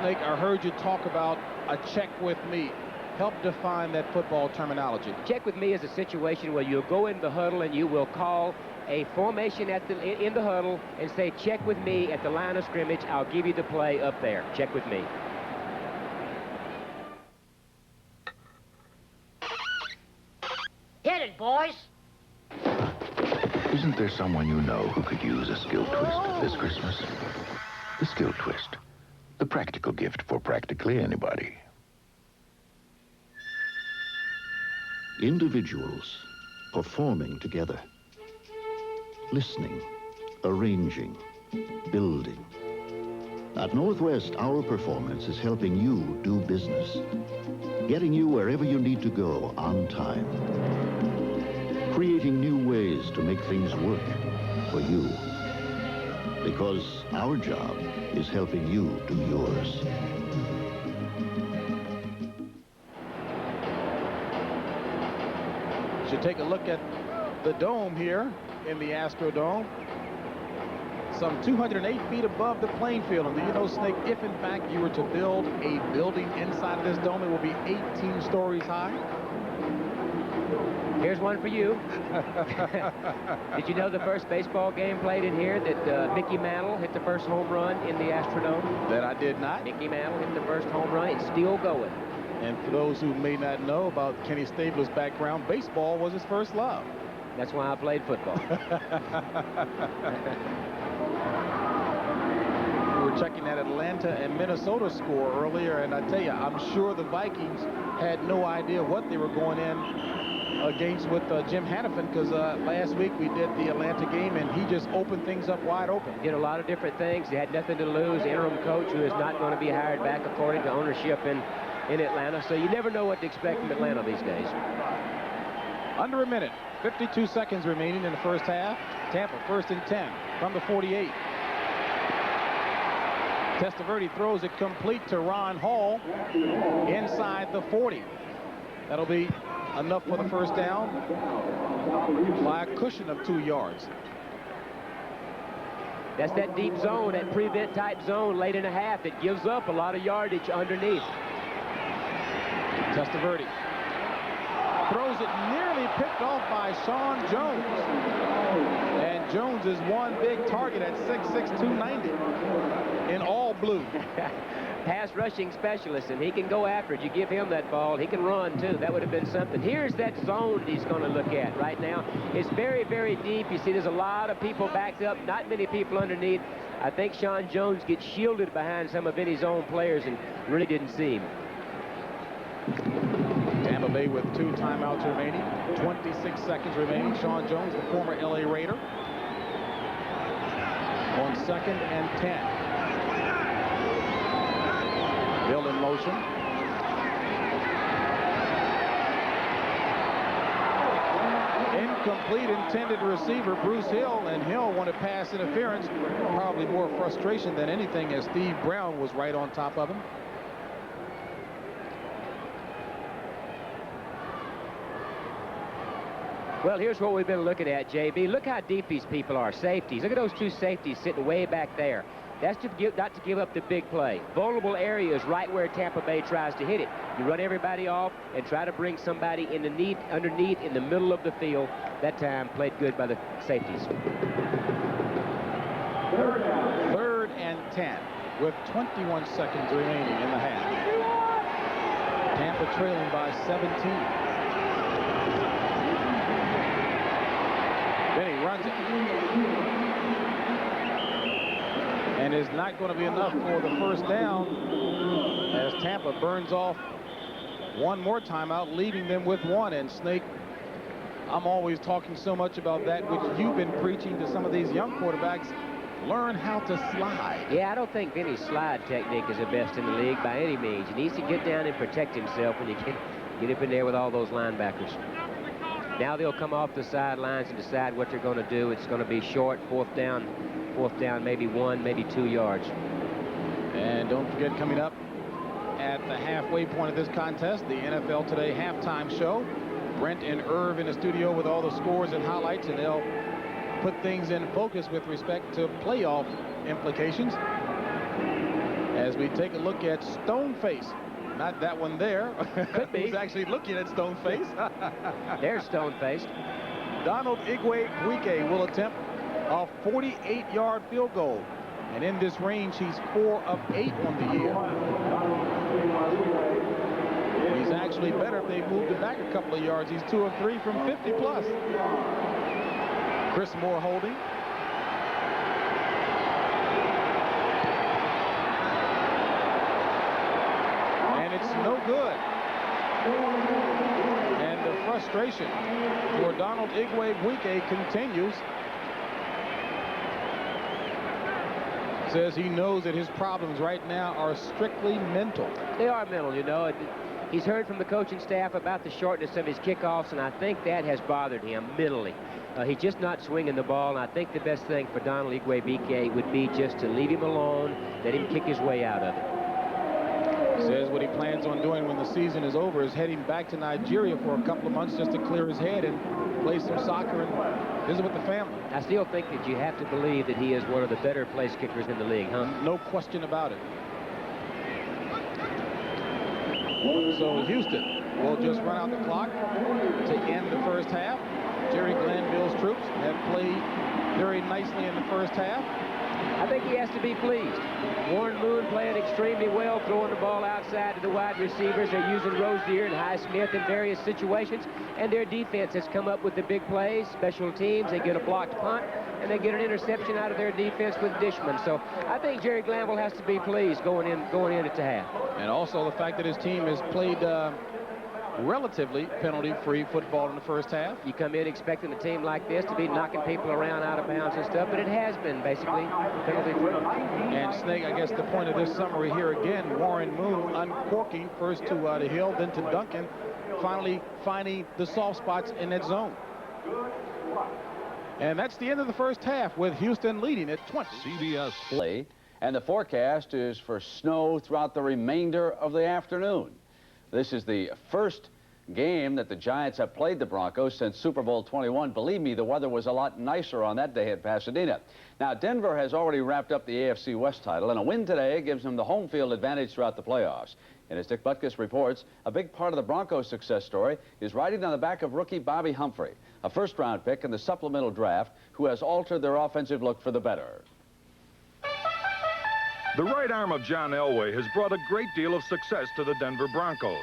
Snake, I heard you talk about a check with me. Help define that football terminology. Check with me is a situation where you'll go in the huddle and you will call a formation in the huddle and say, check with me at the line of scrimmage. I'll give you the play up there. Check with me. Hit it, boys. Isn't there someone you know who could use a skill twist this Christmas? The skill twist. The practical gift for practically anybody. Individuals performing together. Listening, arranging, building. At Northwest, our performance is helping you do business. Getting you wherever you need to go on time. Creating new ways to make things work for you. Because our job is helping you do yours. Should take a look at the dome here in the Astrodome. Some 208 feet above the playing field. And do you know, Snake, if in fact you were to build a building inside of this dome, it will be 18 stories high? Here's one for you. Did you know the first baseball game played in here that Mickey Mantle hit the first home run in the Astrodome? That I did not. Mickey Mantle hit the first home run. It's still going. And for those who may not know about Kenny Stabler's background, baseball was his first love. That's why I played football. We were checking that Atlanta and Minnesota score earlier, and I tell you, I'm sure the Vikings had no idea what they were going in against with Jim Hannafin, because last week we did the Atlanta game, and he just opened things up wide open. Did a lot of different things. He had nothing to lose. Interim coach who is not going to be hired back according to ownership in Atlanta, so you never know what to expect from Atlanta these days. Under a minute, 52 seconds remaining in the first half. Tampa first and 10 from the 48. Testaverde throws it complete to Ron Hall inside the 40. That'll be enough for the first down by a cushion of 2 yards. That's that deep zone, that prevent type zone late in the half that gives up a lot of yardage underneath. Testaverde throws it nearly picked off by Sean Jones. And Jones is one big target at 6'6", 290 in all blue. Pass rushing specialist, and he can go after it. You give him that ball, he can run too. That would have been something. Here's that zone he's going to look at right now. It's very, very deep. You see there's a lot of people backed up, not many people underneath. I think Sean Jones gets shielded behind some of Vinny's own players and really didn't see him. Tampa Bay with 2 timeouts remaining, 26 seconds remaining. Sean Jones, the former LA Raider, on 2nd and 10. Bill in motion. Incomplete, intended receiver Bruce Hill, and Hill wanted pass interference. Probably more frustration than anything, as Steve Brown was right on top of him. Well, here's what we've been looking at, JB. Look how deep these people are. Safeties. Look at those 2 safeties sitting way back there. That's not to give up the big play. Vulnerable areas right where Tampa Bay tries to hit it. You run everybody off and try to bring somebody underneath in the middle of the field. That time played good by the safeties. 3rd and 10 with 21 seconds remaining in the half. Tampa trailing by 17. Then he runs it. And is not going to be enough for the first down, as Tampa burns off one more timeout, leaving them with 1. And Snake, I'm always talking so much about that, which you've been preaching to some of these young quarterbacks. Learn how to slide. Yeah, I don't think Vinny's slide technique is the best in the league by any means. He needs to get down and protect himself when you get up in there with all those linebackers. Now they'll come off the sidelines and decide what they're going to do. It's going to be short, fourth down, maybe 1, maybe 2 yards. And don't forget, coming up at the halfway point of this contest, the NFL Today halftime show. Brent and Irv in the studio with all the scores and highlights, and they'll put things in focus with respect to playoff implications as we take a look at Stoneface. Not that one there. Could be. Who's actually looking at Stoneface. There's Stoneface. Donald Igwe-Buike will attempt a 48-yard field goal. And in this range, he's 4 of 8 on the year. He's actually better if they moved it back a couple of yards. He's 2 of 3 from 50 plus. Chris Moore holding. And it's no good. And the frustration for Donald Igwe-Buike continues. Says he knows that his problems right now are strictly mental. They are mental, you know. He's heard from the coaching staff about the shortness of his kickoffs, and I think that has bothered him mentally. He's just not swinging the ball, and I think the best thing for Donald Igwe-Buike would be just to leave him alone, let him kick his way out of it. Says what he plans on doing when the season is over is heading back to Nigeria for a couple of months just to clear his head and play some soccer and visit with the family. I still think that you have to believe that he is one of the better place kickers in the league, huh? No question about it. So Houston will just run out the clock to end the first half. Jerry Glanville's troops have played very nicely in the first half. I think he has to be pleased. Warren Moon playing extremely well, throwing the ball outside to the wide receivers. They're using Rozier and Highsmith in various situations, and their defense has come up with the big plays. Special teams, they get a blocked punt, and they get an interception out of their defense with Dishman. So I think Jerry Glanville has to be pleased going in at the half. And also the fact that his team has played relatively penalty-free football in the first half. You come in expecting a team like this to be knocking people around out of bounds and stuff, but it has been basically penalty-free. And Snake, I guess the point of this summary here again, Warren Moon uncorking first to Hill, then to Duncan, finally finding the soft spots in that zone. And that's the end of the first half with Houston leading at 20. CBS play, and the forecast is for snow throughout the remainder of the afternoon. This is the first game that the Giants have played the Broncos since Super Bowl 21. Believe me, the weather was a lot nicer on that day at Pasadena. Now, Denver has already wrapped up the AFC West title, and a win today gives them the home field advantage throughout the playoffs. And as Dick Butkus reports, a big part of the Broncos' success story is riding on the back of rookie Bobby Humphrey, a first-round pick in the supplemental draft who has altered their offensive look for the better. The right arm of John Elway has brought a great deal of success to the Denver Broncos.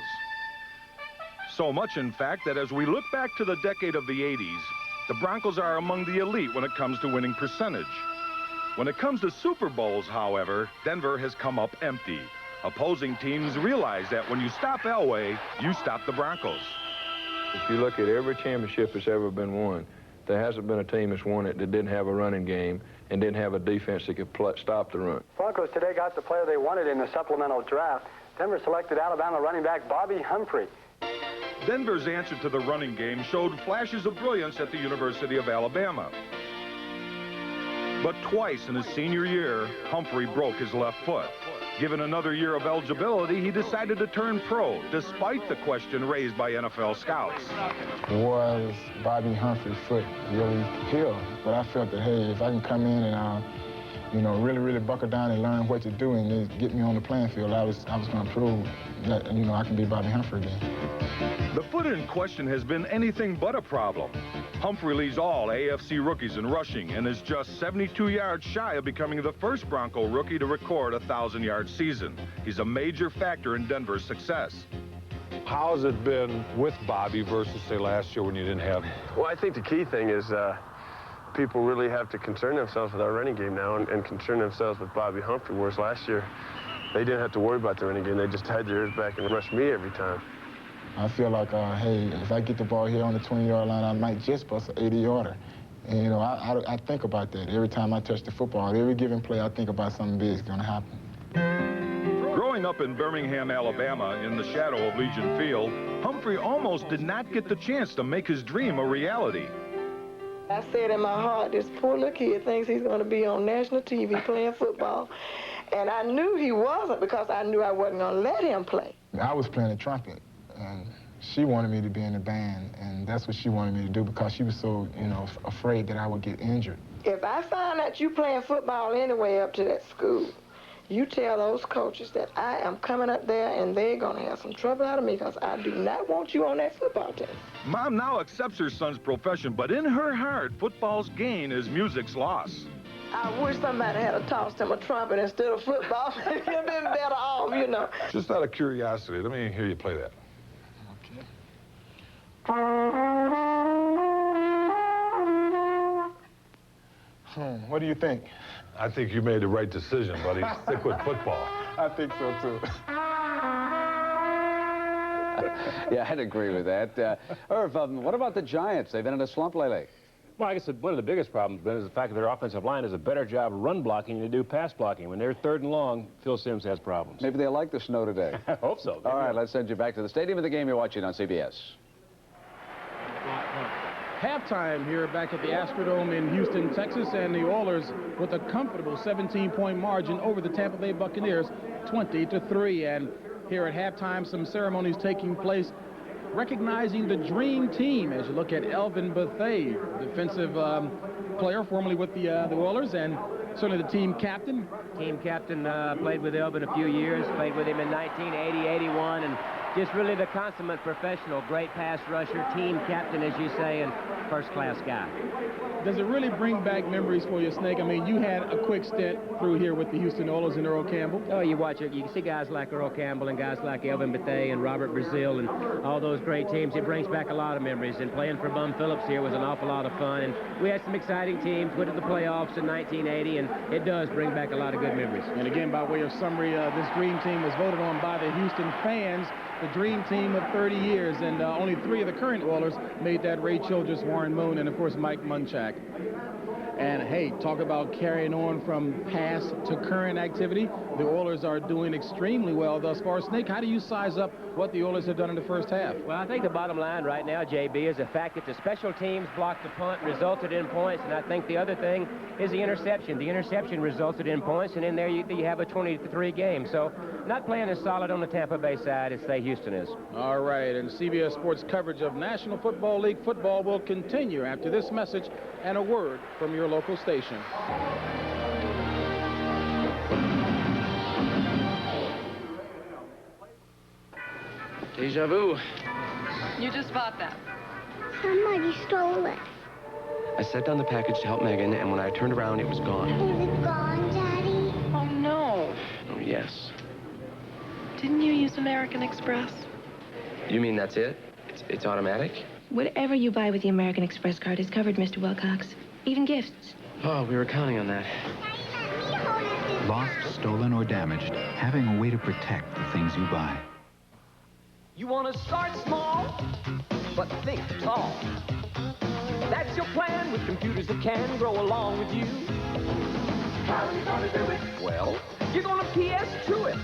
So much, in fact, that as we look back to the decade of the 80s, the Broncos are among the elite when it comes to winning percentage. When it comes to Super Bowls, however, Denver has come up empty. Opposing teams realize that when you stop Elway, you stop the Broncos. If you look at every championship that's ever been won, there hasn't been a team that's won it that didn't have a running game and didn't have a defense that could stop the run. Broncos today got the player they wanted in the supplemental draft. Denver selected Alabama running back Bobby Humphrey. Denver's answer to the running game showed flashes of brilliance at the University of Alabama. But twice in his senior year, Humphrey broke his left foot. Given another year of eligibility, he decided to turn pro, despite the question raised by NFL scouts. Was Bobby Humphrey's foot really healed? But I felt that, hey, if I can come in and, you know, really buckle down and learn what to do and then get me on the playing field, I was going to prove that, you know, I can be Bobby Humphrey again. The foot in question has been anything but a problem. Humphrey leads all AFC rookies in rushing and is just 72 yards shy of becoming the first Bronco rookie to record a 1,000-yard season. He's a major factor in Denver's success. How's it been with Bobby versus, say, last year when you didn't have him? Well, I think the key thing is people really have to concern themselves with our running game now and concern themselves with Bobby Humphrey, whereas last year they didn't have to worry about the running game. They just had their ears back and rushed me every time. I feel like, hey, if I get the ball here on the 20-yard line, I might just bust an 80-yarder. And, you know, I think about that. Every time I touch the football, every given play, I think about something big is going to happen. Growing up in Birmingham, Alabama, in the shadow of Legion Field, Humphrey almost did not get the chance to make his dream a reality. I said in my heart, this poor little kid thinks he's going to be on national TV playing football. And I knew he wasn't because I knew I wasn't going to let him play. I was playing the trumpet, and she wanted me to be in the band, and that's what she wanted me to do because she was so, you know, afraid that I would get injured. If I find out you playing football anyway up to that school, you tell those coaches that I am coming up there and they're going to have some trouble out of me because I do not want you on that football team. Mom now accepts her son's profession, but in her heart, football's gain is music's loss. I wish somebody had tossed him a trumpet instead of football. He'd have been better off, you know. Just out of curiosity, let me hear you play that. What do you think? I think you made the right decision, buddy. Stick with football. I think so, too. Yeah, I'd agree with that. Irv, what about the Giants? They've been in a slump lately. Well, I guess one of the biggest problems is the fact that their offensive line does a better job run blocking than they do pass blocking. When they're third and long, Phil Simms has problems. Maybe they like the snow today. I hope so. All right, let's send you back to the stadium of the game you're watching on CBS. Halftime here back at the Astrodome in Houston, Texas, and the Oilers with a comfortable 17-point margin over the Tampa Bay Buccaneers, 20-3. And here at halftime, some ceremonies taking place recognizing the dream team as you look at Elvin Bethea, defensive player formerly with the Oilers, and certainly the team captain. Team captain played with Elvin a few years, played with him in 1980, 81, and just really the consummate professional, great pass rusher, team captain, as you say, and first-class guy. Does it really bring back memories for you, Snake? I mean, you had a quick stint through here with the Houston Oilers and Earl Campbell. Oh, you watch it. You can see guys like Earl Campbell and guys like Elvin Bethea and Robert Brazil and all those great teams. It brings back a lot of memories. And playing for Bum Phillips here was an awful lot of fun. And we had some exciting teams, went to the playoffs in 1980, and it does bring back a lot of good memories. And again, by way of summary, this dream team was voted on by the Houston fans, the dream team of 30 years, and only 3 of the current Oilers made that: Ray Childress, Warren Moon, and of course Mike Munchak. And hey, talk about carrying on from past to current activity. The Oilers are doing extremely well thus far. Snake, how do you size up what the Oilers have done in the first half? Well, I think the bottom line right now, JB, is the fact that the special teams blocked the punt, resulted in points, and I think the other thing is the interception. The interception resulted in points, and in there you have a 20-3 game. So not playing as solid on the Tampa Bay side as, say, Houston is. All right, and CBS Sports coverage of National Football League football will continue after this message and a word from your local station. Deja vu. You just bought that. Somebody stole it. I set down the package to help Megan, and when I turned around, it was gone. Is it gone, Daddy? Oh, no. Oh, yes. Didn't you use American Express? You mean that's it? It's automatic? Whatever you buy with the American Express card is covered, Mr. Wilcox. Even gifts. Oh, we were counting on that. Daddy, let me hold it. Lost stolen or damaged, having a way to protect the things you buy. You want to start small, but think tall. That's your plan with computers that can grow along with you. How are you going to do it? Well, you're going to PS2 it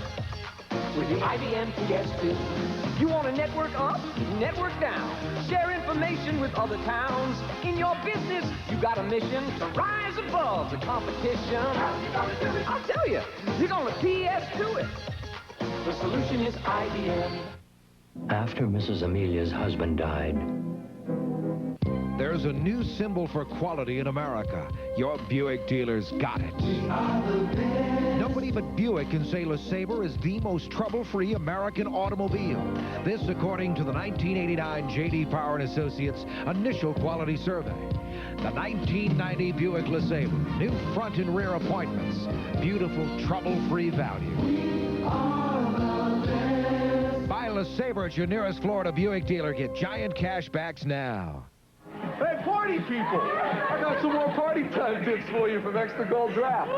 with the IBM PS2. You want to network up, network down, share information with other towns. In your business, you got a mission to rise above the competition. How are you going to do it? I'll tell you, you're going to PS2 it. The solution is IBM. After Mrs. Amelia's husband died, there's a new symbol for quality in America. Your Buick dealers got it. Nobody but Buick can say LeSabre is the most trouble-free American automobile. This according to the 1989 J.D. Power & Associates initial quality survey. The 1990 Buick LeSabre, new front and rear appointments, beautiful trouble-free value. Buy LeSabre at your nearest Florida Buick dealer. Get giant cash backs now. Hey, party people! I got some more party time tips for you from Extra Gold Draft.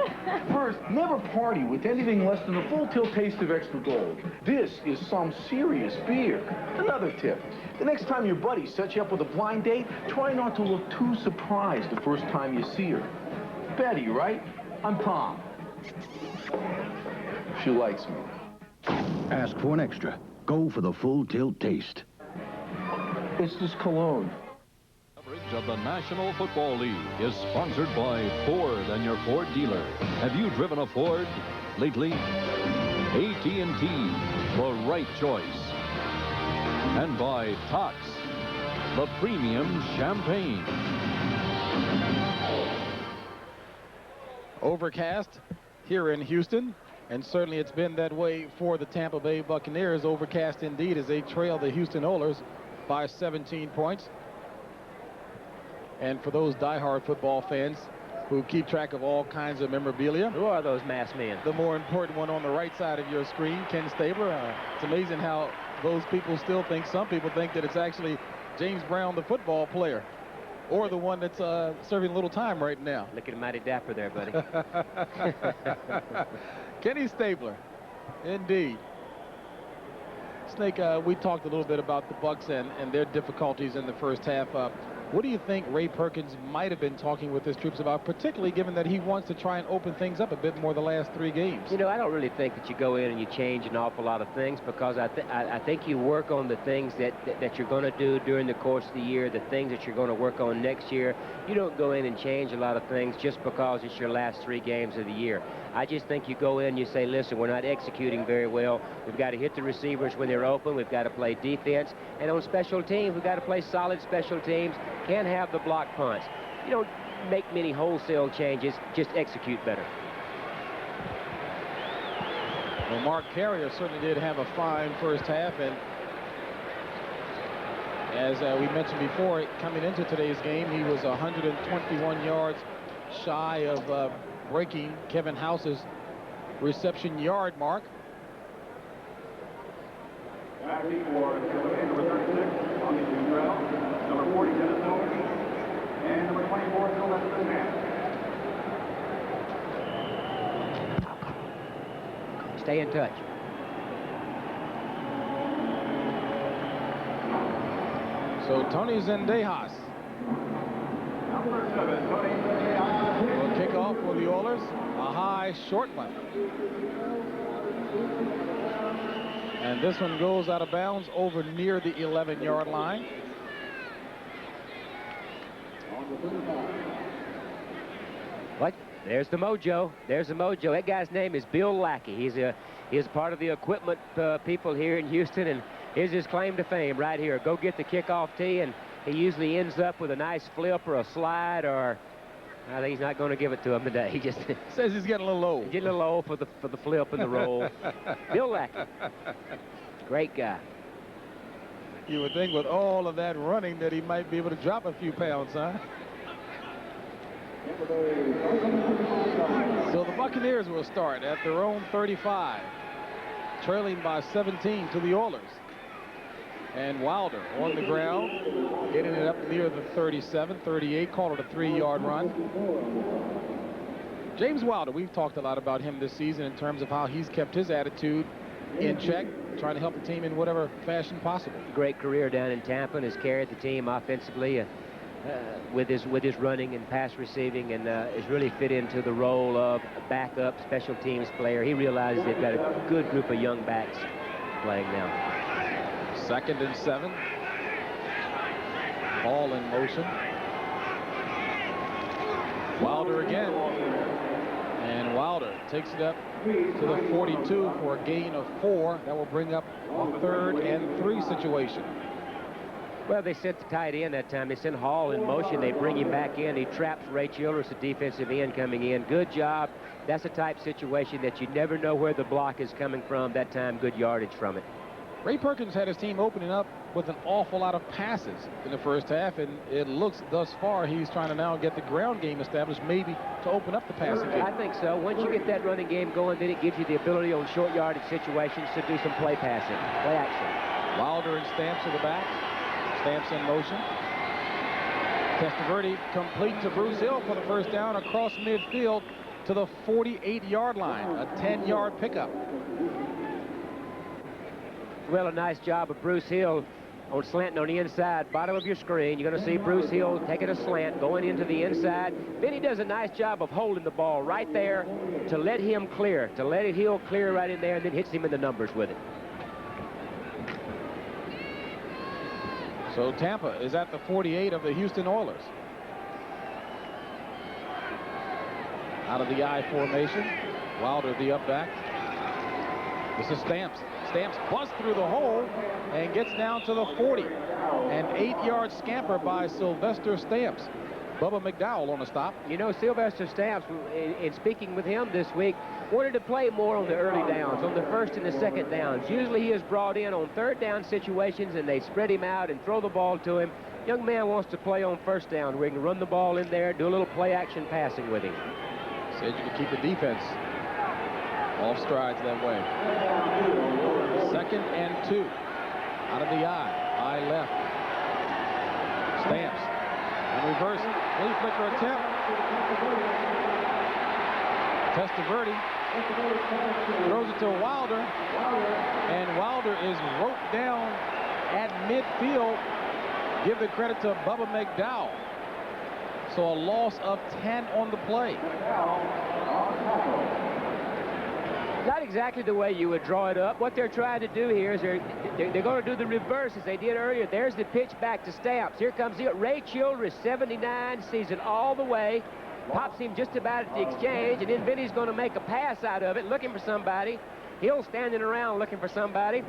First, never party with anything less than a full tilt taste of Extra Gold. This is some serious beer. Another tip, the next time your buddy sets you up with a blind date, try not to look too surprised the first time you see her. Betty, right? I'm Tom. She likes me. Ask for an extra. Go for the full tilt taste. It's this cologne. Of the National Football League is sponsored by Ford and your Ford dealer. Have you driven a Ford lately? AT&T, the right choice. And by Tox, the premium champagne. Overcast here in Houston, and certainly it's been that way for the Tampa Bay Buccaneers. Overcast indeed as they trail the Houston Oilers by 17 points. And for those diehard football fans who keep track of all kinds of memorabilia. Who are those masked men? The more important one on the right side of your screen, Ken Stabler. It's amazing how those people still think, some people think that it's actually James Brown, the football player, or the one that's serving a little time right now. Looking mighty dapper there, buddy. Kenny Stabler, indeed. Snake, we talked a little bit about the Bucs and their difficulties in the first half. What do you think Ray Perkins might have been talking with his troops about, particularly given that he wants to try and open things up a bit more the last 3 games? You know, I don't really think that you go in and you change an awful lot of things, because I think you work on the things that you're going to do during the course of the year, the things that you're going to work on next year. You don't go in and change a lot of things just because it's your last 3 games of the year. I just think you go in and you say, listen, we're not executing very well. We've got to hit the receivers when they're open. We've got to play defense. And on special teams, we've got to play solid special teams. Can't have the block punts. You don't make many wholesale changes. Just execute better. Well, Mark Carrier certainly did have a fine first half. And as we mentioned before, coming into today's game, he was 121 yards shy of breaking Kevin House's reception yard mark. Number 40, Dennis Noakes, and number 24, Sylvester Mann. Stay in touch. So Tony Zendejas will kick off for the Oilers. A high short one. And this one goes out of bounds over near the 11-yard line. What? There's the mojo. There's the mojo. That guy's name is Bill Lackey. He's part of the equipment people here in Houston, and here's his claim to fame right here. Go get the kickoff tee, and he usually ends up with a nice flip or a slide, or I think he's not going to give it to him today. He just says he's getting a little old. Getting a little old for the flip and the roll. Bill Lackey, great guy. You would think with all of that running that he might be able to drop a few pounds, huh? So the Buccaneers will start at their own 35, trailing by 17 to the Oilers. And Wilder on the ground, getting it up near the 37, 38, called it a 3-yard run. James Wilder, we've talked a lot about him this season in terms of how he's kept his attitude in check, trying to help the team in whatever fashion possible. Great career down in Tampa and has carried the team offensively with his running and pass receiving, and has really fit into the role of backup special teams player. He realizes they've got a good group of young backs playing now. 2nd and 7. Ball in motion. Wilder again. And Wilder takes it up to the 42 for a gain of 4. That will bring up a 3rd and 3 situation. Well, they sent the tight end that time. They sent Hall in motion. They bring him back in. He traps Ray Childress, the defensive end, coming in. Good job. That's a type situation that you never know where the block is coming from. That time, good yardage from it. Ray Perkins had his team opening up with an awful lot of passes in the first half, and it looks thus far he's trying to now get the ground game established, maybe to open up the passing game. I think so. Once you get that running game going, then it gives you the ability on short yardage situations to do some play passing, play action. Wilder and Stamps to the back. Stamps in motion. Testaverde complete to Bruce Hill for the first down across midfield to the 48-yard line, a 10-yard pickup. Well, a nice job of Bruce Hill on slanting on the inside, bottom of your screen. You're going to see Bruce Hill taking a slant, going into the inside. Then he does a nice job of holding the ball right there to let him clear, to let Hill clear right in there, and then hits him in the numbers with it. So Tampa is at the 48 of the Houston Oilers. Out of the I formation. Wilder the up back. This is Stamps. Stamps busts through the hole and gets down to the 40. An 8-yard scamper by Sylvester Stamps. Bubba McDowell on the stop. You know, Sylvester Stamps, in speaking with him this week, wanted to play more on the early downs, on the 1st and the 2nd downs. Usually he is brought in on 3rd down situations, and they spread him out and throw the ball to him. Young man wants to play on 1st down where he can run the ball in there, do a little play action passing with him. Said you could keep the defense off strides that way. 2nd and 2. Out of the I left. Stamps. And reverse flea flicker attempt. Testaverde throws it to Wilder. And Wilder is roped down at midfield. Give the credit to Bubba McDowell. So a loss of 10 on the play. Not exactly the way you would draw it up. What they're trying to do here is they're going to do the reverse as they did earlier. There's the pitch back to Stamps. Here comes Ray Childress, 79, sees it all the way, pops him just about at the exchange, and then Vinny's going to make a pass out of it, looking for somebody. Hill standing around looking for somebody.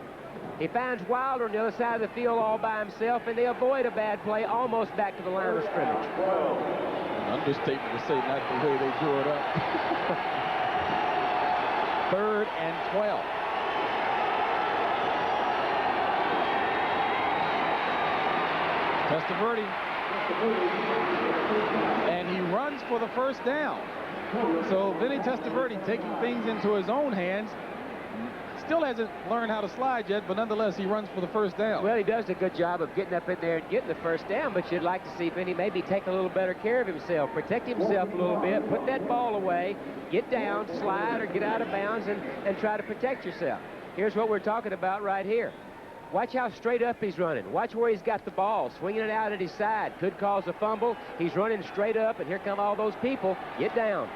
He finds Wilder on the other side of the field all by himself, and they avoid a bad play almost back to the line of scrimmage. An understatement to say not the way they drew it up. 3rd and 12. Testaverde. And he runs for the first down. So Vinny Testaverde taking things into his own hands. Still hasn't learned how to slide yet, but nonetheless, he runs for the first down. Well, he does a good job of getting up in there and getting the first down, but you'd like to see Vinny maybe take a little better care of himself, protect himself a little bit, put that ball away, get down, slide, or get out of bounds, and try to protect yourself. Here's what we're talking about right here. Watch how straight up he's running. Watch where he's got the ball, swinging it out at his side. Could cause a fumble. He's running straight up, and here come all those people. Get down.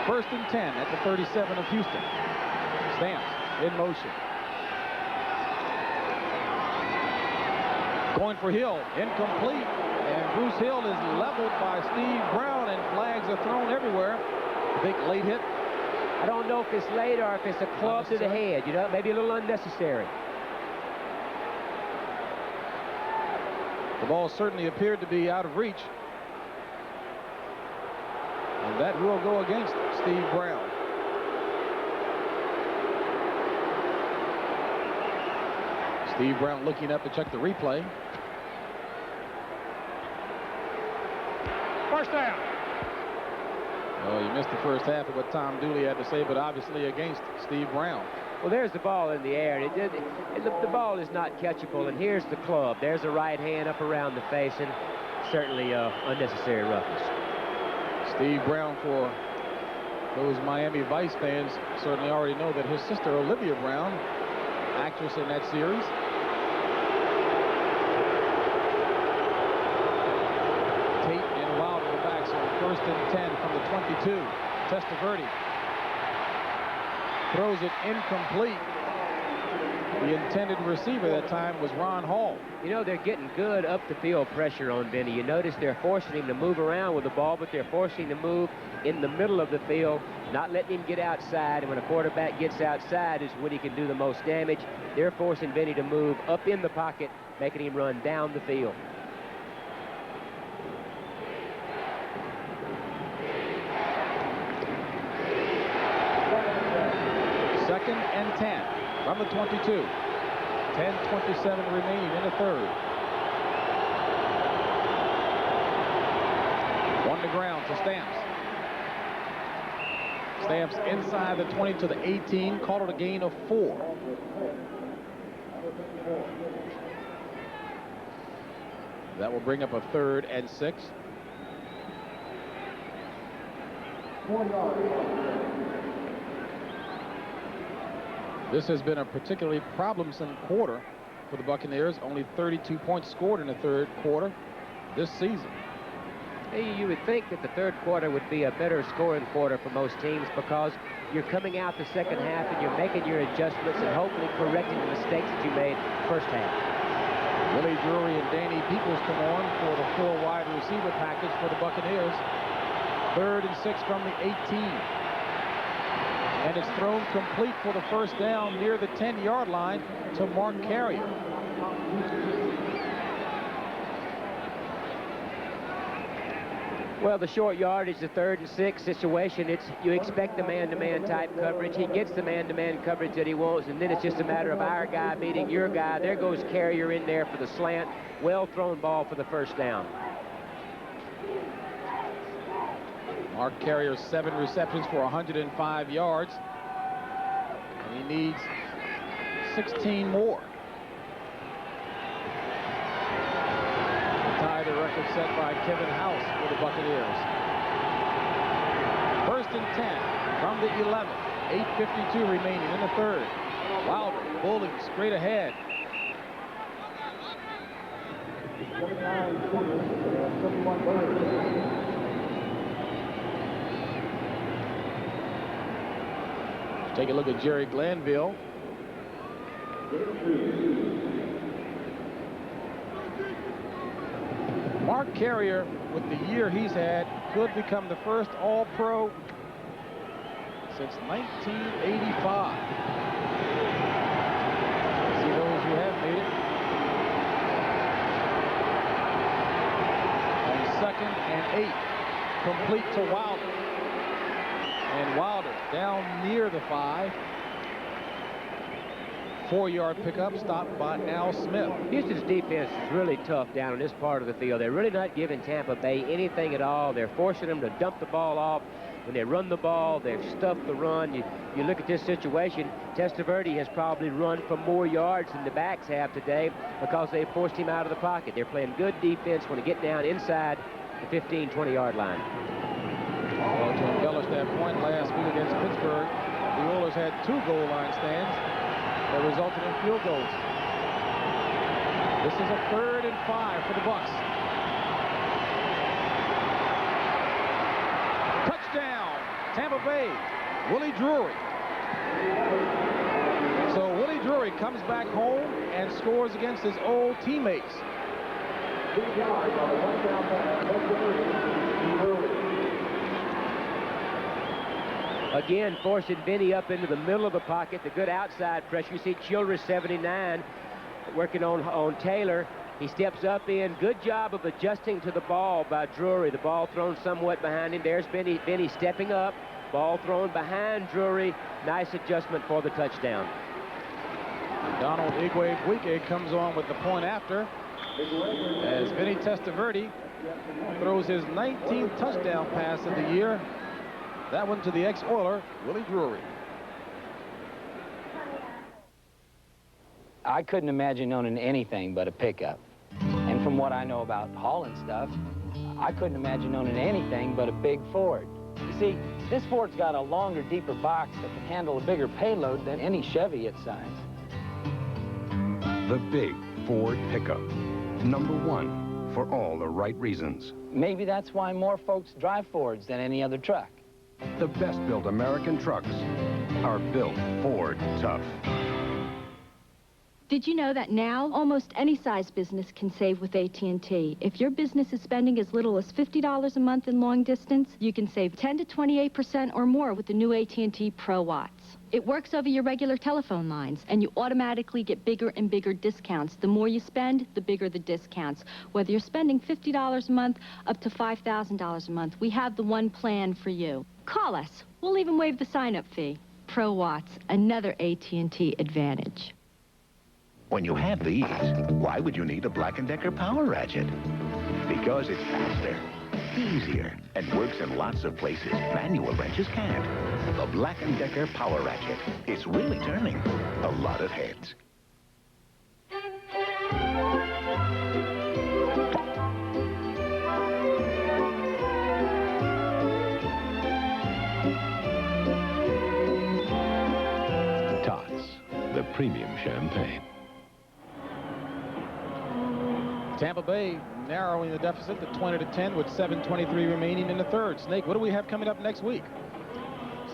1st and 10 at the 37 of Houston. Stamps in motion. Going for Hill, incomplete. And Bruce Hill is leveled by Steve Brown, and flags are thrown everywhere. Big late hit. I don't know if it's late or if it's a club to the head. You know, maybe a little unnecessary. The ball certainly appeared to be out of reach. And that will go against Steve Brown. Steve Brown looking up to check the replay. First down. Well, you missed the first half of what Tom Dooley had to say, but obviously against Steve Brown. Well, there's the ball in the air, and the ball is not catchable, and here's the club. There's a right hand up around the face, and certainly unnecessary roughness. Steve Brown, for those Miami Vice fans, certainly already know that his sister Olivia Brown, actress in that series. Tate and Wilder in the back, so 1st and 10 from the 22. Testaverde throws it incomplete. The intended receiver that time was Ron Hall. You know, they're getting good up the field pressure on Vinny. You notice they're forcing him to move around with the ball, but they're forcing him to move in the middle of the field, not letting him get outside. And when a quarterback gets outside is when he can do the most damage. They're forcing Vinny to move up in the pocket, making him run down the field. Second and 10 from the 22. 10:27 remaining in the third. One to ground to Stamps. Stamps inside the 20 to the 18. Call it a gain of 4. That will bring up a 3rd and 6. 4 yards. This has been a particularly problemsome quarter for the Buccaneers. Only 32 points scored in the third quarter this season. Hey, you would think that the third quarter would be a better scoring quarter for most teams because you're coming out the second half and you're making your adjustments and hopefully correcting the mistakes that you made first half. Willie Drury and Danny Peoples come on for the 4 wide receiver package for the Buccaneers. 3rd and 6 from the 18. And it's thrown complete for the first down near the 10-yard line to Mark Carrier. Well, the short yardage, the 3rd and 6 situation, you expect the man-to-man type coverage. He gets the man-to-man coverage that he wants, and then it's just a matter of our guy meeting your guy. There goes Carrier in there for the slant. Well-thrown ball for the first down. Mark Carrier, 7 receptions for 105 yards. And he needs 16 more to tie the record set by Kevin House for the Buccaneers. 1st and 10 from the 11. 8:52 remaining in the third. Wilder bowling straight ahead. Take a look at Jerry Glanville. Mark Carrier, with the year he's had, could become the first All-Pro since 1985. See those who have made it. On 2nd and 8, complete to Wilder. And Wilder down near the 5. 4-yard pickup, stopped by Al Smith. Houston's defense is really tough down in this part of the field. They're really not giving Tampa Bay anything at all. They're forcing them to dump the ball off. When they run the ball, they've stuffed the run. You look at this situation, Testaverde has probably run for more yards than the backs have today because they forced him out of the pocket. They're playing good defense when they get down inside the 15, 20-yard line. Well, to embellish that point, last week against Pittsburgh, the Oilers had 2 goal line stands that resulted in field goals. This is a 3rd and 5 for the Bucs. Touchdown, Tampa Bay, Willie Drury. So Willie Drury comes back home and scores against his old teammates. Again, forcing Vinny up into the middle of the pocket. The good outside pressure. You see Childress, 79, working on Taylor. He steps up in. Good job of adjusting to the ball by Drury. The ball thrown somewhat behind him. There's Vinny. Vinny stepping up. Ball thrown behind Drury. Nice adjustment for the touchdown. Donald Igwe-Buike comes on with the point after as Vinny Testaverde throws his 19th touchdown pass of the year. That one to the ex-Oiler, Willie Drury. I couldn't imagine owning anything but a pickup. And from what I know about hauling stuff, I couldn't imagine owning anything but a big Ford. You see, this Ford's got a longer, deeper box that can handle a bigger payload than any Chevy its size. The big Ford pickup. #1 for all the right reasons. Maybe that's why more folks drive Fords than any other truck. The best-built American trucks are built Ford tough. Did you know that now almost any size business can save with AT&T? If your business is spending as little as $50 a month in long distance, you can save 10 to 28% or more with the new AT&T Pro Watts. It works over your regular telephone lines, and you automatically get bigger and bigger discounts. The more you spend, the bigger the discounts. Whether you're spending $50 a month up to $5,000 a month, we have the one plan for you. Call us. We'll even waive the sign-up fee. Pro Watts, another AT&T advantage. When you have these, why would you need a Black & Decker Power Ratchet? Because it's faster, easier, and works in lots of places manual wrenches can't. The Black & Decker Power Ratchet is really turning a lot of heads. Tots, the premium champagne. Tampa Bay narrowing the deficit to 20-10 with 7:23 remaining in the third. Snake, what do we have coming up next week?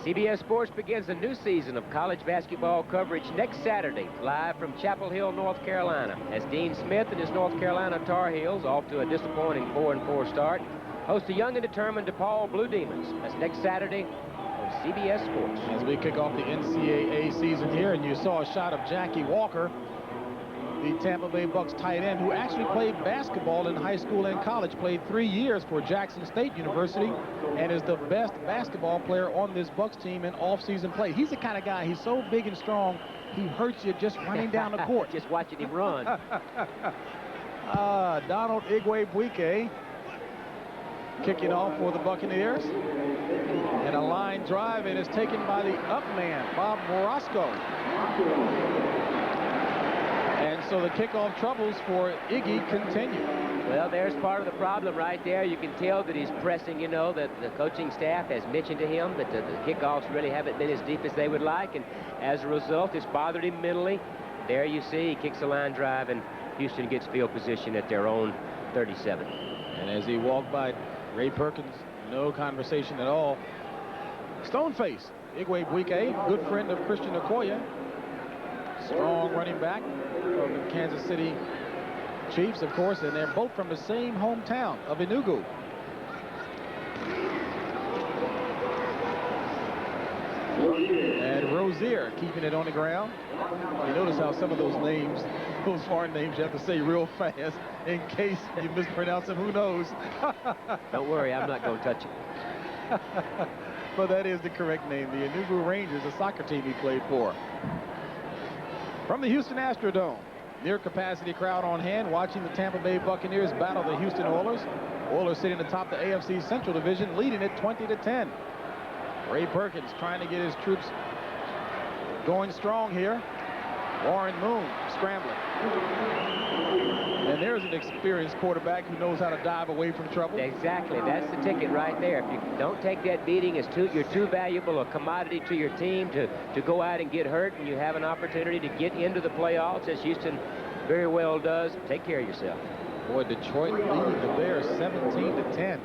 CBS Sports begins a new season of college basketball coverage next Saturday, live from Chapel Hill, North Carolina, as Dean Smith and his North Carolina Tar Heels, off to a disappointing 4-4 start, host the young and determined DePaul Blue Demons. That's next Saturday on CBS Sports. As we kick off the NCAA season here, and you saw a shot of Jackie Walker, the Tampa Bay Bucks tight end, who actually played basketball in high school and college, played 3 years for Jackson State University, and is the best basketball player on this Bucks team in off-season play. He's the kind of guy, he's so big and strong, he hurts you just running down the court. Just watching him run. Donald Igwe-Buike kicking off for the Buccaneers. And a line drive, and is taken by the up man, Bob Morosco. And so the kickoff troubles for Iggy continue. Well, there's part of the problem right there. You can tell that he's pressing, you know, that the coaching staff has mentioned to him that the kickoffs really haven't been as deep as they would like, and as a result, it's bothered him mentally. There you see, he kicks a line drive, and Houston gets field position at their own 37. And as he walked by Ray Perkins, no conversation at all. Stoneface, Igwe-Buike, good friend of Christian Okoye. Strong running back from the Kansas City Chiefs, of course, and they're both from the same hometown of Enugu. And Rozier keeping it on the ground. You notice how some of those names, those foreign names, you have to say real fast in case you mispronounce them. Who knows? Don't worry, I'm not going to touch it. But that is the correct name. The Enugu Rangers, a soccer team he played for. From the Houston Astrodome, near capacity crowd on hand watching the Tampa Bay Buccaneers battle the Houston Oilers. Oilers sitting atop the AFC Central Division, leading it 20-10. Ray Perkins trying to get his troops going strong here. Warren Moon scrambling. And there's an experienced quarterback who knows how to dive away from trouble. Exactly. That's the ticket right there. If you don't take that beating, you're too valuable a commodity to your team to go out and get hurt, and you have an opportunity to get into the playoffs, as Houston very well does. Take care of yourself. Boy, Detroit leading the Bears 17-10.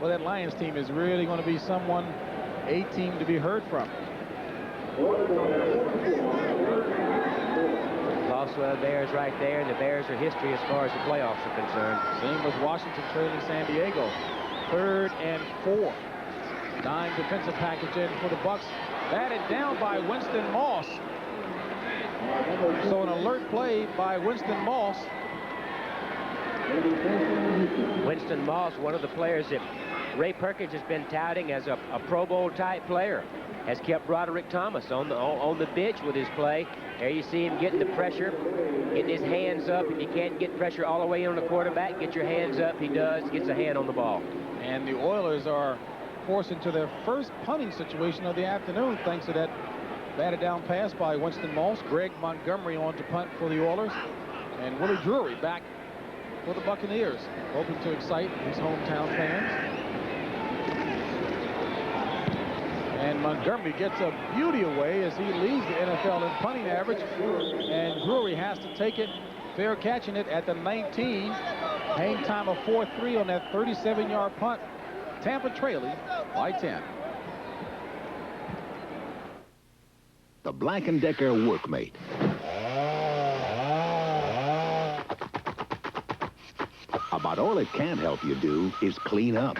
Well, that Lions team is really going to be a team to be heard from. Well, the Bears right there, and the Bears are history as far as the playoffs are concerned. Same with Washington trailing San Diego. 3rd and 4. Dime defensive package in for the Bucks. Batted down by Winston Moss. So an alert play by Winston Moss. Winston Moss, one of the players that Ray Perkins has been touting as a Pro Bowl type player, has kept Broderick Thomas on the bench with his play. There you see him getting the pressure, getting his hands up. If you can't get pressure all the way on the quarterback, get your hands up. He does, gets a hand on the ball. And the Oilers are forced into their first punting situation of the afternoon thanks to that batted down pass by Winston Moss. Greg Montgomery on to punt for the Oilers. And Willie Drury back for the Buccaneers, hoping to excite his hometown fans. And Montgomery gets a beauty away as he leads the NFL in punting average. And Drury has to take it, fair catching it at the 19. Hang time of 4-3 on that 37-yard punt. Tampa trailing by 10. The Black & Decker Workmate. About all it can help you do is clean up.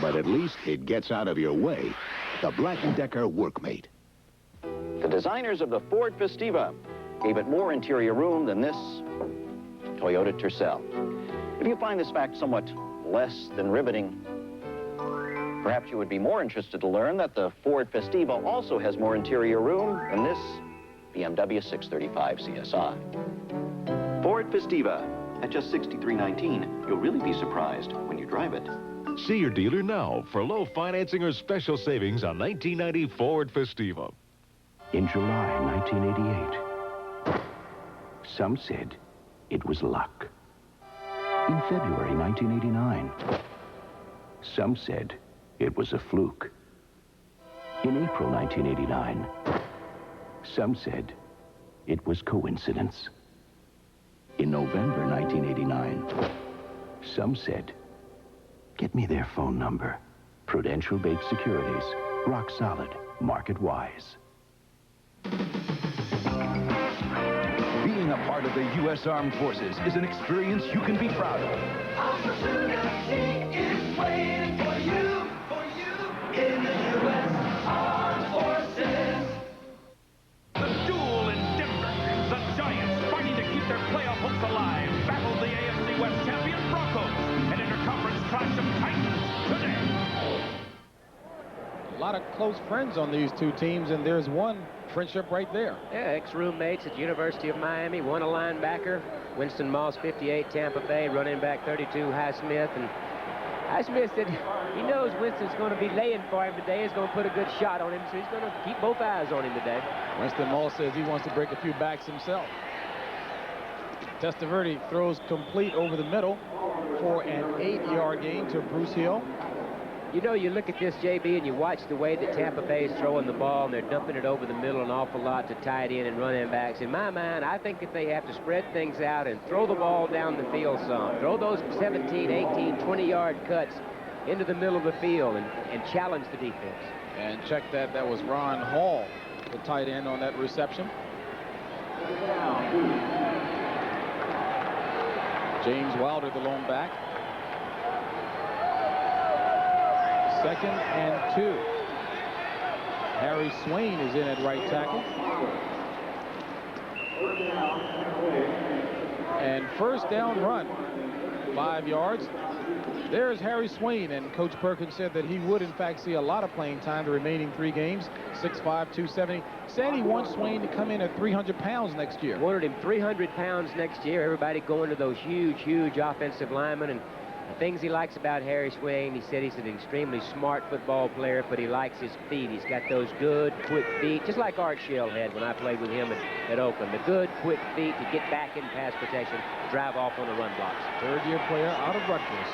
But at least it gets out of your way. The Black & Decker Workmate. The designers of the Ford Festiva gave it more interior room than this Toyota Tercel. If you find this fact somewhat less than riveting, perhaps you would be more interested to learn that the Ford Festiva also has more interior room than this BMW 635 CSI. Ford Festiva. At just $63.19, you'll really be surprised when you drive it. See your dealer now for low financing or special savings on 1990 Ford Festiva. In July 1988, some said it was luck. In February 1989, some said it was a fluke. In April 1989, some said it was coincidence. In November 1989, some said, get me their phone number. Prudential-based securities, rock solid, market-wise. Being a part of the U.S. Armed Forces is an experience you can be proud of. Opportunity is waiting for you in the U.S. Armed Forces. The duel in Denver. The Giants, fighting to keep their playoff hopes alive, battled the AFC West champion Broncos. An interconference clash of titans today. A lot of close friends on these two teams, and there's one friendship right there. Yeah, ex-roommates at University of Miami. One a linebacker, Winston Moss, 58, Tampa Bay, running back 32, Highsmith. And Highsmith said he knows Winston's going to be laying for him today. He's going to put a good shot on him, so he's going to keep both eyes on him today. Winston Moss says he wants to break a few backs himself. Testaverde throws complete over the middle for an 8-yard gain to Bruce Hill. You know, you look at this, JB, and you watch the way that Tampa Bay is throwing the ball, and they're dumping it over the middle an awful lot to tight end and running backs. In my mind, I think if they have to spread things out and throw the ball down the field some, throw those 17, 18, 20-yard cuts into the middle of the field and challenge the defense. And check that. That was Ron Hall, the tight end, on that reception. James Wilder, the lone back. 2nd and 2. Harry Swain is in at right tackle. And first down run, 5 yards. There's Harry Swain, and Coach Perkins said that he would, in fact, see a lot of playing time the remaining 3 games. 6'5", 270. Said he wants Swain to come in at 300 pounds next year. Wanted him 300 pounds next year. Everybody going to those huge offensive linemen. And the things he likes about Harry Swain, he said he's an extremely smart football player, but he likes his feet. He's got those good, quick feet, just like Art Shell had when I played with him at Oakland. The good, quick feet to get back in pass protection, drive off on the run blocks. 3rd-year player out of Rutgers.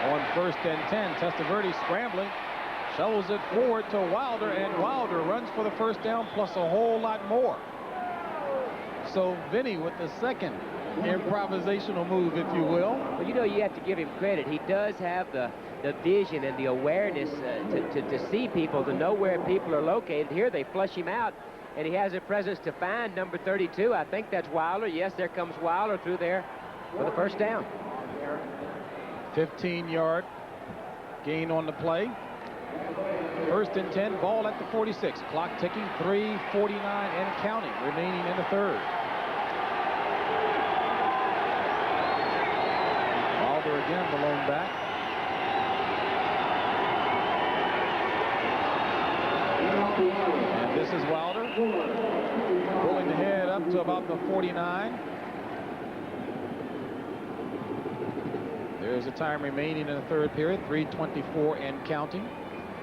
On 1st and 10, Testaverde scrambling, shovels it forward to Wilder, and Wilder runs for the first down plus a whole lot more. So Vinny with the second improvisational move, if you will. Well, you know, you have to give him credit. He does have the vision and the awareness to see people, to know where people are located. Here they flush him out, and he has a presence to find number 32. I think that's Wilder. Yes, there comes Wilder through there for the first down. 15-yard gain on the play. 1st and 10, ball at the 46. Clock ticking, 3:49 and counting remaining in the 3rd. Wilder again, the lone back. And this is Wilder pulling the head up to about the 49. There's a time remaining in the 3rd period, 3:24 and counting.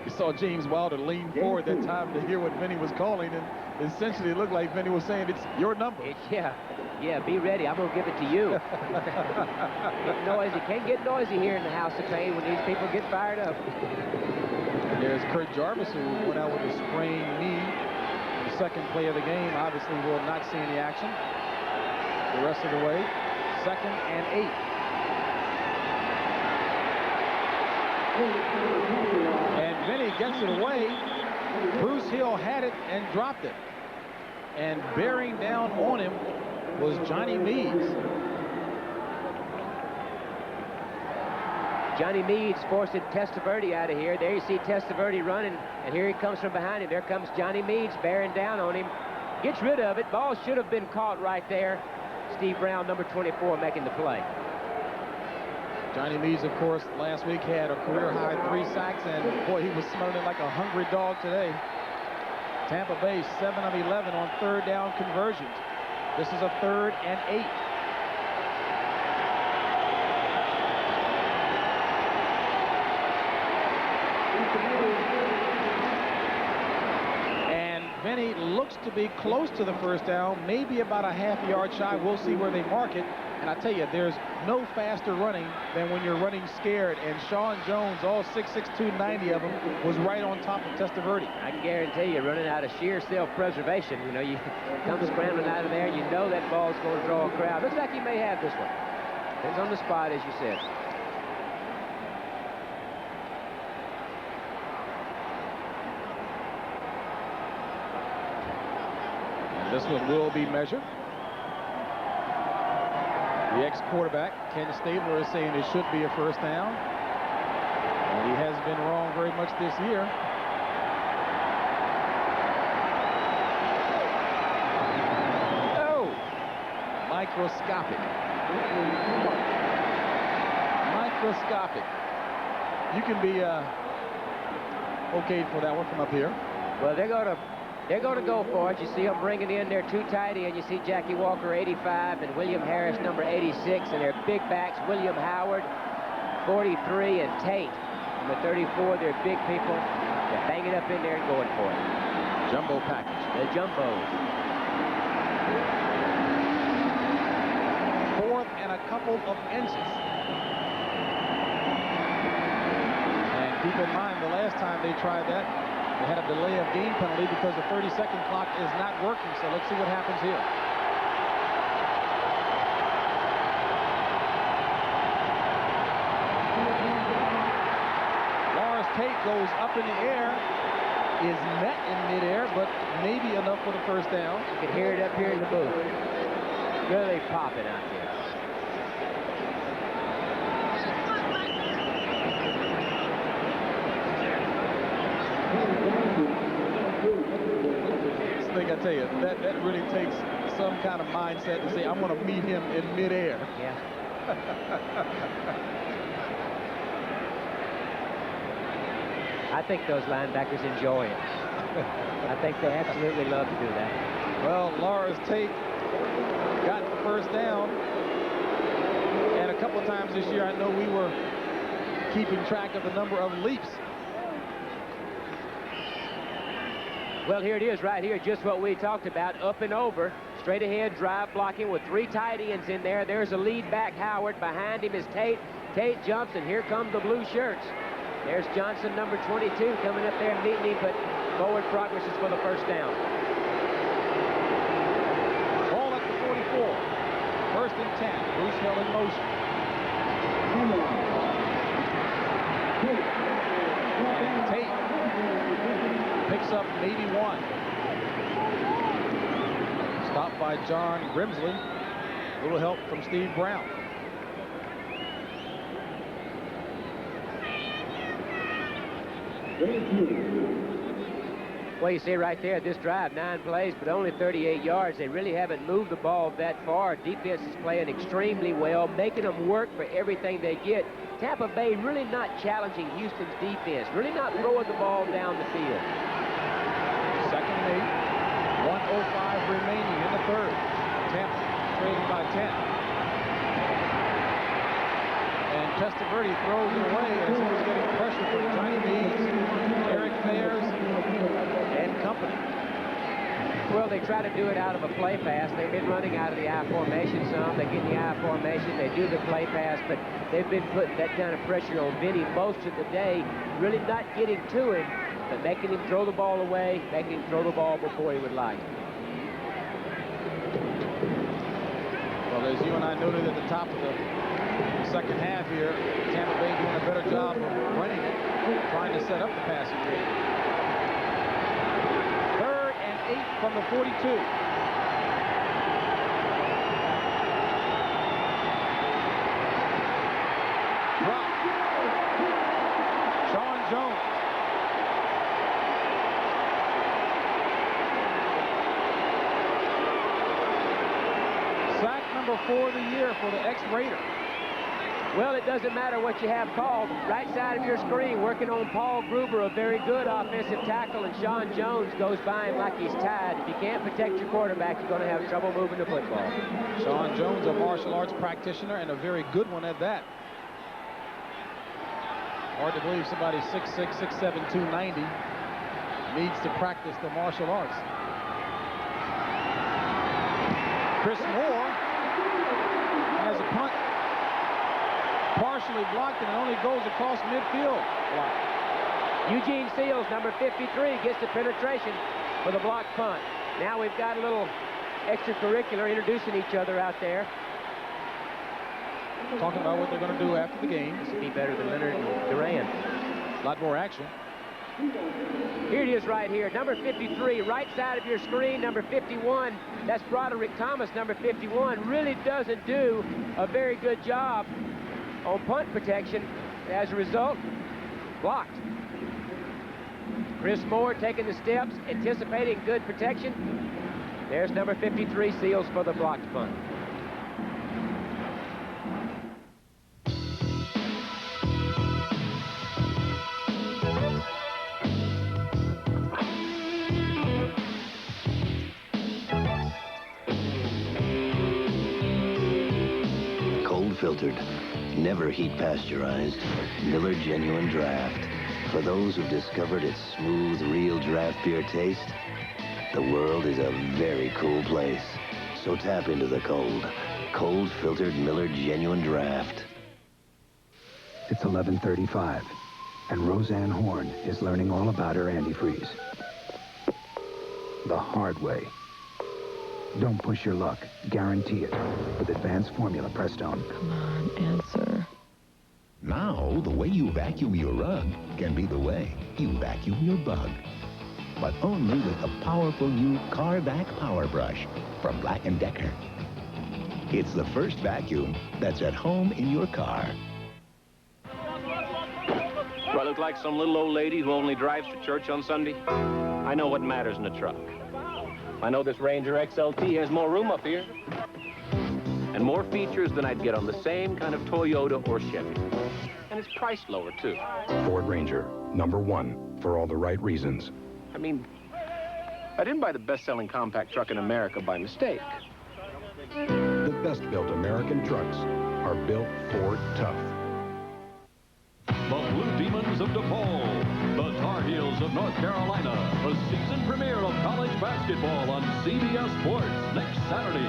You saw James Wilder lean forward that time to hear what Vinny was calling, and essentially it looked like Vinny was saying, it's your number. Yeah, Yeah, be ready. I'm going to give it to you. Get noisy. Can't get noisy here in the House of Pain when these people get fired up. And there's Kurt Jarvis, who went out with a sprained knee. The second play of the game, obviously will not see any action the rest of the way. 2nd and 8. And Vinny gets it away. Bruce Hill had it and dropped it. And bearing down on him was Johnny Meads. Johnny Meads forced Testaverde out of here. There you see Testaverde running, and here he comes from behind him. There comes Johnny Meads bearing down on him. Gets rid of it. Ball should have been caught right there. Steve Brown, number 24, making the play. Johnny Meads, of course, last week had a career-high 3 sacks, and boy, he was smelling like a hungry dog today. Tampa Bay 7 of 11 on 3rd down conversions. This is a 3rd and 8. And Vinny looks to be close to the first down, maybe about a half-yard shy. We'll see where they mark it. And I tell you, there's no faster running than when you're running scared. And Sean Jones, all 6'6", 290 of them, was right on top of Testaverde. I can guarantee you, running out of sheer self-preservation, you know, you come scrambling out of there, and you know that ball's going to draw a crowd. Looks like he may have this one. Depends on the spot, as you said. And this one will be measured. The ex-quarterback, Ken Stabler, is saying it should be a first down. And he has been wrong very much this year. Oh! Microscopic. Microscopic. You can be okayed for that one from up here. Well, they're going to go for it. You see them bringing in their 2 tight ends. You see Jackie Walker, 85, and William Harris, number 86, and their big backs, William Howard, 43, and Tate, number 34. They're big people. They're banging up in there and going for it. Jumbo package. The jumbos. 4th and a couple of inches. And keep in mind, the last time they tried that, they had a delay of game penalty because the 30-second clock is not working. So let's see what happens here. Lawrence Tate goes up in the air, is met in midair, but maybe enough for the first down. You can hear it up here in the booth. Really popping out there. I tell you, that really takes some kind of mindset to say, I'm going to meet him in midair. Yeah. I think those linebackers enjoy it. I think they absolutely love to do that. Well, Lawrence Tate got the first down. And a couple of times this year, I know we were keeping track of the number of leaps. Well, here it is right here, just what we talked about, up and over, straight ahead drive blocking with 3 tight ends in there. There's a lead back, Howard. Behind him is Tate. Tate jumps, and here come the blue shirts. There's Johnson, number 22, coming up there and meeting him, but forward progress is for the first down. Ball at the 44. 1st and 10. Bruce Hill in motion. And Tate picks up maybe 1. Stopped by John Grimsley. A little help from Steve Brown. Well, you see right there, this drive, 9 plays, but only 38 yards. They really haven't moved the ball that far. Defense is playing extremely well, making them work for everything they get. Tampa Bay really not challenging Houston's defense, really not throwing the ball down the field. 2nd and 8. 1:05 remaining in the 3rd. Tampa trailing by 10. And Testaverde throws it away as he was getting pressure from Johnny Meads, Eric Fairs, and company. Well, they try to do it out of a play pass. They've been running out of the I formation some. They get in the I formation. They do the play pass, but they've been putting that kind of pressure on Vinny most of the day, really not getting to him, but making him throw the ball away, making him throw the ball before he would like. Well, as you and I noted at the top of the second half here, Tampa Bay doing a better job of running it, trying to set up the passing game. 3rd and 8 from the 42. Drop. Sean Jones. Sack number 4 of the year for the ex-Raider. Well, it doesn't matter what you have called. Right side of your screen, working on Paul Gruber, a very good offensive tackle, and Sean Jones goes by him like he's tied. If you can't protect your quarterback, you're going to have trouble moving the football. Sean Jones, a martial arts practitioner, and a very good one at that. Hard to believe somebody 6'6", 6'7", 290 needs to practice the martial arts. Chris Moore has a punt partially blocked, and it only goes across midfield. Eugene Seals, number 53, gets the penetration for the blocked punt. Now we've got a little extracurricular introducing each other out there. Talking about what they're going to do after the game. This would be better than Leonard and Duran. A lot more action. Here it is right here. Number 53, right side of your screen, number 51. That's Broderick Thomas, number 51. Really doesn't do a very good job on punt protection. As a result, blocked. Chris Moore taking the steps, anticipating good protection. There's number 53, Seals, for the blocked punt. Filtered, never heat pasteurized, Miller Genuine Draft. For those who've discovered its smooth, real draft beer taste, the world is a very cool place. So tap into the cold. Cold filtered Miller Genuine Draft. It's 11:35, and Roseanne Horn is learning all about her antifreeze. The hard way. Don't push your luck. Guarantee it with advanced formula Prestone. Come on, answer. Now, the way you vacuum your rug can be the way you vacuum your bug. But only with the powerful new Car Vac Power Brush from Black & Decker. It's the first vacuum that's at home in your car. Do I look like some little old lady who only drives to church on Sunday? I know what matters in a truck. I know this Ranger XLT has more room up here. And more features than I'd get on the same kind of Toyota or Chevy. And it's priced lower, too. Ford Ranger, #1 for all the right reasons. I mean, I didn't buy the best-selling compact truck in America by mistake. The best-built American trucks are built Ford tough. The Blue Demons of DePaul, the Tar Heels of North Carolina, the season premiere of college basketball on CBS Sports next Saturday.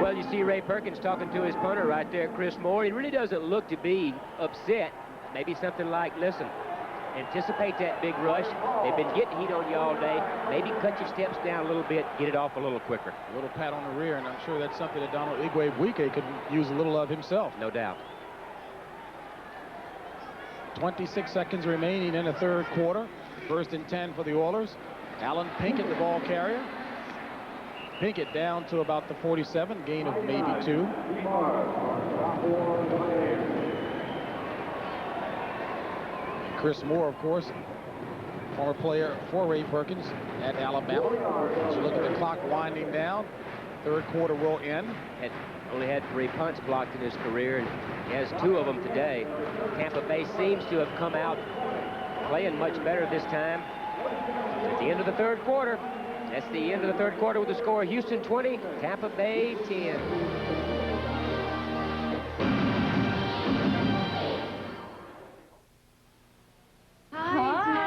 Well, you see Ray Perkins talking to his punter right there, Chris Moore. He really doesn't look to be upset. Maybe something like, listen, anticipate that big rush. They've been getting heat on you all day. Maybe cut your steps down a little bit, get it off a little quicker. A little pat on the rear, and I'm sure that's something that Donald Igwebuike could use a little of himself. No doubt. 26 seconds remaining in the third quarter. 1st and 10 for the Oilers. Alan Pinkett, the ball carrier. Pinkett down to about the 47, gain of maybe 2. Chris Moore, of course, former player for Ray Perkins at Alabama. So look at the clock winding down. Third quarter will end. Only had 3 punts blocked in his career, and he has 2 of them today. Tampa Bay seems to have come out playing much better this time. At the end of the third quarter. That's the end of the third quarter with the score: Houston 20, Tampa Bay 10. Hi,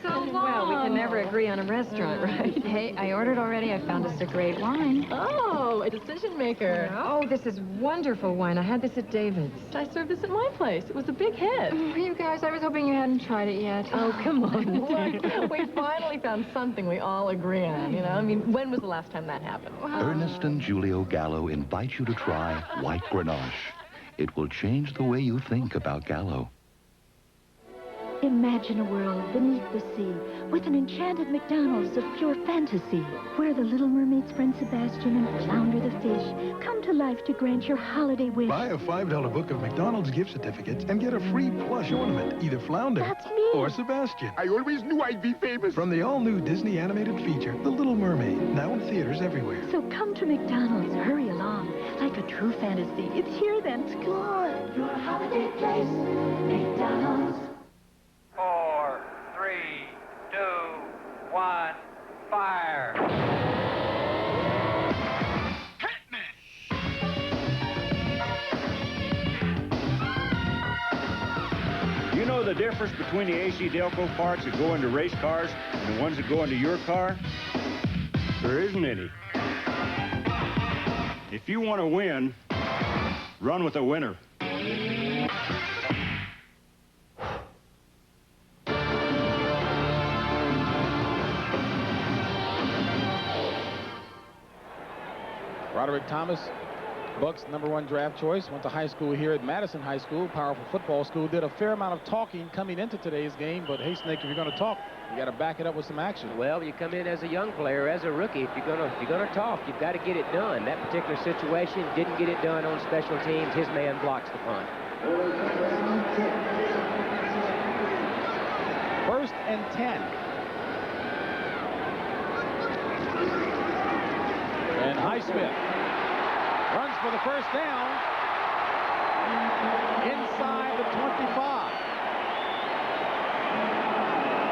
so long. Well, we can never agree on a restaurant, right? Hey, I ordered already. I found us a great wine. Oh, a decision maker. Oh, this is wonderful wine. I had this at David's. I served this at my place. It was a big hit. You guys, I was hoping you hadn't tried it yet. Oh, come on. Look, we finally found something we all agree on, you know? I mean, when was the last time that happened? Ernest and Julio Gallo invite you to try White Grenache. It will change the way you think about Gallo. Imagine a world beneath the sea with an enchanted McDonald's of pure fantasy, where the Little Mermaid's friend Sebastian and Flounder the fish come to life to grant your holiday wish. Buy a $5 book of McDonald's gift certificates and get a free plush ornament, either Flounder or Sebastian. I always knew I'd be famous. From the all-new Disney animated feature, The Little Mermaid, now in theaters everywhere. So come to McDonald's, hurry along. Like a true fantasy, it's here then, score. Your holiday place, McDonald's. 4, 3, 2, 1, fire! You know the difference between the AC Delco parts that go into race cars and the ones that go into your car? There isn't any. If you want to win, run with a winner. Roderick Thomas, Bucks #1 draft choice, went to high school here at Madison High School, powerful football school. Did a fair amount of talking coming into today's game, but hey, Snake, if you're going to talk, you got to back it up with some action. Well, you come in as a young player, as a rookie. If you're gonna talk, you've got to get it done. That particular situation didn't get it done on special teams. His man blocks the punt. 1st and 10. And Highsmith runs for the first down inside the 25.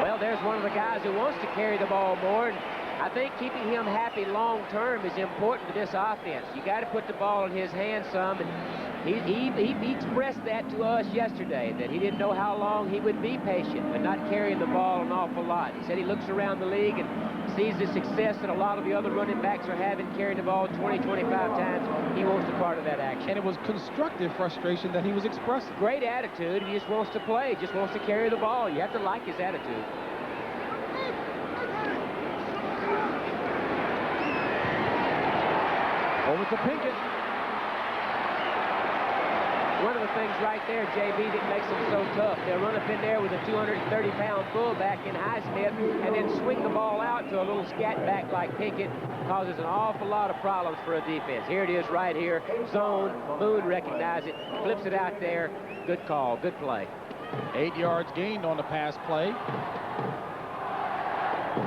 Well, there's one of the guys who wants to carry the ball more. And I think keeping him happy long term is important to this offense. You got to put the ball in his hands some. And he expressed that to us yesterday, that he didn't know how long he would be patient but not carrying the ball an awful lot. He said he looks around the league and sees the success that a lot of the other running backs are having, carrying the ball 20, 25 times. He wants to be part of that action. And it was constructive frustration that he was expressing. Great attitude. He just wants to play, just wants to carry the ball. You have to like his attitude. Over to Pinkett. One of the things right there, JB, that makes them so tough. They'll run up in there with a 230-pound fullback in Highsmith and then swing the ball out to a little scat back like Pinkett. Causes an awful lot of problems for a defense. Here it is right here. Zone. Boone recognizes it. Flips it out there. Good call. Good play. 8 yards gained on the pass play.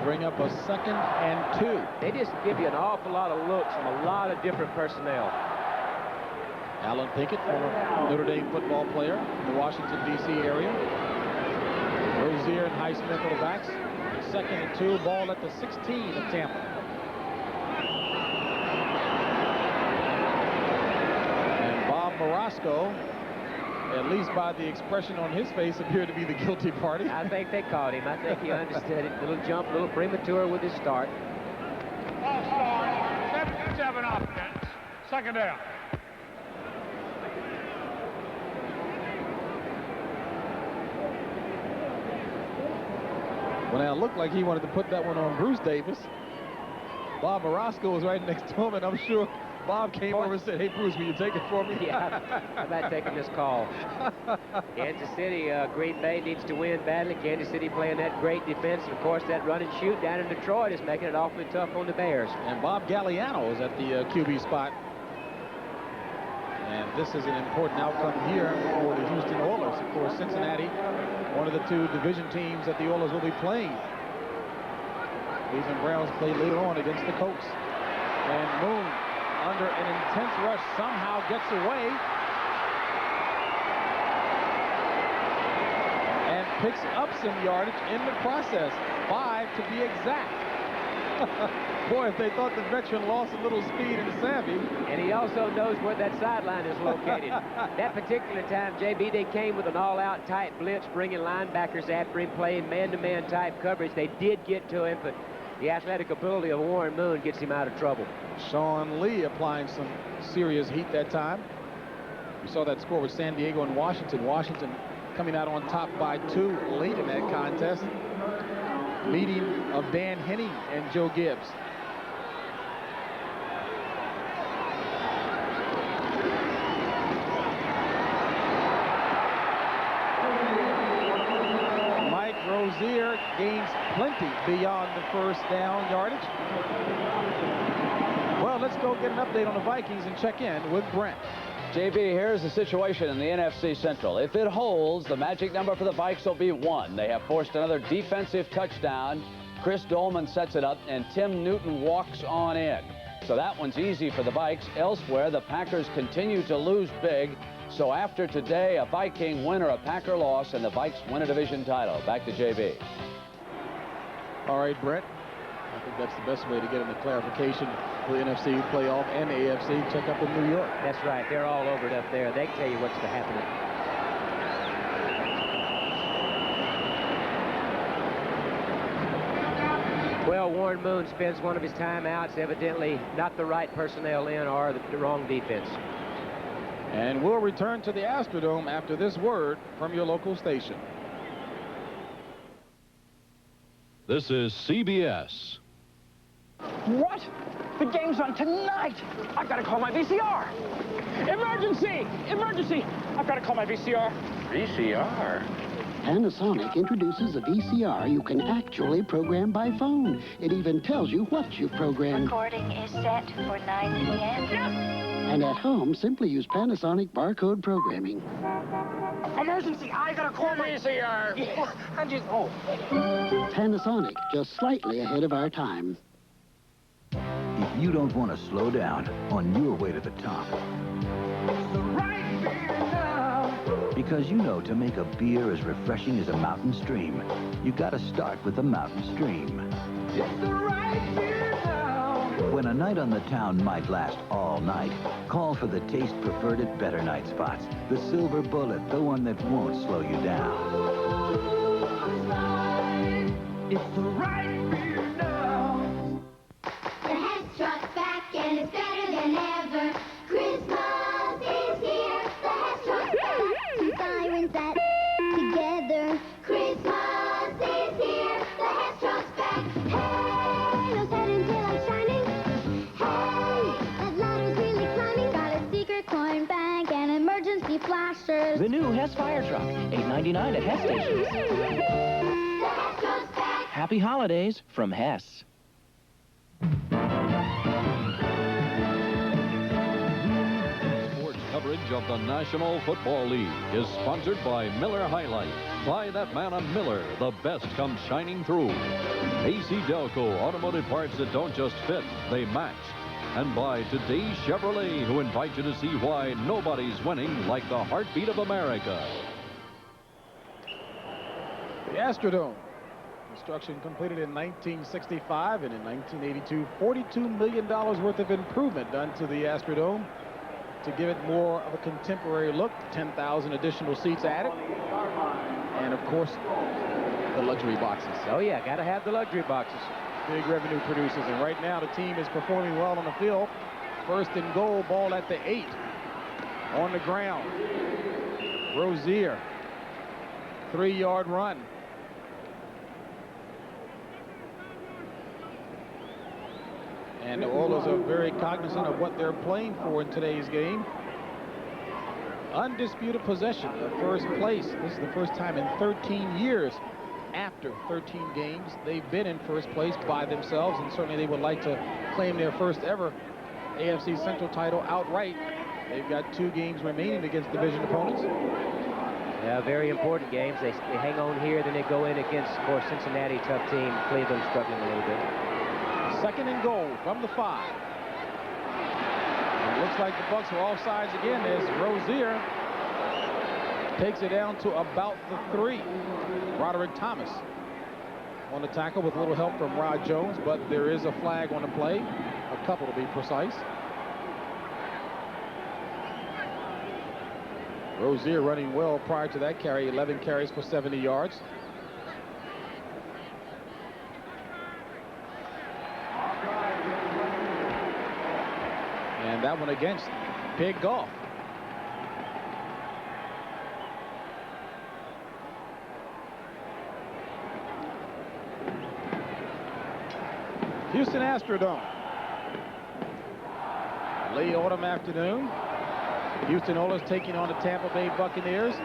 Bring up a 2nd and 2. They just give you an awful lot of looks from a lot of different personnel. Alan Pinkett, former Notre Dame football player in the Washington, D.C. area. Rozier and Highsmith are the backs. 2nd and 2, ball at the 16 of Tampa. And Bob Marasco, at least by the expression on his face, appeared to be the guilty party. I think they caught him. I think he understood it. Little jump, little premature with his start. False start. 7 offense. 2nd down. Well, now it looked like he wanted to put that one on Bruce Davis. Bob Marasco was right next to him, and I'm sure Bob came over and said, "Hey, Bruce, will you take it for me?" Yeah, how about taking this call? Kansas City, Green Bay needs to win badly. Kansas City playing that great defense. And, of course, that run and shoot down in Detroit is making it awfully tough on the Bears. And Bob Galliano is at the QB spot. And this is an important outcome here for the Houston Oilers. Of course, Cincinnati, one of the 2 division teams that the Oilers will be playing. Cleveland Browns play later on against the Colts. And Moon, under an intense rush, somehow gets away and picks up some yardage in the process. 5 to be exact. Boy, if they thought the veteran lost a little speed and savvy. And he also knows where that sideline is located. That particular time, JB, they came with an all-out tight blitz, bringing linebackers after him, playing man-to-man type coverage. They did get to him, but the athletic ability of Warren Moon gets him out of trouble. Sean Lee applying some serious heat that time. We saw that score with San Diego and Washington. Washington coming out on top by 2 late in that contest. Leading of Dan Henning and Joe Gibbs. Mike Rozier gains plenty beyond the first down yardage. Well, let's go get an update on the Vikings and check in with Brent. JB, here's the situation in the NFC Central. If it holds, the magic number for the Vikes will be 1. They have forced another defensive touchdown. Chris Dolman sets it up, and Tim Newton walks on in. So that one's easy for the Vikes. Elsewhere, the Packers continue to lose big. So after today, a Viking win or a Packer loss, and the Vikes win a division title. Back to JB. All right, Brent. I think that's the best way to get into clarification for the NFC playoff and the AFC. Check up in New York. That's right. They're all over it up there. They can tell you what's happening. Well, Warren Moon spends one of his timeouts, evidently not the right personnel in or the wrong defense. And we'll return to the Astrodome after this word from your local station. This is CBS. What? The game's on tonight. I've got to call my VCR. Emergency! Emergency! I've got to call my VCR. VCR? Panasonic introduces a VCR you can actually program by phone. It even tells you what you programmed. Recording is set for 9 p.m. And at home, simply use Panasonic barcode programming. Emergency! I gotta call my VCR. Yeah, I'm just... Oh. Panasonic, just slightly ahead of our time. If you don't want to slow down on your way to the top. Because you know to make a beer as refreshing as a mountain stream, you gotta start with the mountain stream. When a night on the town might last all night, call for the taste preferred at better night spots. The silver bullet, the one that won't slow you down. It's the right beer now. The Hess truck's back and it's better than ever. Christmas is here. The Hess truck's back. Two sirens that together. Christmas is here. The Hess truck's back. Hey, those head and tail lights shining. Hey, that ladder's really climbing. Got a secret coin bank and emergency flashers. The new Hess fire truck, $8.99 at Hess stations. The Hess truck's back. Happy holidays from Hess. Sports coverage of the National Football League is sponsored by Miller High Life. Buy that man a Miller. The best comes shining through. AC Delco, automotive parts that don't just fit, they match. And by Today's Chevrolet, who invite you to see why nobody's winning like the heartbeat of America. The Astrodome. Construction completed in 1965, and in 1982, $42 million worth of improvement done to the Astrodome to give it more of a contemporary look. 10,000 additional seats added. And, of course, the luxury boxes. Oh, yeah, got to have the luxury boxes. Big revenue producers. And right now, the team is performing well on the field. First and goal, ball at the 8. On the ground. Rozier. 3-yard run. And the Oilers are very cognizant of what they're playing for in today's game. Undisputed possession of first place. This is the first time in 13 years, after 13 games, they've been in first place by themselves, and certainly they would like to claim their first ever AFC Central title outright. They've got 2 games remaining against division opponents. Yeah, very important games. They hang on here, then they go in against, of course, Cincinnati, tough team. Cleveland struggling a little bit. Second and goal from the 5. And it looks like the Bucs are offsides again as Rozier takes it down to about the 3. Roderick Thomas on the tackle with a little help from Rod Jones, but there is a flag on the play, a couple to be precise. Rozier running well prior to that carry, 11 carries for 70 yards. And that one against Pig Golf. Houston Astrodome. Late autumn afternoon. Houston Oilers taking on the Tampa Bay Buccaneers.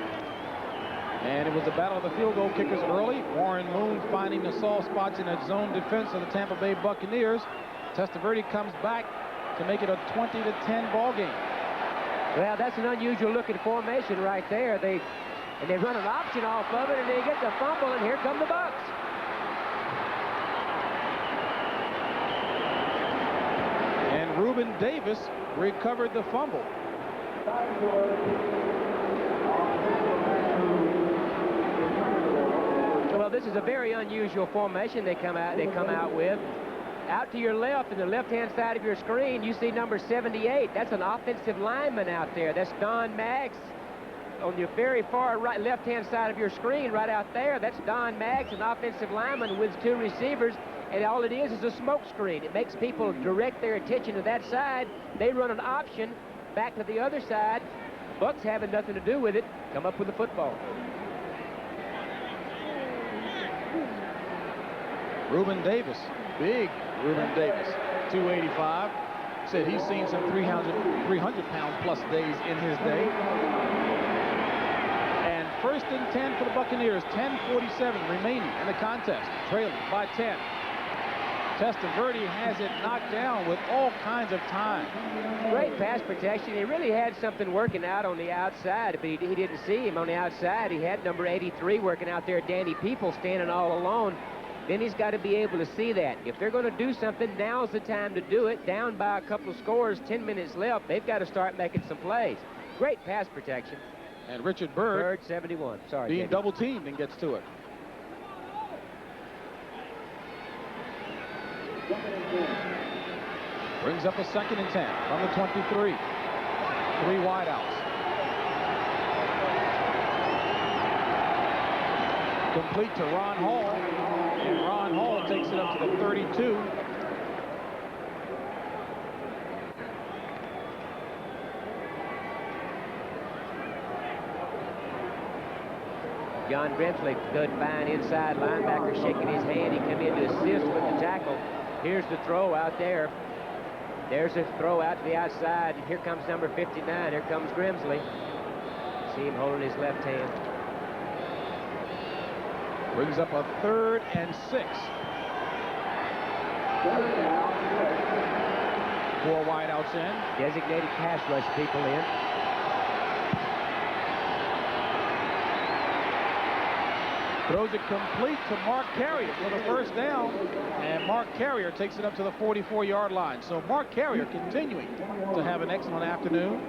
And it was a battle of the field goal kickers early. Warren Moon finding the soft spots in the zone defense of the Tampa Bay Buccaneers. Testaverde comes back to make it a 20-10 ball game. Well, that's an unusual looking formation right there. They run an option off of it, and they get the fumble, and here come the Bucs. And Reuben Davis recovered the fumble. Well, this is a very unusual formation they come out with. Out to your left, in the left-hand side of your screen, you see number 78. That's an offensive lineman out there. That's Don Maggs. On your very far right, left-hand side of your screen, right out there, that's Don Maggs, an offensive lineman with 2 receivers. And all it is a smoke screen. It makes people direct their attention to that side. They run an option back to the other side. Bucs having nothing to do with it. Come up with the football. Reuben Davis, big Reuben Davis, 285. Said he's seen some 300-pound plus days in his day. And 1st and 10 for the Buccaneers, 10:47 remaining in the contest, trailing by 10. Testaverde has it knocked down with all kinds of time. Great pass protection. He really had something working out on the outside, but he didn't see him on the outside. He had number 83 working out there, Danny People, standing all alone. Then he's got to be able to see that. If they're going to do something, now's the time to do it. Down by a couple of scores, 10 minutes left, they've got to start making some plays. Great pass protection. And Richard Byrd, 71. Sorry, being double teamed and gets to it. Brings up a 2nd and 10 from the 23. 3 wideouts. Complete to Ron Hall. And Ron Hall takes it up to the 32. John Brinsley, good fine inside linebacker, shaking his hand. He came in to assist with the tackle. Here's the throw out there. There's a throw out to the outside. And here comes number 59. Here comes Grimsley. See him holding his left hand. Brings up a 3rd and 6. 4 wideouts in. Designated pass rush people in. Throws it complete to Mark Carrier for the 1st down. And Mark Carrier takes it up to the 44-yard line. So Mark Carrier continuing to have an excellent afternoon.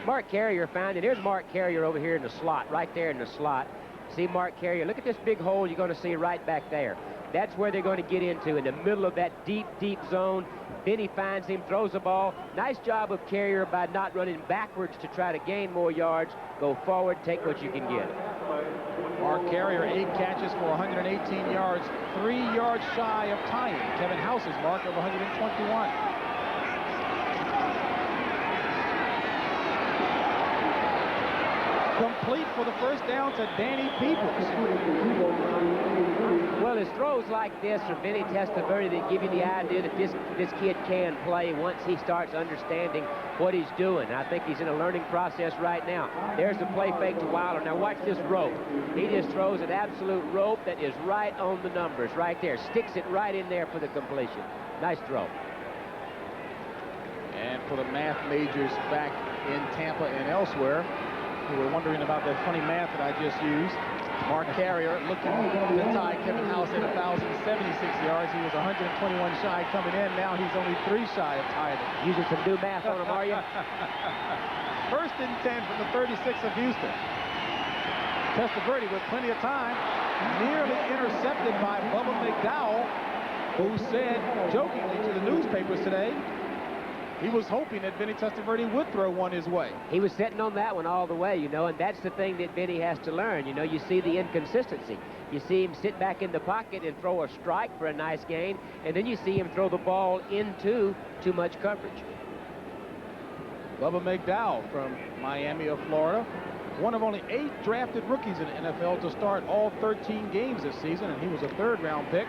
Mark Carrier found it. Here's Mark Carrier over here in the slot, right there in the slot. See Mark Carrier. Look at this big hole you're going to see right back there. That's where they're going to get into, in the middle of that deep, deep zone. Then he finds him, throws the ball. Nice job of Carrier by not running backwards to try to gain more yards. Go forward, take what you can get. Mark Carrier, 8 catches for 118 yards, 3 yards shy of tying Kevin House's mark of 121. Complete for the 1st down to Danny Peoples. Well, it's throws like this from Vinny Testaverde that give you the idea that this kid can play once he starts understanding what he's doing. I think he's in a learning process right now. There's the play fake to Wilder. Now watch this rope. He just throws an absolute rope that is right on the numbers, right there. Sticks it right in there for the completion. Nice throw. And for the math majors back in Tampa and elsewhere, who were wondering about that funny math that I just used, Mark Carrier looking to tie Kevin House at 1,076 yards. He was 121 shy coming in. Now he's only 3 shy of tying it. Using some new math on him, are you? 1st and 10 from the 36 of Houston. Testaverde with plenty of time, nearly intercepted by Bubba McDowell, who said jokingly to the newspapers today he was hoping that Vinny Testaverde would throw one his way. He was sitting on that one all the way, you know, and that's the thing that Vinny has to learn. You know, you see the inconsistency. You see him sit back in the pocket and throw a strike for a nice gain, and then you see him throw the ball into too much coverage. Bubba McDowell from Miami of Florida, one of only 8 drafted rookies in the NFL to start all 13 games this season, and he was a 3rd-round pick.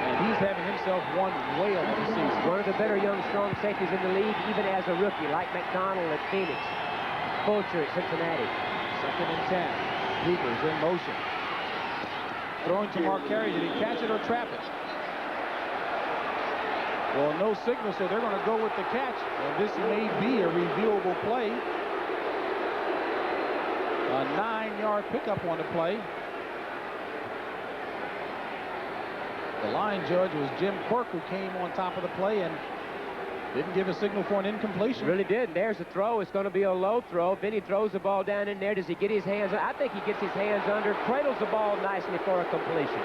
And he's having himself one whale of a season. One of the better young strong safeties in the league, even as a rookie, like McDonald at Phoenix, Fulcher at Cincinnati. 2nd and 10. Cooper's in motion. Throwing to Mark Carey. Did he catch it or trap it? Well, no signal, so they're going to go with the catch. And this may be a reviewable play. A 9-yard pickup on the play. The line judge was Jim Quirk, who came on top of the play and didn't give a signal for an incompletion. Really did. There's the throw. It's going to be a low throw. Vinny throws the ball down in there. Does he get his hands? I think he gets his hands under, cradles the ball nicely for a completion.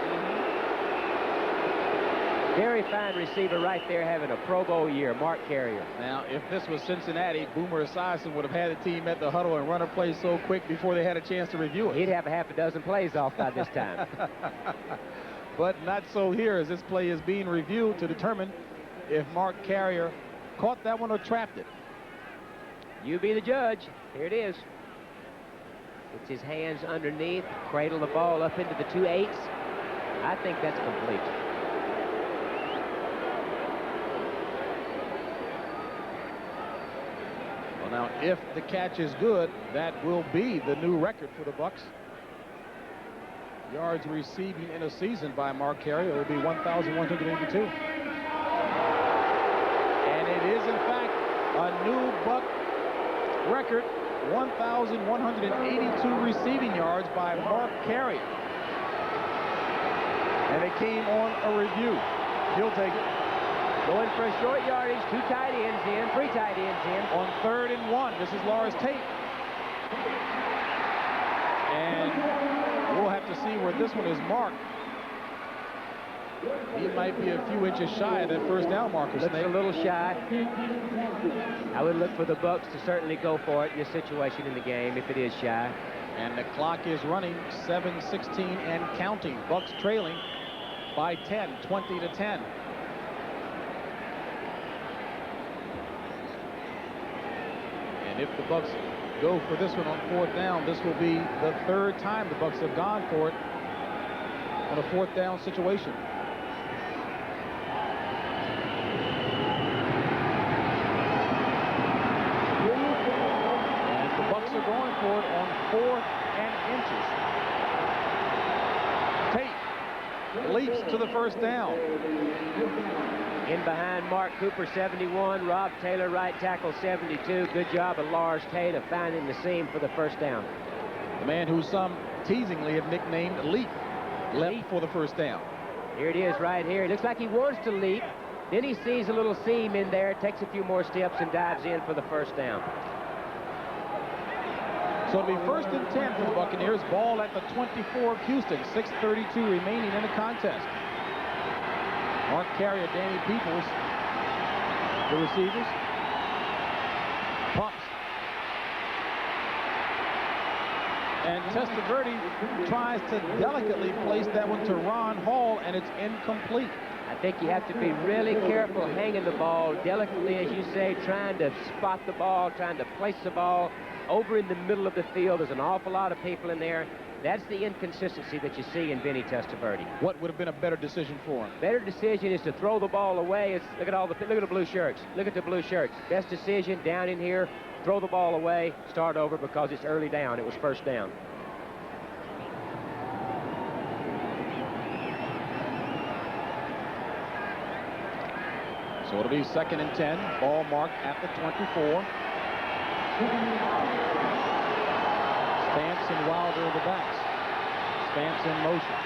Very fine receiver right there, having a Pro Bowl year, Mark Carrier. Now, if this was Cincinnati, Boomer Esiason would have had the team at the huddle and run a play so quick before they had a chance to review it. He'd have a half a dozen plays off by this time. But not so here, as this play is being reviewed to determine if Mark Carrier caught that one or trapped it. You be the judge. Here it is. It's his hands underneath, cradle the ball up into the 2/8. I think that's complete. Well, now, if the catch is good, that will be the new record for the Bucs. Yards receiving in a season by Mark Carrier will be 1,182. And it is, in fact, a new Buck record, 1,182 receiving yards by Mark Carrier. And it came on a review. He'll take it. Going for a short yardage, 2 tight ends in, 3 tight ends in. On 3rd and 1, this is Lars Tate. And we'll have to see where this one is marked. He might be a few inches shy of that first down marker. Looks a little shy. I would look for the Bucs to certainly go for it in this situation in the game if it is shy. And the clock is running, 7:16 and counting. Bucs trailing by 10, 20-10. And if the Bucs go for this one on 4th down, this will be the 3rd time the Bucs have gone for it on a 4th down situation. And the Bucs are going for it on 4th and inches. Tate leaps to the first down. In behind Mark Cooper, 71. Rob Taylor, right tackle, 72. Good job of Lars Tate of finding the seam for the first down. The man who some teasingly have nicknamed Leap left for the first down. Here it is right here. It looks like he wants to leap. Then he sees a little seam in there, takes a few more steps, and dives in for the first down. So it'll be 1st and 10 for the Buccaneers. Ball at the 24 of Houston. 6:32 remaining in the contest. Mark Carrier, Danny Peoples, the receivers. Pumps. And Testaverde tries to delicately place that one to Ron Hall, and it's incomplete. I think you have to be really careful hanging the ball delicately, as you say, trying to spot the ball, trying to place the ball over in the middle of the field. There's an awful lot of people in there. That's the inconsistency that you see in Vinny Testaverde. What would have been a better decision for him? Better decision is to throw the ball away. Look at the blue shirts. Look at the blue shirts. Best decision down in here. Throw the ball away. Start over because it's early down. It was first down. So it'll be 2nd and 10. Ball marked at the 24. Stance and Wilder are the backs. Stance in motion.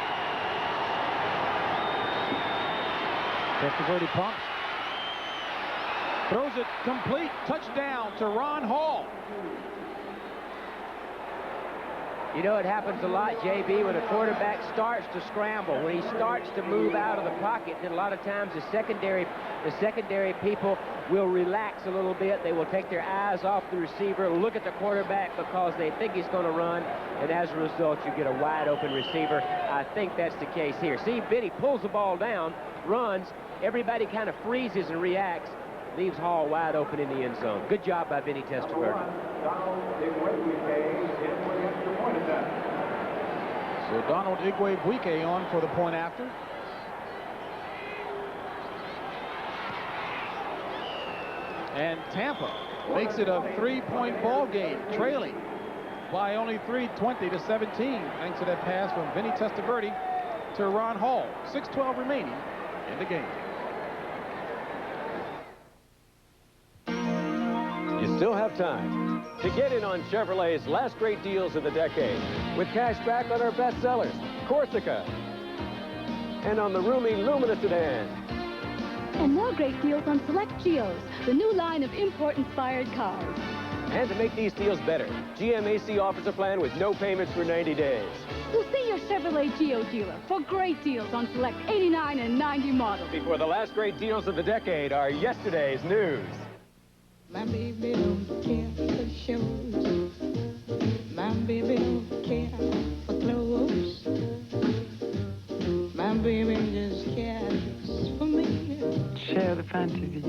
Testaverde pumps. Throws it complete. Touchdown to Ron Hall. You know, it happens a lot, JB, when a quarterback starts to scramble, when he starts to move out of the pocket, then a lot of times the secondary people will relax a little bit. They will take their eyes off the receiver, look at the quarterback because they think he's going to run, and as a result, you get a wide-open receiver. I think that's the case here. See, Vinny pulls the ball down, runs, everybody kind of freezes and reacts, leaves Hall wide open in the end zone. Good job by Vinny Testaverde. So Donald Igwe-Buike on for the point after. And Tampa makes it a 3-point ball game, trailing by only 3, 20-17, thanks to that pass from Vinny Testaverde to Ron Hall. 6:12 remaining in the game. You still have time to get in on Chevrolet's last great deals of the decade with cash back on our best sellers, Corsica, and on the roomy Lumina sedan. And more great deals on select Geos, the new line of import-inspired cars. And to make these deals better, GMAC offers a plan with no payments for 90 days. So see your Chevrolet Geo dealer for great deals on select 89 and 90 models. Before the last great deals of the decade are yesterday's news. My baby don't care for shows. My baby don't care for clothes. My baby just cares for me. Share the fantasy.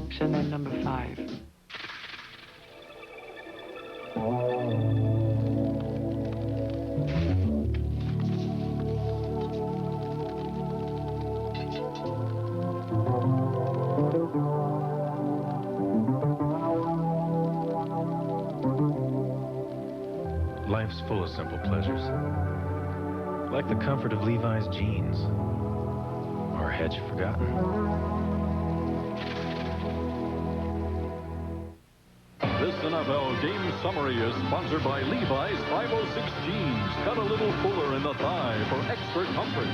Chanel number 5. Life's full of simple pleasures, like the comfort of Levi's jeans. Or had you forgotten? This NFL game summary is sponsored by Levi's 506 jeans. Cut a little fuller in the thigh for extra comfort.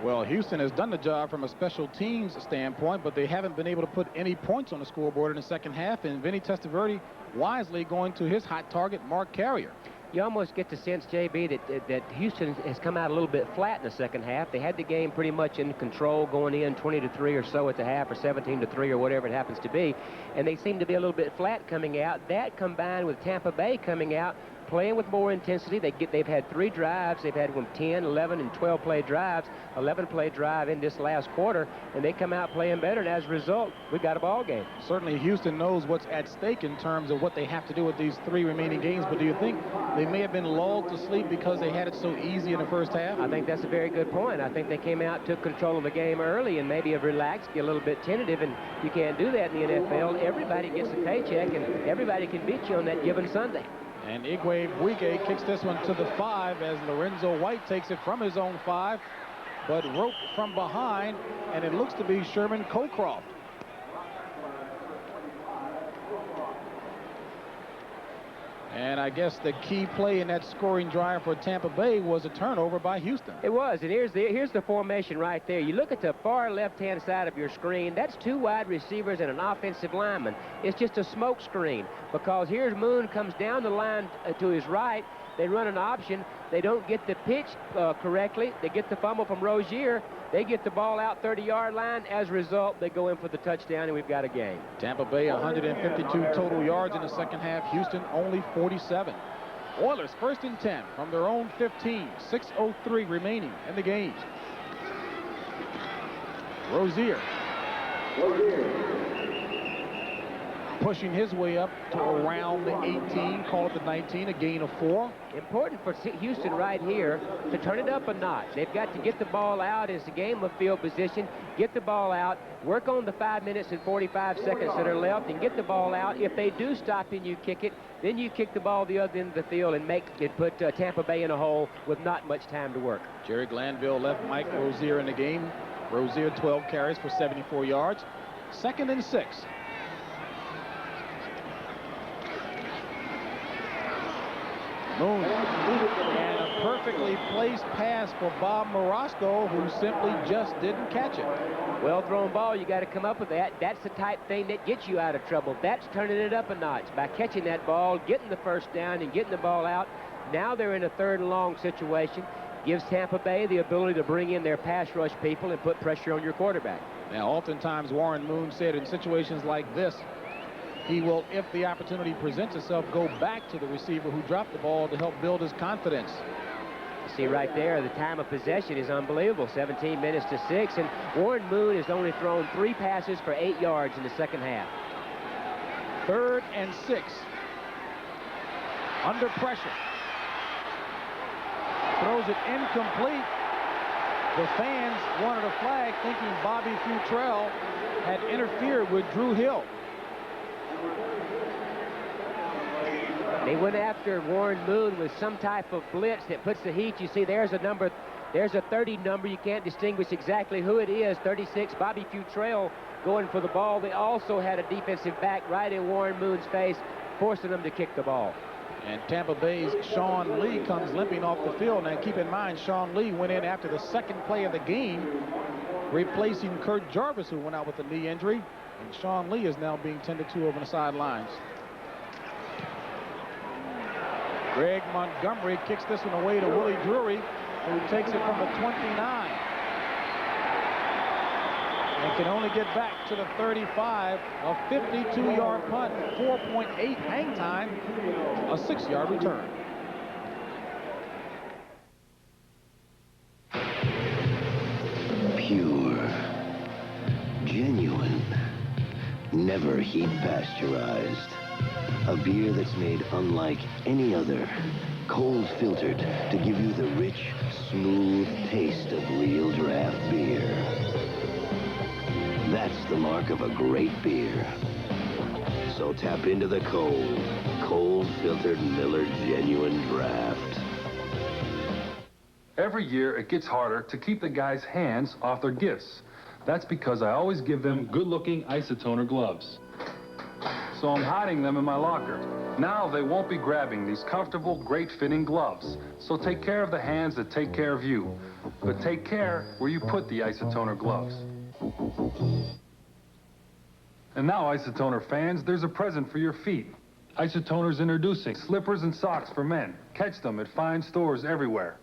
Well, Houston has done the job from a special teams standpoint, but they haven't been able to put any points on the scoreboard in the second half, and Vinny Testaverde wisely going to his hot target, Mark Carrier. You almost get the sense, JB, that Houston has come out a little bit flat in the second half. They had the game pretty much in control going in 20-3 or so at the half, or 17-3 or whatever it happens to be, and they seem to be a little bit flat coming out. That combined with Tampa Bay coming out, playing with more intensity. They've had 3 drives. They've had 10, 11, and 12 play drives, 11 play drive in this last quarter, and they come out playing better, and as a result, we've got a ball game. Certainly Houston knows what's at stake in terms of what they have to do with these 3 remaining games, but do you think they may have been lulled to sleep because they had it so easy in the first half? I think that's a very good point. I think they came out, took control of the game early, and maybe have relaxed, get a little bit tentative, and you can't do that in the NFL. Everybody gets a paycheck, and everybody can beat you on that given Sunday. And Igwe-Buike kicks this one to the 5 as Lorenzo White takes it from his own 5, but roped from behind, and it looks to be Sherman Cockcroft. And I guess the key play in that scoring drive for Tampa Bay was a turnover by Houston. It was, and here's the formation right there. You look at the far left-hand side of your screen. That's 2 wide receivers and an offensive lineman. It's just a smoke screen because here's Moon comes down the line to his right. They run an option. They don't get the pitch correctly. They get the fumble from Rozier. They get the ball out 30-yard line. As a result, they go in for the touchdown, and we've got a game. Tampa Bay 152 total yards in the second half. Houston only 47. Oilers first and 10 from their own 15. 6:03 remaining in the game. Rozier. Pushing his way up to around the 18, call it the 19, a gain of 4. Important for Houston right here to turn it up a notch. They've got to get the ball out as a game of field position, get the ball out, work on the 5 minutes and 45 seconds that are left, and get the ball out. If they do stop and you kick it, then you kick the ball the other end of the field and make it put Tampa Bay in a hole with not much time to work. Jerry Glanville left Mike Rozier in the game. Rozier 12 carries for 74 yards. 2nd and 6. Moon, and a perfectly placed pass for Bob Morosco, who simply just didn't catch it. Well thrown ball, you got to come up with that. That's the type thing that gets you out of trouble. That's turning it up a notch by catching that ball, getting the first down, and getting the ball out. Now they're in a 3rd and long situation. Gives Tampa Bay the ability to bring in their pass rush people and put pressure on your quarterback. Now, oftentimes Warren Moon said in situations like this, he will, if the opportunity presents itself, go back to the receiver who dropped the ball to help build his confidence. You see right there, the time of possession is unbelievable, 17 minutes to 6, and Warren Moon has only thrown 3 passes for 8 yards in the second half. 3rd and 6. Under pressure. Throws it incomplete. The fans wanted a flag, thinking Bobby Futrell had interfered with Drew Hill. They went after Warren Moon with some type of blitz that puts the heat. You see, there's a number, there's a 30 number. You can't distinguish exactly who it is. 36, Bobby Futrell going for the ball. They also had a defensive back right in Warren Moon's face, forcing him to kick the ball. And Tampa Bay's Sean Lee comes limping off the field. Now, keep in mind, Sean Lee went in after the 2nd play of the game, replacing Kurt Jarvis, who went out with a knee injury. And Sean Lee is now being tended to over the sidelines. Greg Montgomery kicks this one away to Willie Drury, who takes it from the 29. And can only get back to the 35. A 52-yard punt, 4.8 hang time, a 6-yard return. Pure, genuine, never heat pasteurized. A beer that's made unlike any other. Cold filtered to give you the rich, smooth taste of real draft beer. That's the mark of a great beer. So tap into the cold filtered Miller Genuine Draft. Every year, it gets harder to keep the guys' hands off their gifts. That's because I always give them good-looking isotoner gloves. So I'm hiding them in my locker. Now they won't be grabbing these comfortable, great-fitting gloves. So take care of the hands that take care of you. But take care where you put the isotoner gloves. And now, Isotoner fans, there's a present for your feet. Isotoner's introducing slippers and socks for men. Catch them at fine stores everywhere.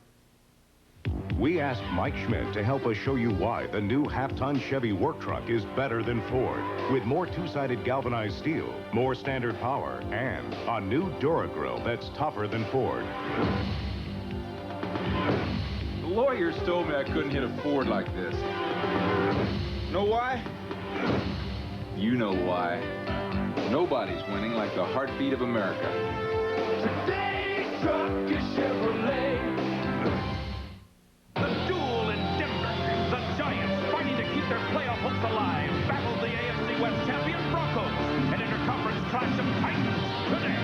We asked Mike Schmidt to help us show you why the new half-ton Chevy work truck is better than Ford. With more two-sided galvanized steel, more standard power, and a new Duragrill that's tougher than Ford. The lawyers told me I couldn't hit a Ford like this. Know why? You know why. Nobody's winning like the heartbeat of America. Today's truck is Chevrolet. The duel in Denver. The Giants, fighting to keep their playoff hopes alive, battled the AFC West champion Broncos. An interconference clash of titans today.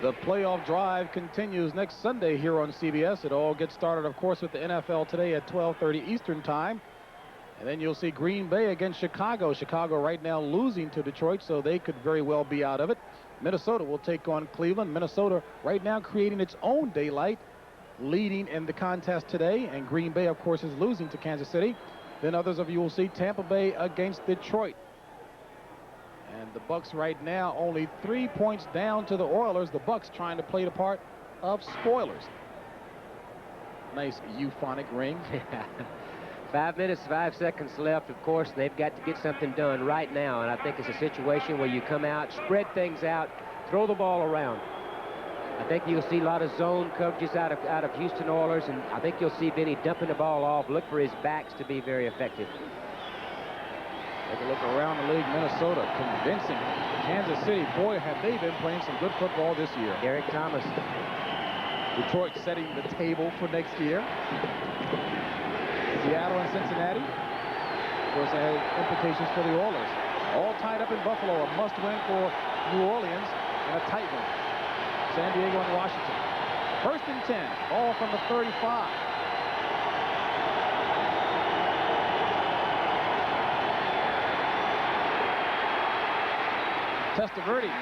The playoff drive continues next Sunday here on CBS. It all gets started, of course, with the NFL today at 12:30 Eastern Time. And then you'll see Green Bay against Chicago. Chicago right now losing to Detroit, so they could very well be out of it. Minnesota will take on Cleveland. Minnesota right now creating its own daylight, leading in the contest today. And Green Bay, of course, is losing to Kansas City. Then others of you will see Tampa Bay against Detroit. And the Bucs right now only 3 points down to the Oilers. The Bucs trying to play the part of spoilers. Nice euphonic ring. 5 minutes, 5 seconds left. Of course, they've got to get something done right now. And I think it's a situation where you come out, spread things out, throw the ball around. I think you'll see a lot of zone coverages out of Houston Oilers. And I think you'll see Vinny dumping the ball off. Look for his backs to be very effective. Take a look around the league. Minnesota convincing Kansas City. Boy, have they been playing some good football this year. Derek Thomas. Detroit setting the table for next year. Seattle and Cincinnati. Of course, they had implications for the Oilers. All tied up in Buffalo. A must-win for New Orleans and a tight one. San Diego and Washington. 1st and 10. Ball from the 35. Testaverde,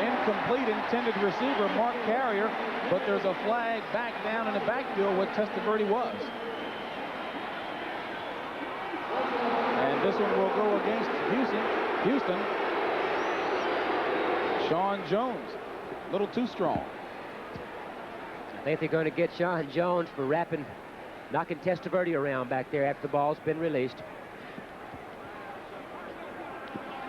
incomplete, intended receiver, Mark Carrier, but there's a flag back down in the backfield where Testaverde was. And this one will go against Houston. Sean Jones, a little too strong. I think they're going to get Sean Jones for knocking Testaverde around back there after the ball's been released.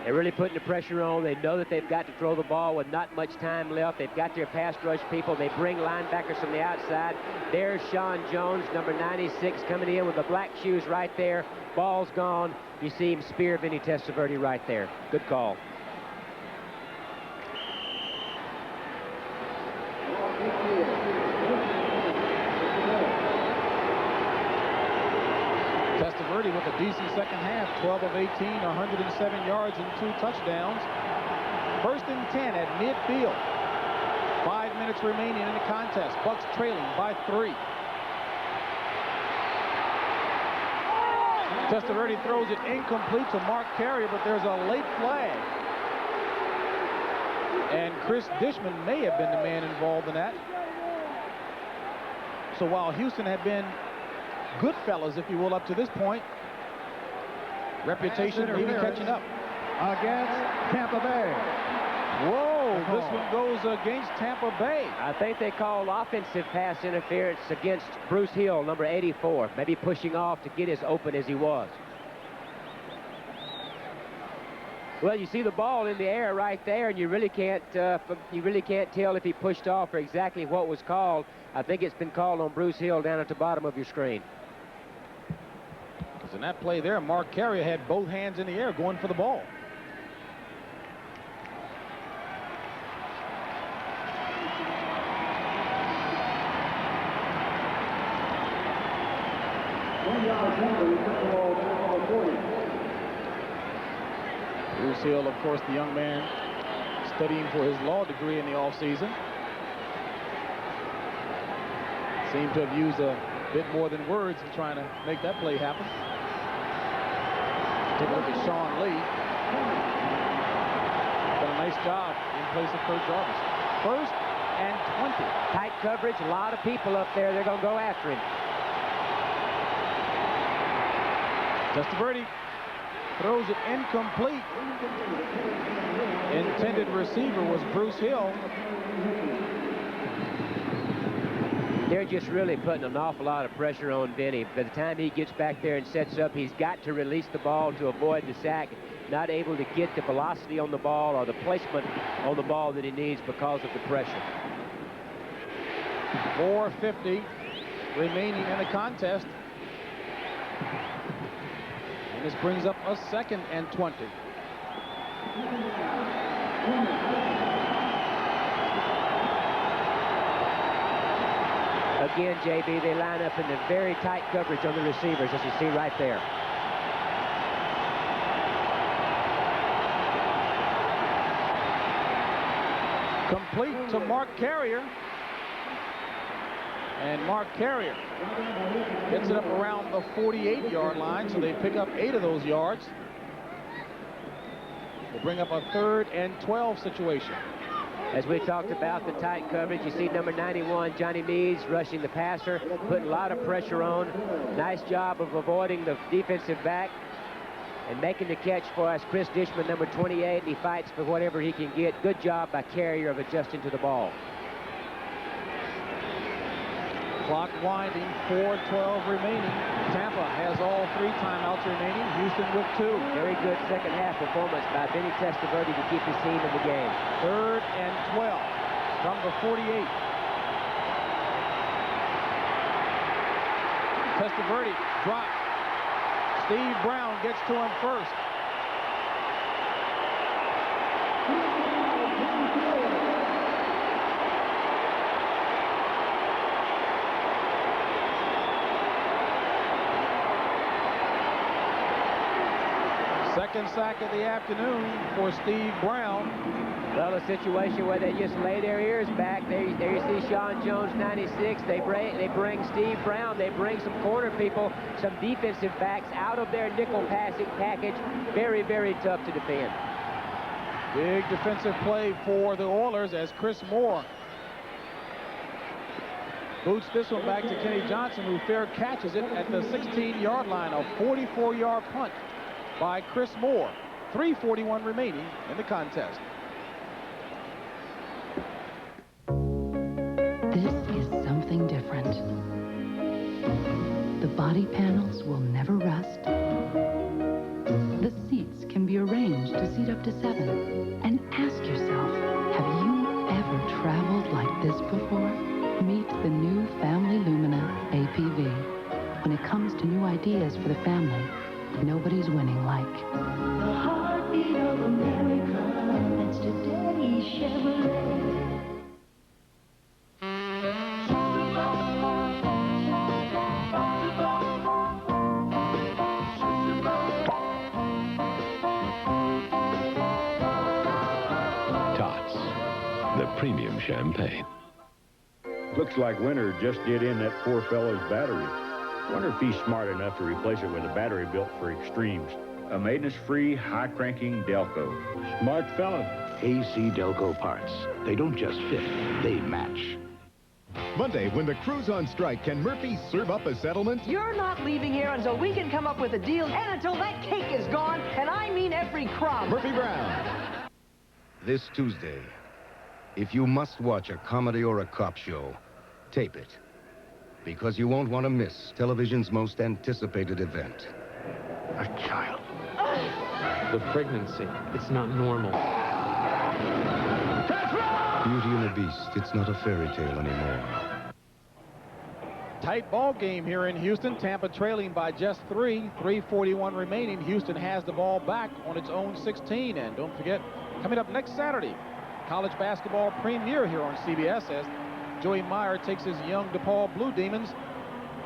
They're really putting the pressure on. They know that they've got to throw the ball with not much time left. They've got their pass rush people. They bring linebackers from the outside. There's Sean Jones, number 96, coming in with the black shoes right there. Ball's gone. You see him spear Vinny Testaverde right there. Good call. Testaverde with a decent second half, 12 of 18, 107 yards and 2 touchdowns. First and 10 at midfield. 5 minutes remaining in the contest. Bucks trailing by 3. Testaverde throws it incomplete to Mark Carrier, but there's a late flag. And Chris Dishman may have been the man involved in that. So while Houston had been good fellas, if you will, up to this point, reputation maybe catching up. Against Tampa Bay. Whoa, this one goes against Tampa Bay. I think they called offensive pass interference against Bruce Hill, number 84, maybe pushing off to get as open as he was. Well, you see the ball in the air right there, and you really can't tell if he pushed off or exactly what was called. I think it's been called on Bruce Hill down at the bottom of your screen. Because in that play there, Mark Carrier had both hands in the air going for the ball. Bruce Hill, of course, the young man studying for his law degree in the offseason. Seemed to have used a bit more than words in trying to make that play happen. Take a look at Sean Lee. Done a nice job in place of Kurt Jarvis. First and 20. Tight coverage, a lot of people up there. They're going to go after him. Testaverde throws it incomplete. Intended receiver was Bruce Hill. They're just really putting an awful lot of pressure on Vinny. By the time he gets back there and sets up, he's got to release the ball to avoid the sack. Not able to get the velocity on the ball or the placement on the ball that he needs because of the pressure. 4:50 remaining in the contest. And this brings up a 2nd and 20. Again, JB, they line up in the very tight coverage on the receivers, as you see right there. Complete to Mark Carrier. And Mark Carrier gets it up around the 48-yard line, so they pick up 8 of those yards. We'll bring up a 3rd and 12 situation. As we talked about the tight coverage, you see number 91, Johnny Meads, rushing the passer, putting a lot of pressure on. Nice job of avoiding the defensive back and making the catch for us. Chris Dishman, number 28, and he fights for whatever he can get. Good job by Carrier of adjusting to the ball. Clock winding, 4:12 remaining. Tampa has all 3 timeouts remaining. Houston with 2. Very good second half performance by Vinny Testaverde to keep his team in the game. 3rd and 12 from the 48. Testaverde drops. Steve Brown gets to him first. Second sack of the afternoon for Steve Brown. Well, a situation where they just lay their ears back. There you see Sean Jones, 96. They bring Steve Brown. They bring some corner people, some defensive backs out of their nickel passing package. Very, very tough to defend. Big defensive play for the Oilers as Chris Moore boots this one back to Kenny Johnson, who fair catches it at the 16-yard line. A 44-yard punt by Chris Moore. 3:41 remaining in the contest. This is something different. The body panels will never rust. The seats can be arranged to seat up to 7. And ask yourself, have you ever traveled like this before? Meet the new Family Lumina APV. When it comes to new ideas for the family, nobody's winning like. The heartbeat of America, that's today's Chevrolet. Tots, the premium champagne. Looks like Winter just did in that poor fellow's battery. Wonder if he's smart enough to replace it with a battery built for extremes. A maintenance-free, high-cranking Delco. Smart fella. AC Delco parts. They don't just fit, they match. Monday, when the crew's on strike, can Murphy serve up a settlement? You're not leaving here until we can come up with a deal and until that cake is gone, and I mean every crumb. Murphy Brown. This Tuesday, if you must watch a comedy or a cop show, tape it. Because you won't want to miss television's most anticipated event. A child. The pregnancy, it's not normal. Beauty and the Beast, it's not a fairy tale anymore. Tight ball game here in Houston. Tampa trailing by just 3. 3:41 remaining. Houston has the ball back on its own 16. And don't forget, coming up next Saturday, college basketball premiere here on CBS as Joey Meyer takes his young DePaul Blue Demons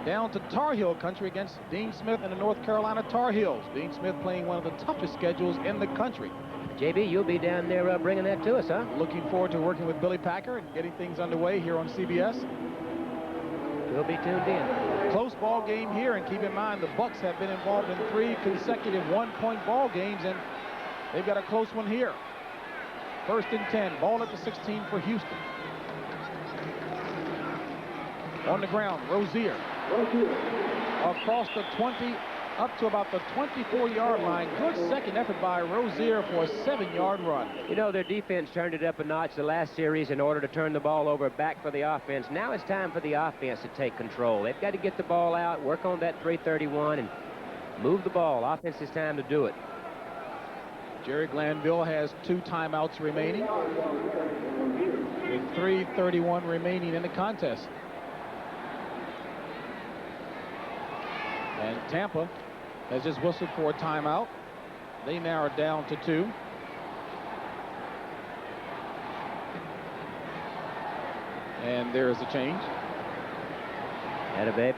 down to Tar Heel country against Dean Smith and the North Carolina Tar Heels. Dean Smith playing one of the toughest schedules in the country. JB, you'll be down there bringing that to us, huh? Looking forward to working with Billy Packer and getting things underway here on CBS. We'll be tuned in. Close ball game here, and keep in mind the Bucks have been involved in 3 consecutive one-point ball games, and they've got a close one here. 1st and 10, ball at the 16 for Houston. On the ground, Rozier. Across the 20, up to about the 24-yard line. Good second effort by Rozier for a 7-yard run. You know, their defense turned it up a notch the last series in order to turn the ball over back for the offense. Now it's time for the offense to take control. They've got to get the ball out, work on that 331, and move the ball. Offense is time to do it. Jerry Glanville has 2 timeouts remaining, with 3:31 remaining in the contest. And Tampa has just whistled for a timeout. They now are down to 2. And there's a change. Atta babe.